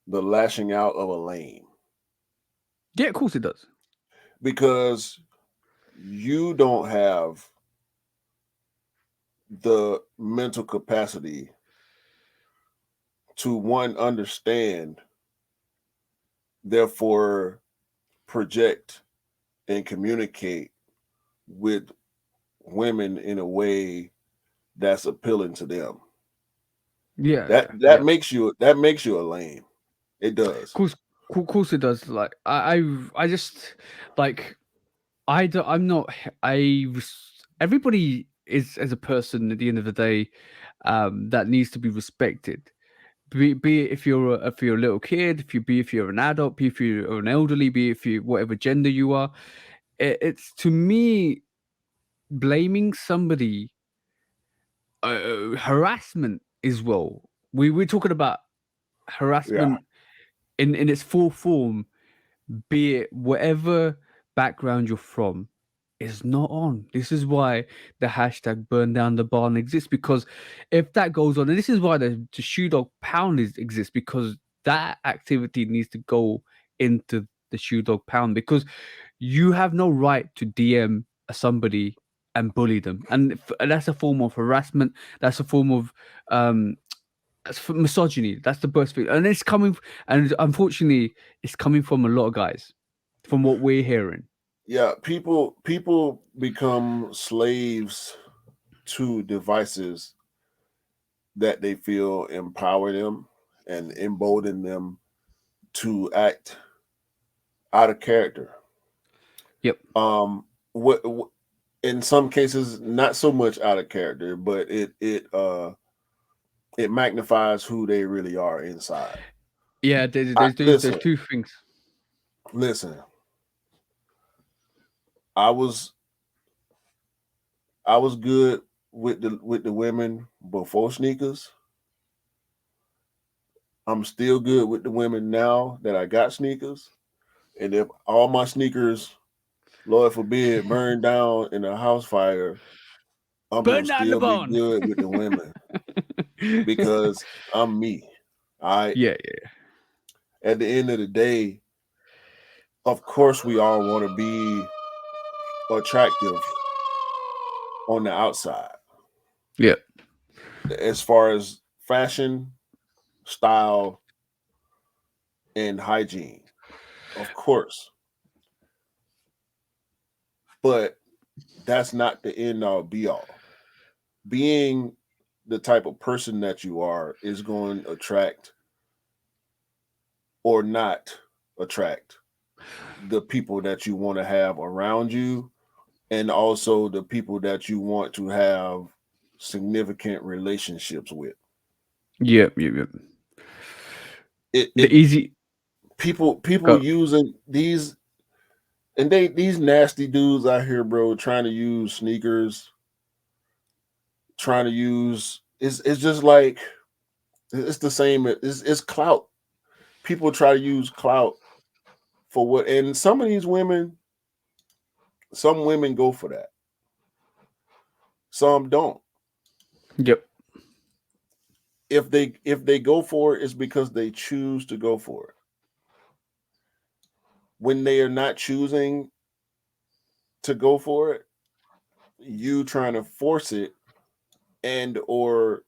A: the lashing out of a lame,
B: Yeah, of course it does.
A: because you don't have the mental capacity to, one, understand, therefore project and communicate with women in a way that's appealing to them.
B: Yeah,
A: That
B: yeah,
A: that
B: yeah.
A: makes you that makes you a lame. It does.
B: Course it does. Like I just like I'm not. Everybody is as a person at the end of the day, that needs to be respected. Be it if you're a little kid, if you're an adult, be if you're an elderly, be if you whatever gender you are. It's to me blaming somebody, harassment as well. We're talking about
A: Yeah.
B: harassment in its full form, be it whatever background you're from, is not on. This is why the hashtag burn down the barn exists, because if that goes on, and this is why the shoe dog pound exists, because that activity needs to go into the shoe dog pound, because you have no right to DM somebody and bully them, and that's a form of harassment. That's a form of um misogyny. That's the best thing, and and unfortunately, it's coming from a lot of guys, from what we're hearing.
A: Yeah, people become slaves to devices that they feel empower them and embolden them to act out of character.
B: Yep.
A: What in some cases not so much out of character, but it magnifies who they really are inside.
B: Yeah. There's
A: Listen,
B: two things.
A: listen. I was I was good with the women before sneakers. I'm still good with the women now that I got sneakers. And if all my sneakers, Lord forbid, burn down in a house fire, I'm gonna
B: Burn down the
A: still be
B: barn.
A: good with the women because I'm me. I
B: Yeah. Yeah.
A: At the end of the day, of course we all want to be attractive on the outside.
B: Yeah.
A: As far as fashion, style, and hygiene, of course. But that's not the end all be all. Being the type of person that you are is going to attract or not attract the people that you want to have around you, and also the people that you want to have significant relationships with.
B: Yeah. Yeah. Yeah. The
A: It
B: easy
A: people
B: go.
A: using these, and these nasty dudes out here, bro, trying to use sneakers, trying to use it's just like it's the same. It's clout. People try to use clout for what, and some women go for that. Some don't.
B: Yep.
A: If they go for it, it's because they choose to go for it. When they are not choosing to go for it, you trying to force it and or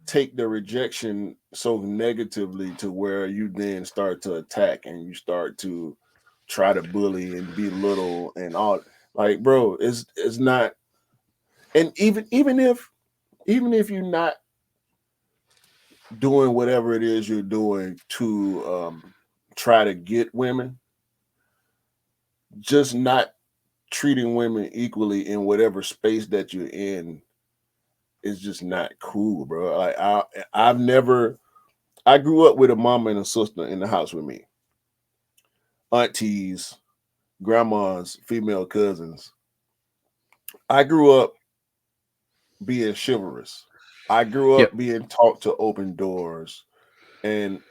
A: take the rejection so negatively to where you then start to attack and you start to try to bully and belittle and all, like, bro, it's not. And even if you're not doing whatever it is you're doing to try to get women, just not treating women equally in whatever space that you're in is just not cool, bro. Like I've never. I grew up with a mama and a sister in the house with me, aunties, grandmas, female cousins. I grew up being chivalrous. I grew
B: Yep.
A: up being taught to open doors and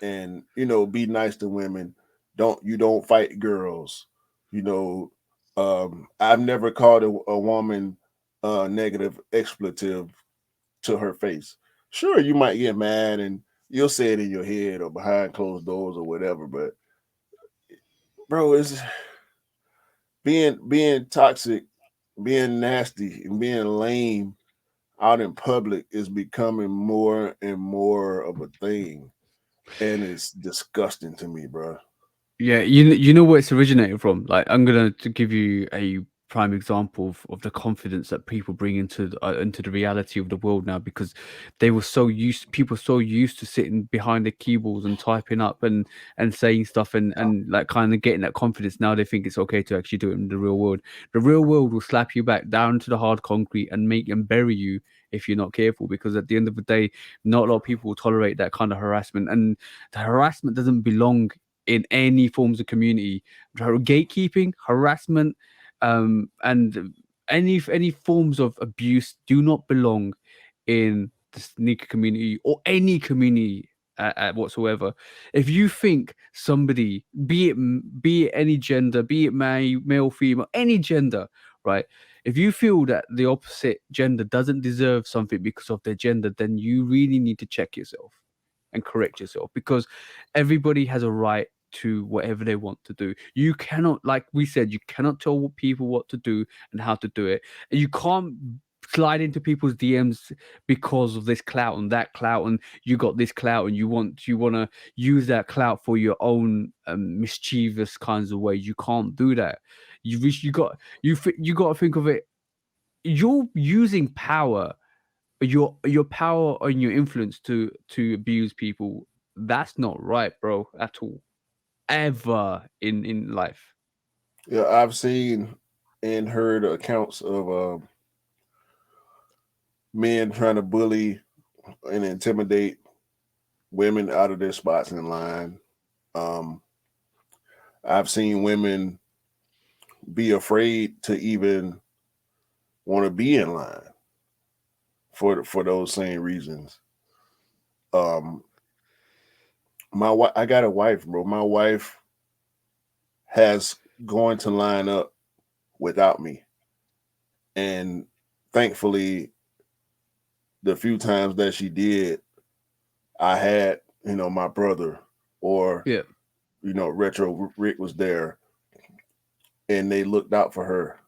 A: be nice to women. Don't fight girls. You know, I've never called a woman negative expletive to her face. Sure, you might get mad and you'll say it in your head or behind closed doors or whatever, but bro, it's being toxic, being nasty, and being lame out in public is becoming more and more of a thing, and it's disgusting to me, bro.
B: Yeah, you know where it's originated from. Like, I'm gonna to give you a prime example of the confidence that people bring into the reality of the world now, because they were so used people so used to sitting behind the keyboards and typing up and saying stuff and like kind of getting that confidence. Now they think it's okay to actually do it in the real world. The real world will slap you back down to the hard concrete and make and bury you if you're not careful, because at the end of the day, not a lot of people will tolerate that kind of harassment, and the harassment doesn't belong in any forms of community. Gatekeeping, harassment, and any forms of abuse do not belong in the sneaker community or any community whatsoever. If you think somebody, be it any gender, be it male, female, any gender, right? If you feel that the opposite gender doesn't deserve something because of their gender, then you really need to check yourself and correct yourself, because everybody has a right to whatever they want to do. You cannot, like we said, you cannot tell people what to do and how to do it. You can't slide into people's DMs because of this clout and that clout, and you got this clout and you want to use that clout for your own mischievous kinds of ways. You can't do that. You got to think of it. You're using power, your power and your influence to abuse people. That's not right, bro, at all, ever in life.
A: Yeah, I've seen and heard accounts of men trying to bully and intimidate women out of their spots in line. Um, I've seen women be afraid to even want to be in line for those same reasons. Um, I got a wife, bro. My wife has going to line up without me, and thankfully, the few times that she did, I had my brother or
B: Yeah.
A: Retro Rick was there, and they looked out for her.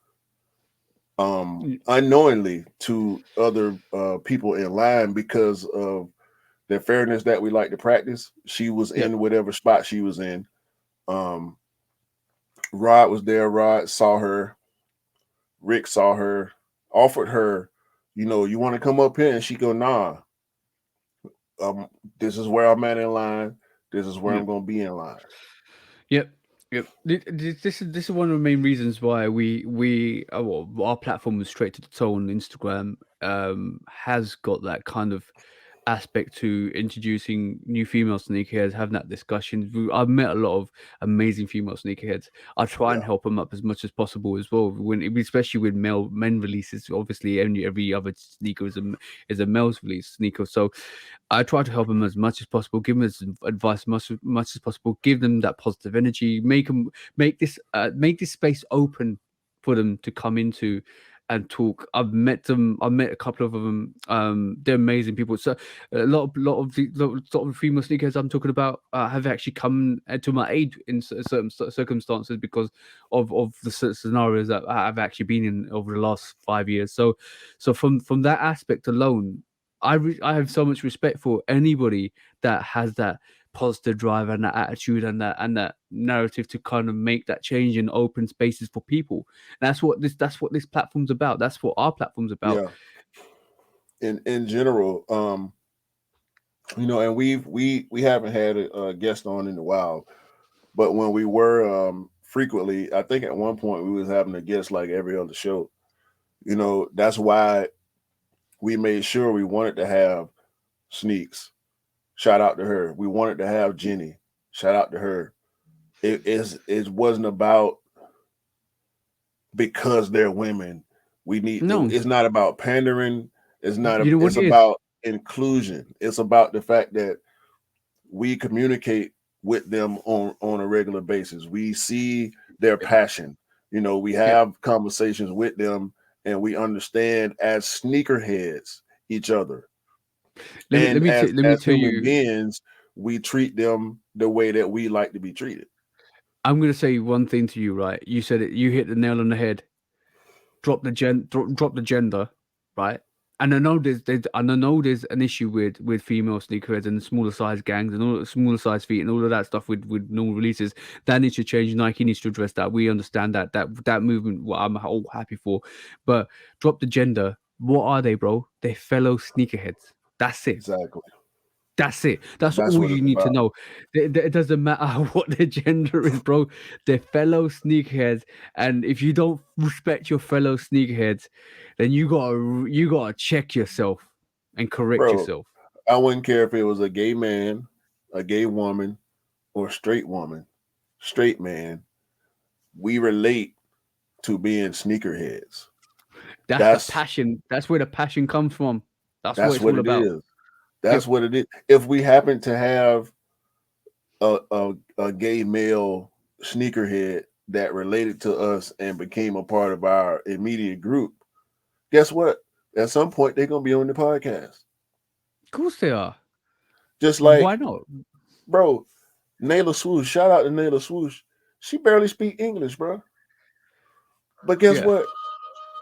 B: Mm,
A: Unknowingly to other people in line because of the fairness that we like to practice. She was
B: yep.
A: in whatever spot she was in. Um, Rod was there. Rod saw her. Rick saw her. Offered her, you want to come up here, and she go, nah. Um, this is where I'm at in line. This is where I'm
B: Yep.
A: gonna be in line.
B: Yep. Yep. This is one of the main reasons why well, our platform is straight to the toe on Instagram has got that kind of aspect to introducing new female sneakerheads, having that discussion. I've met a lot of amazing female sneakerheads. I try and
A: Yeah,
B: help them up as much as possible as well. Especially with men releases, obviously every other sneaker is a male's release sneaker. So I try to help them as much as possible, give them as advice much as possible, give them that positive energy, make this space open for them to come into and talk. I've met a couple of them. They're amazing people. So a lot of female sneakers I'm talking about have actually come to my aid in certain circumstances because of the scenarios that I've actually been in over the last 5 years. So from that aspect alone, I have so much respect for anybody that has that positive drive and that attitude and that narrative to kind of make that change in open spaces for people. That's what this platform's about. That's what our platform's about.
A: yeah. In general, and we haven't had a guest on in a while, but when we were frequently. I think at one point we was having a guest like every other show. That's why we made sure we wanted to have Sneaks. Shout out to her. We wanted to have Jenny. Shout out to her. It wasn't about because they're women.
B: No,
A: It's not about pandering.
B: you know what
A: It's
B: it is.
A: about inclusion. It's about the fact that we communicate with them on a regular basis. We see their
B: Yeah.
A: passion. We
B: Yeah.
A: have conversations with them, and we understand as sneakerheads each other. And
B: Let me
A: as
B: tell
A: human
B: you.
A: beings, we treat them the way that we like to be treated.
B: I'm gonna say one thing to you, right? You said it. You hit the nail on the head. Drop the gender, right? And I know there's an issue with female sneakerheads and smaller size gangs and all smaller size feet and all of that stuff with normal releases. That needs to change. Nike needs to address that. We understand that movement. What I'm all happy for, but drop the gender. What are they, bro? They're fellow sneakerheads. That's it.
A: Exactly.
B: That's it. That's
A: That's
B: all
A: what
B: you
A: it's
B: need to
A: about.
B: know. It doesn't matter what their gender is, bro. They're fellow sneakerheads, and if you don't respect your fellow sneakerheads, then you gotta check yourself and correct
A: Bro,
B: yourself.
A: I wouldn't care if it was a gay man, a gay woman, or a straight woman, straight man. We relate to being sneakerheads.
B: That's the
A: That's
B: passion. That's where the passion comes from. That's what
A: that's
B: it's
A: what
B: all
A: it
B: about.
A: is. That's
B: Yep.
A: what it is. If we happen to have a gay male sneakerhead that related to us and became a part of our immediate group, guess what? At some point they're gonna be on the podcast.
B: Of course they are.
A: Just
B: Why
A: like,
B: not?
A: bro, Nayla Swoosh. Shout out to Nayla Swoosh. She barely speak English, bro. But guess
B: Yeah.
A: what?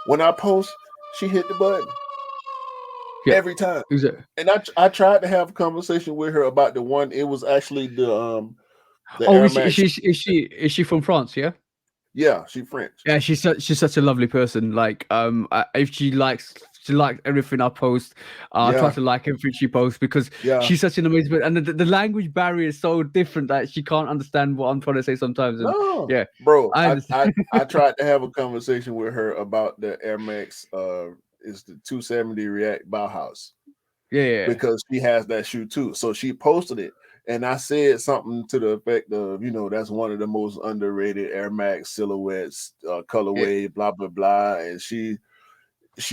A: When I post, she hit the button
B: Yeah.
A: every time.
B: Is it?
A: And I tried to have a conversation with her about the one. It was actually the
B: Oh,
A: Air
B: is she?
A: Max.
B: Is she from France? Yeah.
A: Yeah, she French.
B: Yeah, she's such a lovely person. Like, if she likes everything I post. I try
A: Yeah,
B: to like everything she posts because
A: yeah.
B: she's such an amazing. And the language barrier is so different that she can't understand what I'm trying to say sometimes. And
A: No,
B: yeah,
A: bro.
B: I understand.
A: I tried to have a conversation with her about the Air Max. Is the 270 React Bauhaus
B: Yeah, yeah,
A: because she has that shoe too. So she posted it, and I said something to the effect of, that's one of the most underrated Air Max silhouettes,
B: yeah.
A: colorway, blah blah blah. And she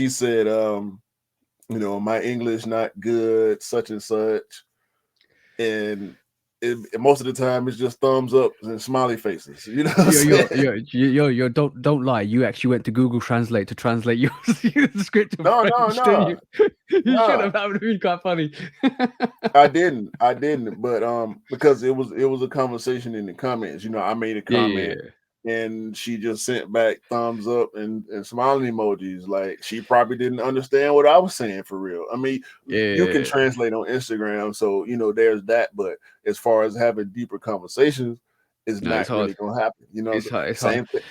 A: said, my English not good, such and such, and most of the time it's just thumbs up and smiley faces. You know what I'm saying?
B: Don't lie. You actually went to Google Translate to translate your the script to
A: No, no,
B: French, didn't
A: no,
B: you? You should
A: no.
B: have. That would have been quite funny.
A: I didn't, but because it was a conversation in the comments. I made a
B: Yeah, yeah,
A: comment and she just sent back thumbs up and smiling emojis. Like she probably didn't understand what I was saying for real. I mean,
B: yeah,
A: you can
B: yeah.
A: translate on Instagram, so there's that. But as far as having deeper conversations, it's
B: No, it's
A: not
B: hard.
A: really gonna happen.
B: It's hard. It's hard.
A: Same thing.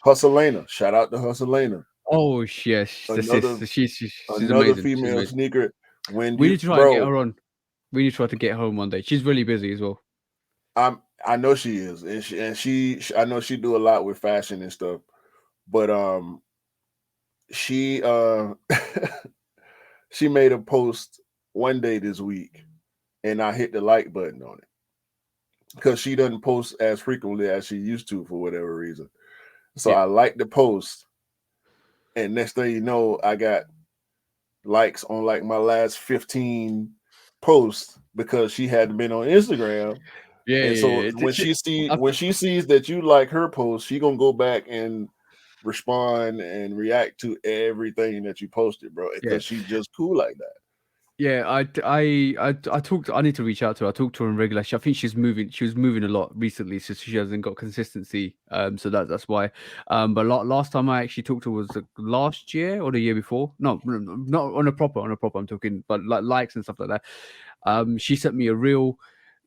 A: Hustlena, shout out to Hustlena,
B: Oh yes, the
A: another
B: sis. She's
A: another
B: amazing. She's
A: female
B: amazing.
A: sneaker. When
B: We
A: you,
B: need to try to get
A: bro,
B: her on. We need to try to get home one day. She's really busy as well.
A: I know she is, and I know she do a lot with fashion and stuff. But she she made a post one day this week, and I hit the like button on it because she doesn't post as frequently as she used to for whatever reason. So
B: Yeah.
A: I liked the post, and next thing you know, I got likes on like my last 15 posts because she hadn't been on Instagram.
B: Yeah,
A: And so
B: yeah, yeah.
A: when she sees that you like her post, she gonna go back and respond and react to everything that you posted, bro,
B: Yeah.
A: because she's just cool like that.
B: Yeah, I talked. I need to reach out to her. I talked to her in regular. I think she's moving. She was moving a lot recently, so she hasn't got consistency. So that's why. But last time I actually talked to her was last year or the year before. No, not on a proper. On a proper. I'm talking, but like likes and stuff like that. She sent me a reel,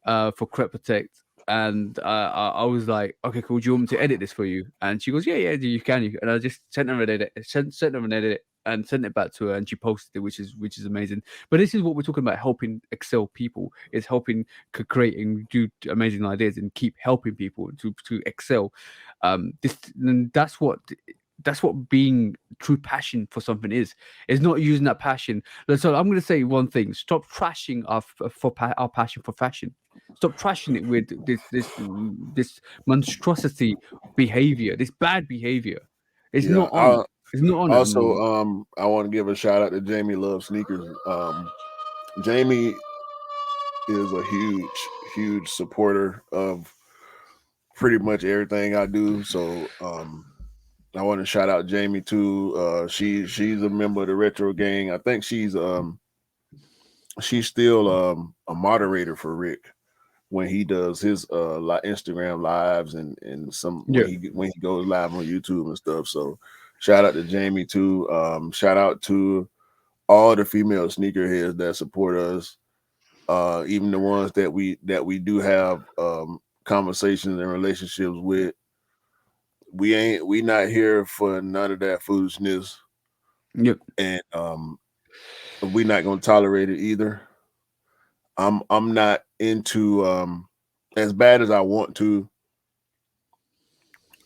B: for Crep Protect, and I was like, okay, cool. Do you want me to edit this for you? And she goes, yeah, yeah, you can. And I just sent her an edit. Sent her an edit. and sent it back to her, and she posted it, which is amazing. But this is what we're talking about: helping excel people. Is helping create and do amazing ideas and keep helping people to excel. This and that's what being true passion for something is not using that passion. So I'm going to say one thing: stop trashing our passion for fashion. Stop trashing it with this monstrosity behavior, this bad behavior. It's
A: Yeah.
B: not on. It's not on at the
A: Also,
B: moment.
A: I want to give a shout out to Jamie Love Sneakers. Jamie is a huge supporter of pretty much everything I do. So I want to shout out Jamie too. She's a member of the Retro Gang. I think she's still a moderator for Rick when he does his Instagram lives and some
B: Yeah.
A: when he goes live on YouTube and stuff. So shout out to Jamie too. Shout out to all the female sneakerheads that support us. Even the ones that we do have conversations and relationships with. We not here for none of that foolishness,
B: Yep.
A: and we're not gonna tolerate it either. I'm not into as bad as I want to.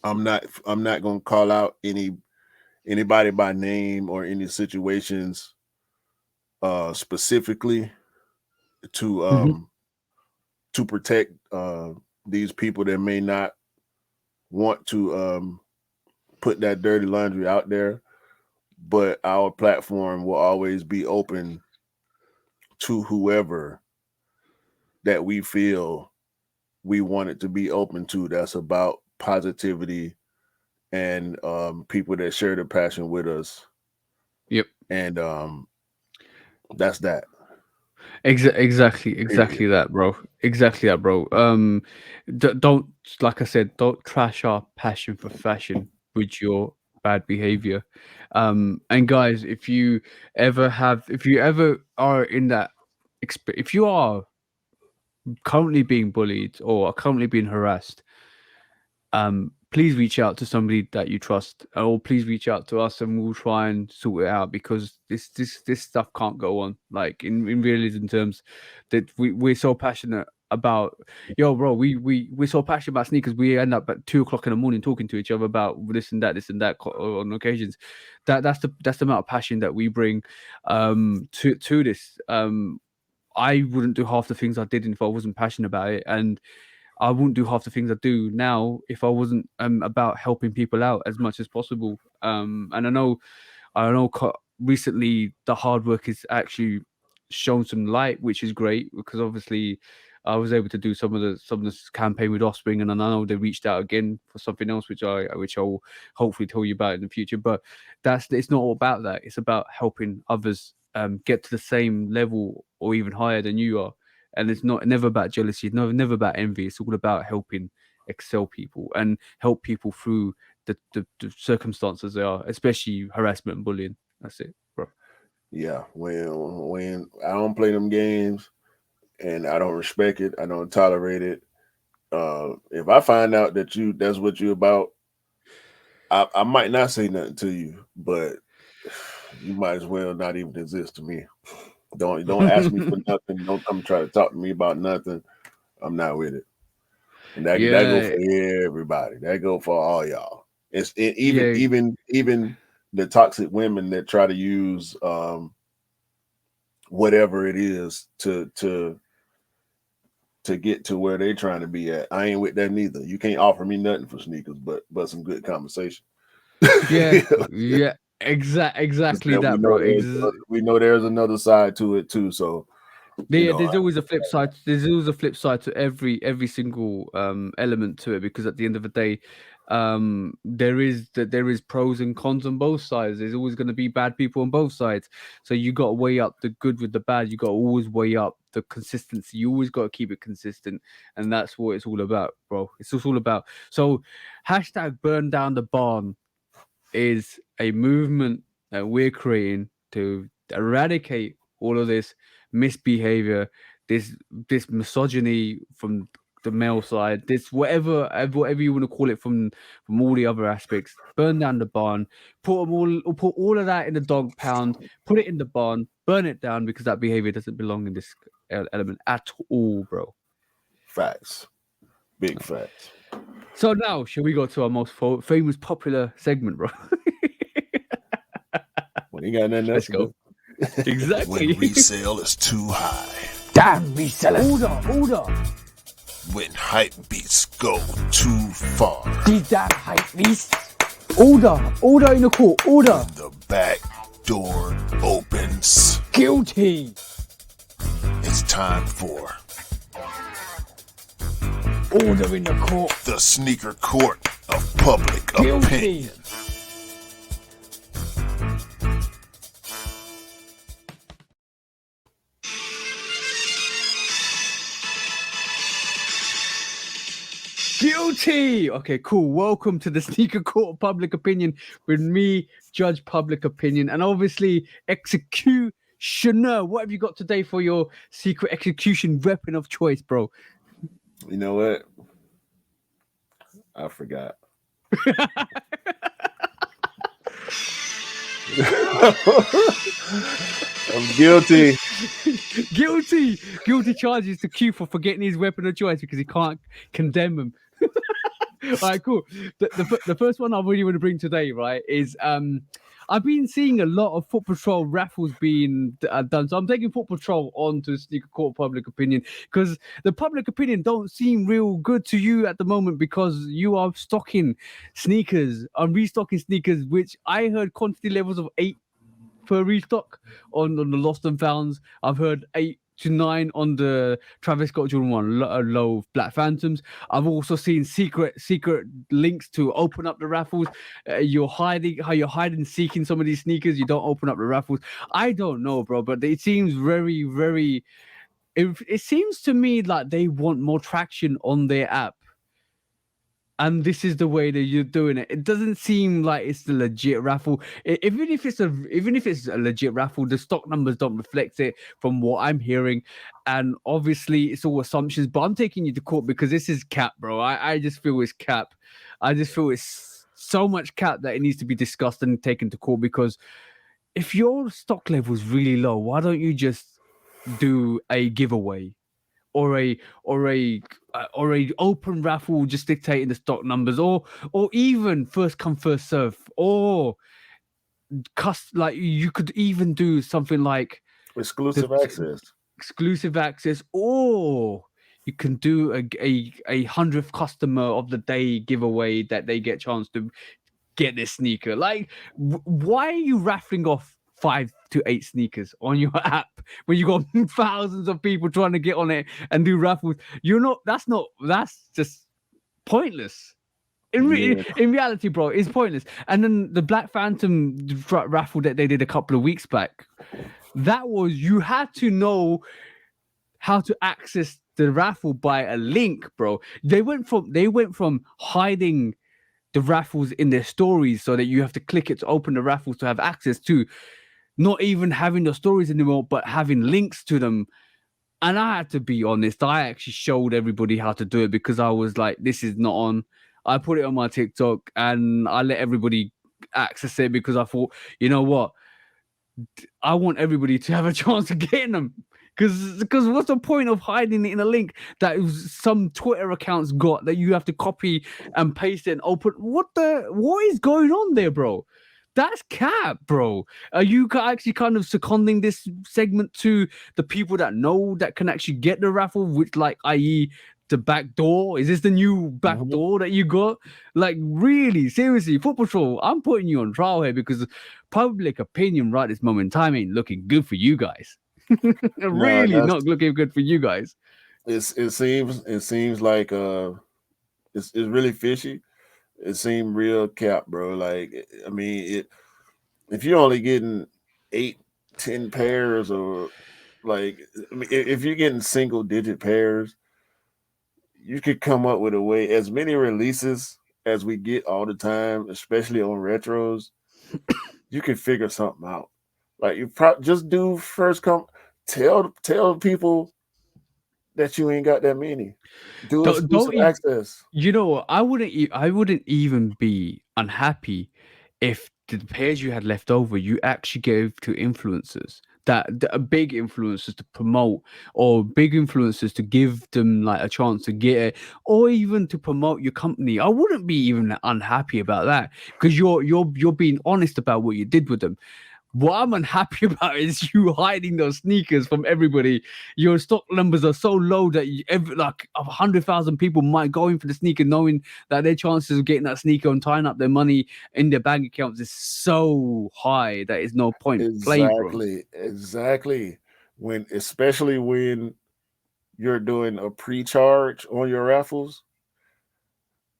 A: I'm not gonna call out anybody by name or any situations specifically to
B: Hmm.
A: um to protect these people that may not want to put that dirty laundry out there, but our platform will always be open to whoever that we feel we want it to be open to, that's about positivity and people that share the passion with us.
B: Yep.
A: And that's that. Period.
B: Exactly that, bro. Exactly that, bro. Don't, like I said, don't trash our passion for fashion with your bad behavior. And guys, if you ever are in that, if you are currently being bullied or are currently being harassed, please reach out to somebody that you trust, or please reach out to us, and we'll try and sort it out, because this stuff can't go on. Like in realism terms, that we're so passionate about, yo, bro, we're so passionate about sneakers. We end up at 2 o'clock in the morning talking to each other about this and that on occasions. That's the amount of passion that we bring to this. I wouldn't do half the things I did if I wasn't passionate about it, and I wouldn't do half the things I do now if I wasn't about helping people out as much as possible. And recently the hard work is actually shown some light, which is great, because obviously I was able to do some of this campaign with Offspring, and I know they reached out again for something else, which I'll hopefully tell you about in the future. But it's not all about that. It's about helping others get to the same level or even higher than you are. And it's never about jealousy, never about envy. It's all about helping excel people and help people through the circumstances they are, especially harassment and bullying. That's it, bro.
A: Yeah. When I don't play them games and I don't respect it, I don't tolerate it. If I find out that that's what you're about, I might not say nothing to you, but you might as well not even exist to me. Don't ask me for nothing. Don't come try to talk to me about nothing. I'm not with it. And that go
B: Yeah,
A: for everybody. That go for all y'all. Even
B: yeah,
A: even the toxic women that try to use whatever it is to get to where they're trying to be at. I ain't with that neither. You can't offer me nothing for sneakers, but some good conversation.
B: yeah, yeah. Exactly
A: That
B: that, bro.
A: we know there's another side to it too. So you
B: Yeah,
A: know,
B: there's always a flip side. There's always a flip side to every single element to it, because at the end of the day, there is pros and cons on both sides. There's always going to be bad people on both sides. So you got to weigh up the good with the bad. You got to always weigh up the consistency. You always got to keep it consistent, and that's what it's all about, bro. It's just all about. So, hashtag burn down the barn is a movement that we're creating to eradicate all of this misbehavior, this misogyny from the male side, this whatever you want to call it from all the other aspects. Burn down the barn, put all of that in the dog pound, put it in the barn, burn it down because that behavior doesn't belong in this element at all, bro.
A: Facts. Big facts.
B: So now, shall we go to our most famous, popular segment, bro?
A: When you got nothing else
B: Let's
A: to
B: go.
A: do.
B: Exactly.
D: When resale is too high.
C: Damn resellers.
B: Order.
D: When hype beats go too far.
C: These damn hype beasts.
B: Order in the court. Order.
D: The back door opens.
C: Guilty.
D: It's time for
C: Order in the court.
D: the sneaker court of public
C: Guilty.
D: opinion.
B: Guilty. Okay, cool. Welcome to the Sneaker Court of Public Opinion with me, Judge Public Opinion, and obviously executioner. What have you got today for your secret execution weapon of choice, bro?
A: You know what? I forgot. I'm guilty.
B: Guilty charges to Q for forgetting his weapon of choice because he can't condemn him. All right, cool. The first one I really want to bring today, right, is I've been seeing a lot of Foot Patrol raffles being done. So I'm taking Foot Patrol on to Sneaker Court Public Opinion because the public opinion don't seem real good to you at the moment because you are stocking sneakers. I'm restocking sneakers, which I heard quantity levels of 8 per restock on the Lost and Founds. I've heard 8 to 9 on the Travis Scott Jordan 1 low Black Phantoms. I've also seen secret links to open up the raffles. You're hiding seeking some of these sneakers. You don't open up the raffles. I don't know, bro, but it seems very, very. It seems to me like they want more traction on their app. And this is the way that you're doing it. It doesn't seem like it's the legit raffle. Even if it's a legit raffle, the stock numbers don't reflect it from what I'm hearing. And obviously, it's all assumptions. But I'm taking you to court because this is cap, bro. I just feel it's cap. I just feel it's so much cap that it needs to be discussed and taken to court. Because if your stock level is really low, why don't you just do a giveaway? Or a open raffle just dictating the stock numbers, or even first come first serve, or like you could even do something like
A: Exclusive access,
B: or you can do a 100th customer of the day giveaway that they get a chance to get this sneaker. Like, why are you raffling off 5 to 8 sneakers on your app when you got thousands of people trying to get on it and do raffles? That's just pointless. In reality, bro, it's pointless. And then the Black Phantom raffle that they did a couple of weeks back, that was, you had to know how to access the raffle by a link, bro. They went from hiding the raffles in their stories so that you have to click it to open the raffles to have access to not even having the stories anymore, but having links to them. And I had to be honest, I actually showed everybody how to do it because I was like, this is not on. I put it on my TikTok and I let everybody access it because I thought, you know what? I want everybody to have a chance of getting them. Because what's the point of hiding it in a link that some Twitter accounts got that you have to copy and paste it and open? What is going on there, bro? That's cap, bro. Are you actually kind of seconding this segment to the people that know that can actually get the raffle, which, like, i.e., the back door? Is this the new back door that you got? Like, really, seriously, Foot Patrol, I'm putting you on trial here because public opinion right this moment in time ain't looking good for you guys. Really not looking good for you guys.
A: It seems like it's really fishy. It seemed real cap, bro. Like, I mean, if you're only getting 8-10 pairs, or like, I mean, if you're getting single digit pairs, you could come up with a way. As many releases as we get all the time, especially on retros, you can figure something out. Like, you just do first come. Tell people that you ain't got that many. Do
B: Don't,
A: exclusive
B: don't even,
A: access.
B: you know what? I wouldn't even be unhappy if the pairs you had left over you actually gave to influencers that are big influencers to promote, or big influencers to give them like a chance to get it, or even to promote your company. I wouldn't be even unhappy about that because you're being honest about what you did with them. What I'm unhappy about is you hiding those sneakers from everybody. Your stock numbers are so low that like 100,000 people might go in for the sneaker, knowing that their chances of getting that sneaker and tying up their money in their bank accounts is so high that it's no point playing for them.
A: Exactly. Especially when you're doing a pre-charge on your raffles,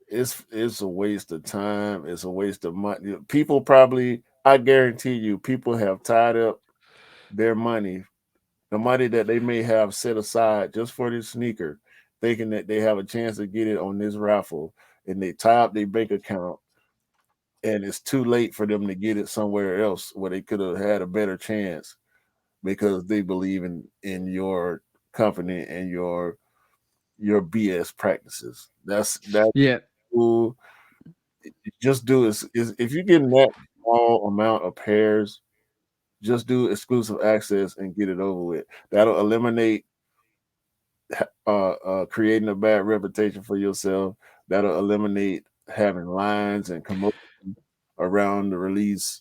A: it's a waste of time. It's a waste of money. People probably, I guarantee you, people have tied up their money, the money that they may have set aside just for this sneaker, thinking that they have a chance to get it on this raffle, and they tie up their bank account, and it's too late for them to get it somewhere else where they could have had a better chance because they believe in your company and your BS practices. That's
B: Yeah,
A: cool. Just do is if you're getting that small amount of pairs, just do exclusive access and get it over with. That'll eliminate creating a bad reputation for yourself. That'll eliminate having lines and commotion around the release.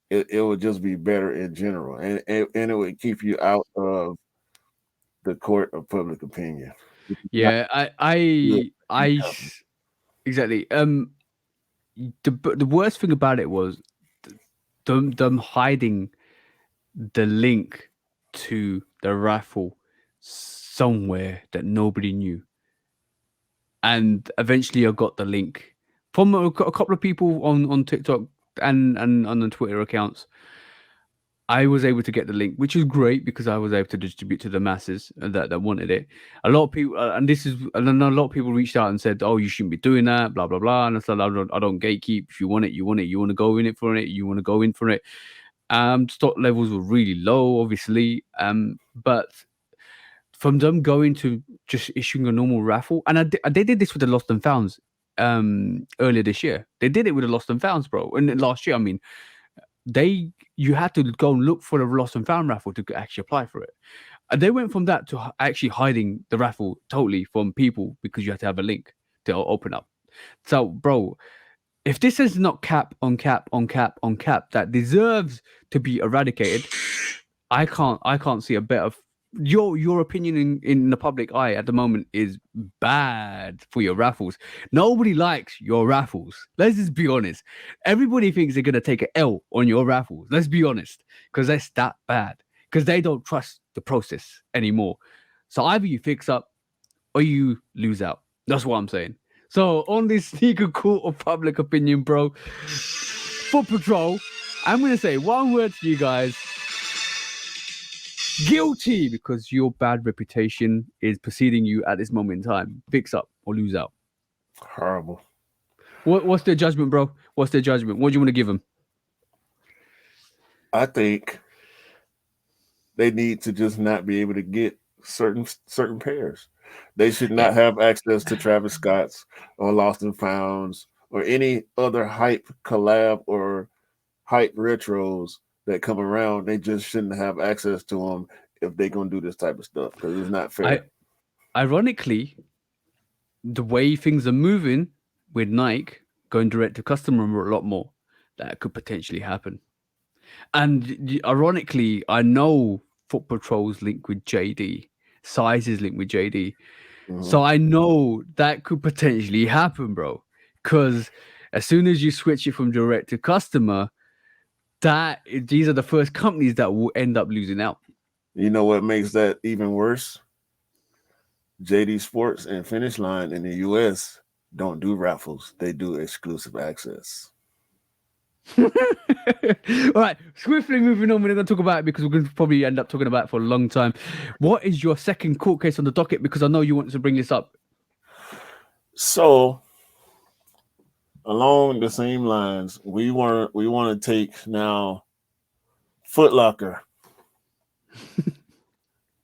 A: It would just be better in general, and it would keep you out of the court of public opinion. Which is not
B: yeah.
A: good.
B: Exactly. The worst thing about it was them hiding the link to the raffle somewhere that nobody knew. And eventually I got the link from a couple of people on TikTok and on the Twitter accounts. I was able to get the link, which is great because I was able to distribute to the masses that wanted it. A lot of people, and then a lot of people reached out and said, "Oh, you shouldn't be doing that," blah blah blah. And I said, I don't gatekeep. If you want it, you want it. You want to go in it for it. You want to go in for it. Stock levels were really low, obviously. But from them going to just issuing a normal raffle, and they did this with the lost and founds earlier this year. They did it with the lost and founds, bro. And then last year, I mean, you had to go and look for the lost and found raffle to actually apply for it. And they went from that to actually hiding the raffle totally from people because you had to have a link to open up. So, bro, if this is not cap on cap on cap on cap that deserves to be eradicated, I can't see a better. Your opinion in the public eye at the moment is bad for your raffles. Nobody likes your raffles. Let's just be honest. Everybody thinks they're gonna take an L on your raffles. Let's be honest, because that's that bad. Because they don't trust the process anymore. So either you fix up or you lose out. That's what I'm saying. So on this sneaker court of public opinion, bro, Foot Patrol, I'm gonna say one word to you guys. Guilty, because your bad reputation is preceding you at this moment in time. Fix up or lose out.
A: Horrible.
B: What's their judgment, bro? What's their judgment? What do you want to give them?
A: I think they need to just not be able to get certain pairs. They should not have access to Travis Scott's or Lost and Founds or any other hype collab or hype retros that come around. They just shouldn't have access to them if they're gonna do this type of stuff because it's not fair.
B: Ironically, the way things are moving with Nike going direct to customer a lot more, that could potentially happen. And ironically, I know Foot Patrol's linked with JD, Size is linked with JD. So I know that could potentially happen, bro. Because as soon as you switch it from direct to customer, these are the first companies that will end up losing out.
A: You know what makes that even worse? JD Sports and Finish Line in the US don't do raffles. They do exclusive access.
B: All right, swiftly moving on. We're not going to talk about it because we're going to probably end up talking about it for a long time. What is your second court case on the docket? Because I know you want to bring this up.
A: So, along the same lines, we want to take now Foot Locker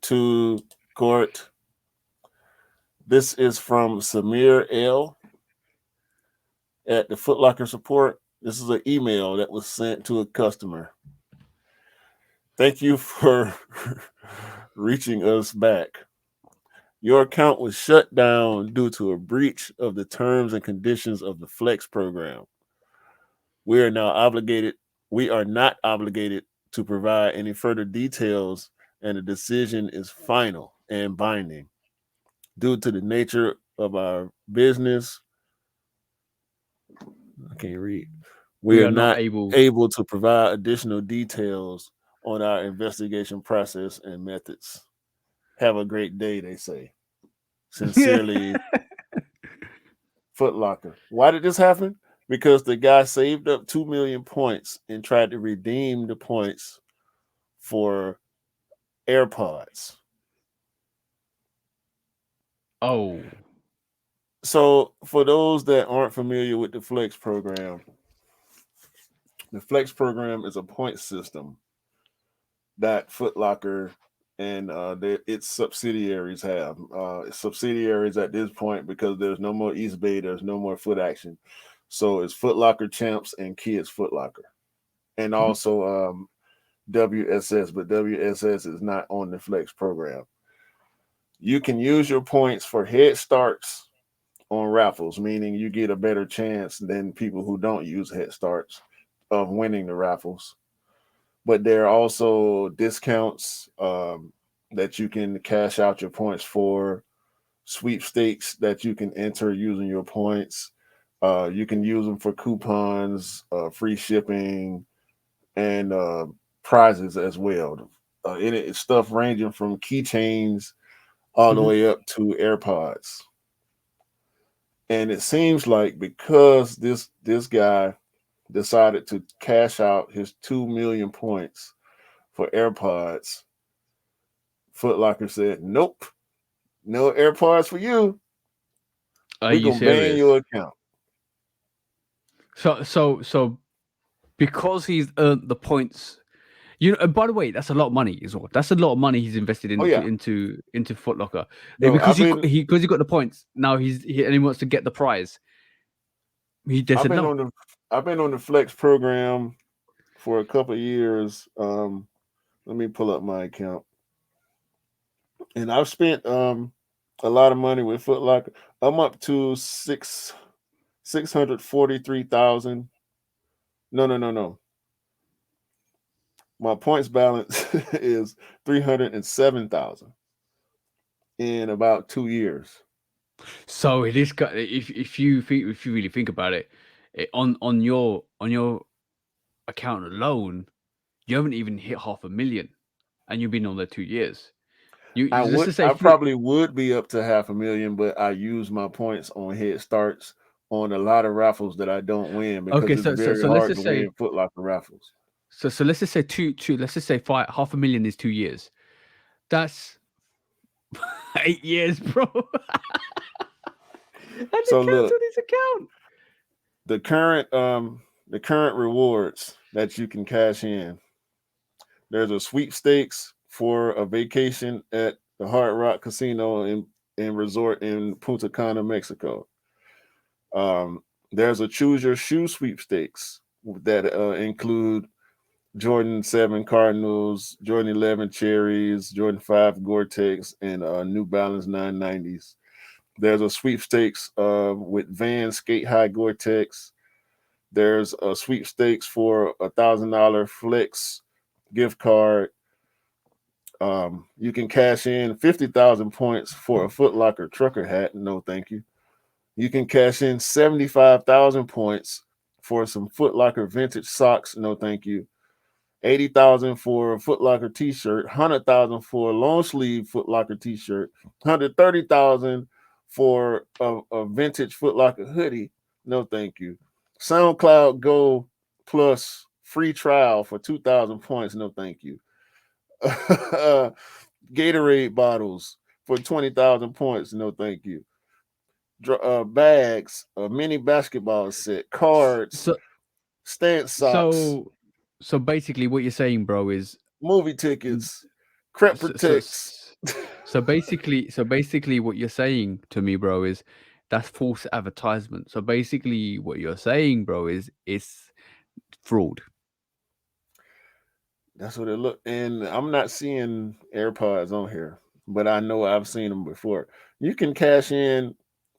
A: to court This is from Samir L at the Foot Locker support. This is an email that was sent to a customer. Thank you for reaching us back. Your account was shut down due to a breach of the terms and conditions of the Flex program. We are now obligated, we are not obligated to provide any further details, and the decision is final and binding. Due to the nature of our business, I can't read. We
B: We
A: are
B: are not
A: not
B: able.
A: able to provide additional details on our investigation process and methods. Have a great day, they say. Sincerely, Foot Locker. Why did this happen? Because the guy saved up 2 million points and tried to redeem the points for AirPods.
B: Oh,
A: So, for those that aren't familiar with the Flex program, the Flex program is a point system that Foot Locker and its subsidiaries have. Subsidiaries at this point, because there's no more East Bay, there's no more Foot Action. So it's Foot Locker Champs and Kids Foot Locker. And also WSS, but WSS is not on the Flex program. You can use your points for head starts on raffles, meaning you get a better chance than people who don't use head starts of winning the raffles. But there are also discounts that you can cash out your points for, sweepstakes that you can enter using your points. You can use them for coupons, free shipping, and prizes as well. It's stuff ranging from keychains all the way up to AirPods. And it seems like because this guy decided to cash out his 2 million points for AirPods, Foot Locker said, "Nope, no AirPods for you.
B: are
A: We're
B: you
A: gonna ban
B: serious?
A: your account."
B: So because he's earned the points. You know, and by the way, that's a lot of money as well. That's a lot of money he's invested
A: Oh
B: into
A: yeah,
B: into Foot Locker.
A: no,
B: Because he got the points. Now and he wants to get the prize. They
A: I've
B: said
A: been
B: no.
A: on the I've been on the Flex program for a couple of years. Let me pull up my account, and I've spent a lot of money with Foot Locker. I'm up to 643,000. No. My points balance is 307,000 in about 2 years.
B: So it is. If you really think about it, on your account alone, you haven't even hit 500,000, and you've been on there 2 years. You let's just say
A: I probably would be up to 500,000, but I use my points on head starts on a lot of raffles that I don't win because
B: okay.
A: it's very
B: So let's
A: hard to
B: just say
A: win Foot Locker raffles.
B: so let's just say two. Let's just say 500,000 is 2 years. That's 8 years, bro. And they
A: So look,
B: cancelled his account.
A: the current rewards that you can cash in. There's a sweepstakes for a vacation at the Hard Rock Casino and Resort in Punta Cana, Mexico. There's a choose your shoe sweepstakes that include Jordan 7 Cardinals, Jordan 11 Cherries, Jordan 5 Gore-Tex, and New Balance 990s. There's a sweepstakes with Vans Skate High Gore-Tex. There's a sweepstakes for $1,000 Flex gift card. You can cash in 50,000 points for a Foot Locker trucker hat. No, thank you. You can cash in 75,000 points for some Foot Locker vintage socks. No, thank you. 80,000 for a Foot Locker t-shirt, 100,000 for a long sleeve Foot Locker t-shirt, 130,000 for a vintage Foot Locker hoodie. No, thank you. SoundCloud Go plus free trial for 2,000 points. No, thank you. Gatorade bottles for 20,000 points. No, thank you. Bags, a mini basketball set, cards,
B: So
A: stance socks,
B: so so basically, what you're saying, bro, is
A: movie tickets, Crep
B: so
A: Protects.
B: So basically, what you're saying to me, bro, is that's false advertisement. So basically, what you're saying, bro, is it's fraud.
A: That's what it look. And I'm not seeing AirPods on here, but I know I've seen them before. You can cash in.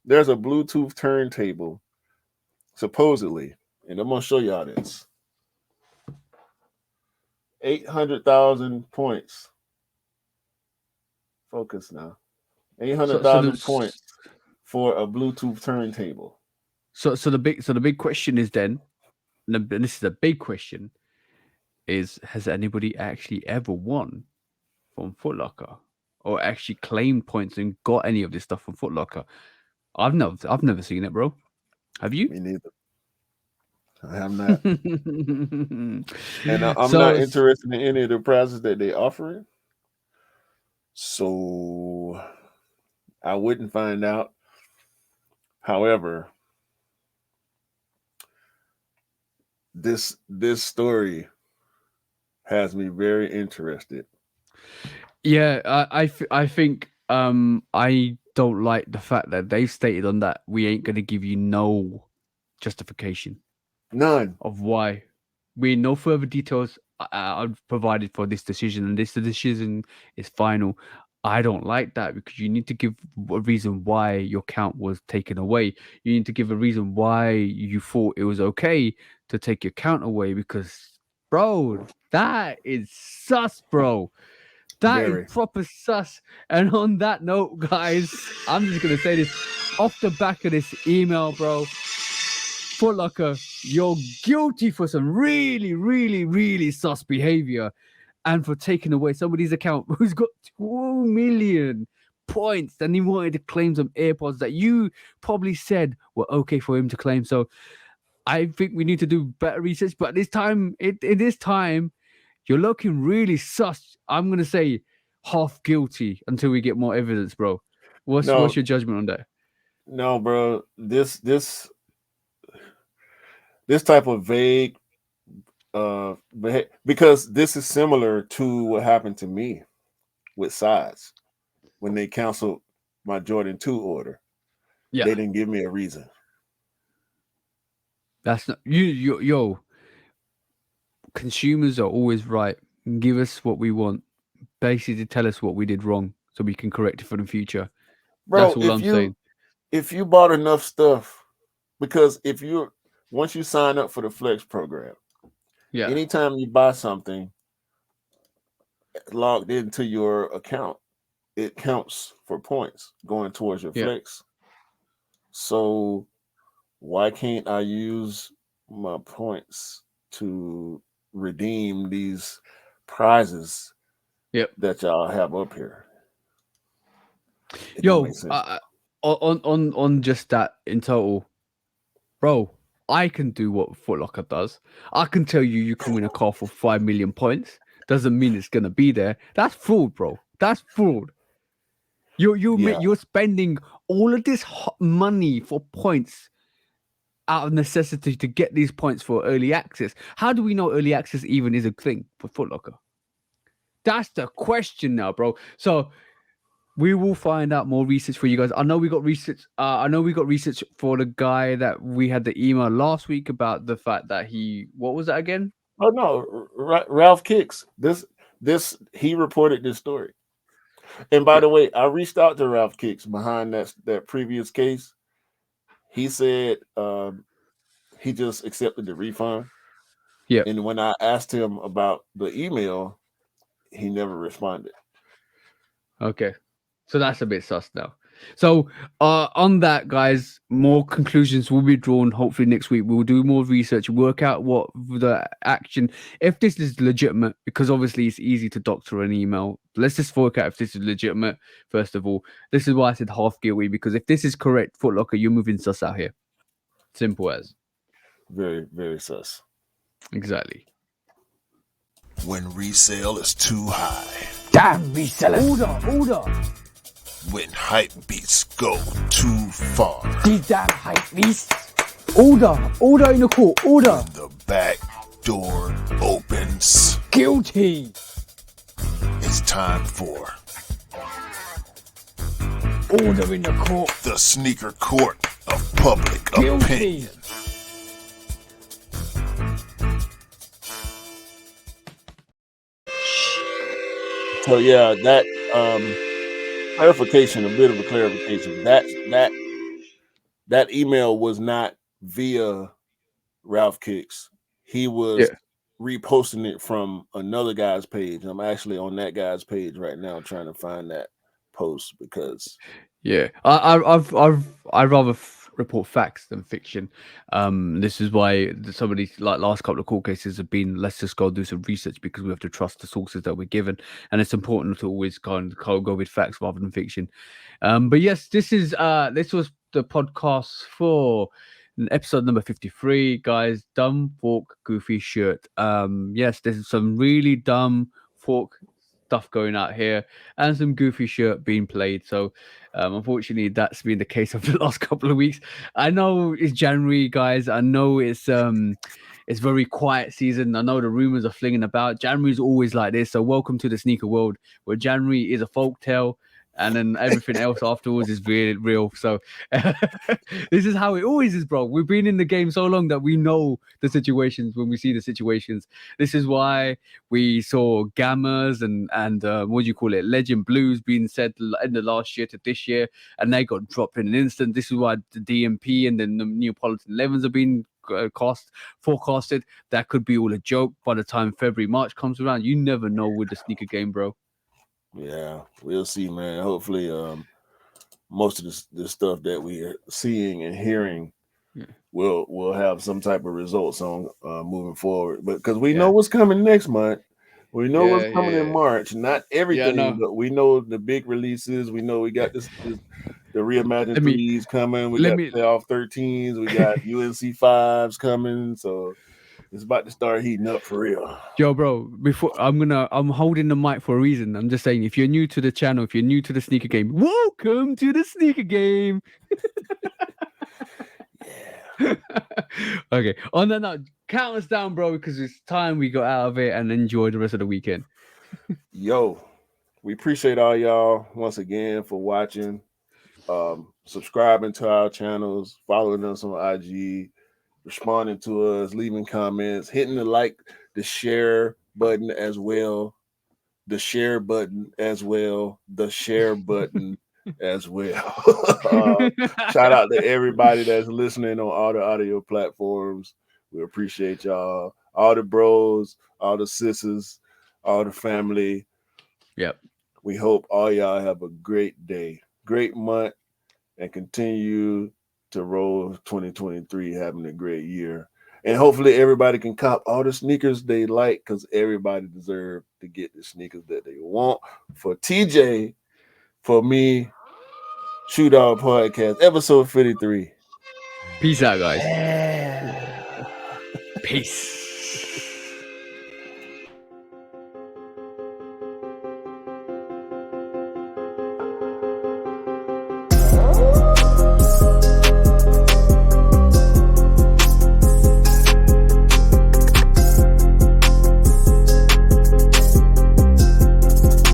A: There's a Bluetooth turntable, supposedly, and I'm gonna show y'all this. 800,000 points. Focus now.
B: So
A: 800,000 points for a Bluetooth turntable.
B: So the big question is then, and this is a big question, is has anybody actually ever won from Foot Locker or actually claimed points and got any of this stuff from Foot Locker? I've never seen it, bro. Have you?
A: Me neither. I have not. And I'm
B: So
A: not interested in any of the prizes that they offering. So I wouldn't find out. However, this story has me very interested.
B: yeah, I think I don't like the fact that they've stated on that we ain't gonna give you no justification
A: None.
B: of why. We no further details are provided for this decision, and this decision is final. I don't like that because you need to give a reason why your count was taken away. You need to give a reason why you thought it was okay to take your count away. Because, bro, that is sus, bro. That
A: Very.
B: is proper sus. And on that note, guys, I'm just gonna say this off the back of this email, bro. Foot Locker, you're guilty for some really, really, really sus behavior and for taking away somebody's account who's got 2 million points and he wanted to claim some AirPods that you probably said were okay for him to claim. So I think we need to do better research. But this time, this time, you're looking really sus. I'm going to say half guilty until we get more evidence, bro. What's your judgment on that?
A: No, bro. This type of vague because this is similar to what happened to me with size when they canceled my Jordan 2 order.
B: Yeah,
A: they didn't give me a reason.
B: That's not yo. Consumers are always right. Give us what we want. Basically, tell us what we did wrong so we can correct it for the future.
A: Bro,
B: That's all I'm saying.
A: If you bought enough stuff, because once you sign up for the Flex program,
B: Yeah,
A: anytime you buy something logged into your account, it counts for points going towards your Flex. So why can't I use my points to redeem these prizes that y'all have up here?
B: Yo, on just that in total, bro, I can do what Foot Locker does. I can tell you can win a car for 5 million points. Doesn't mean it's gonna be there. That's fraud, bro. That's fraud. You're spending all of this money for points out of necessity to get these points for early access. How do we know early access even is a thing for Foot Locker? That's the question now, bro. So we will find out more research for you guys. I know we got research. For the guy that we had the email last week about the fact that what was that again?
A: Oh no, Ralph Kicks. He reported this story. And by the way, I reached out to Ralph Kicks behind that previous case. He said he just accepted the refund.
B: Yeah.
A: And when I asked him about the email, he never responded.
B: Okay. So that's a bit sus now. So on that, guys, more conclusions will be drawn hopefully next week. We'll do more research, work out what the action, if this is legitimate, because obviously it's easy to doctor an email. Let's just work out if this is legitimate, first of all. This is why I said half guilty, because if this is correct, Foot Locker, you're moving sus out here. Simple as.
A: Very, very sus.
B: Exactly.
D: When resale is too high.
C: Damn resellers.
B: Order.
D: When hype beats go too far.
C: These damn hype beasts.
B: Order in the court. Order.
D: When the back door opens.
C: Guilty.
D: It's time for
B: Order in the court.
D: The sneaker court of public opinion.
A: So yeah, that clarification, a bit of a clarification. That email was not via Ralph Kicks. He was reposting it from another guy's page. I'm actually on that guy's page right now trying to find that post because
B: I rather report facts than fiction. This is why some of these like last couple of court cases have been, let's just go do some research because we have to trust the sources that we're given, and it's important to always kind of go with facts rather than fiction. But yes, this was the podcast for episode number 53, guys. Dumb fork goofy shirt. Yes, there's some really dumb fork stuff going out here and some goofy shirt being played. So unfortunately that's been the case of the last couple of weeks. I know it's January, guys. I know it's very quiet season. I know the rumors are flinging about. January is always like this. So welcome to the sneaker world where January is a folk tale and then everything else afterwards is real. So this is how it always is, bro. We've been in the game so long that we know the situations when we see the situations. This is why we saw gammas and what do you call it, legend blues being said in the last year to this year, and they got dropped in an instant. This is why the DMP and then the Neapolitan 11s have been forecasted. That could be all a joke by the time February, March comes around. You never know with the sneaker game, bro.
A: Yeah, we'll see, man. Hopefully, most of the stuff that we are seeing and hearing will have some type of results on moving forward. But because we know what's coming next month, we know what's coming in March. Not everything, but we know the big releases. We know we got the reimagined threes coming. We got playoff 13s. We got UNC 5s coming. So it's about to start heating up for real.
B: Yo, bro, before I'm holding the mic for a reason. I'm just saying, if you're new to the channel, if you're new to the sneaker game, welcome to the sneaker game. Okay, on that note, count us down, bro, because it's time we got out of it and enjoy the rest of the weekend.
A: Yo, we appreciate all y'all once again for watching, subscribing to our channels, following us on IG, responding to us, leaving comments, hitting the share button as well, the share button as well. Shout out to everybody that's listening on all the audio platforms. We appreciate y'all, all the bros, all the sisters, all the family.
B: Yep.
A: We hope all y'all have a great day, great month, and continue to roll 2023, having a great year. And hopefully everybody can cop all the sneakers they like, because everybody deserves to get the sneakers that they want. For TJ, for me, Shoot Dog Podcast, episode 53.
B: Peace out, guys. Peace.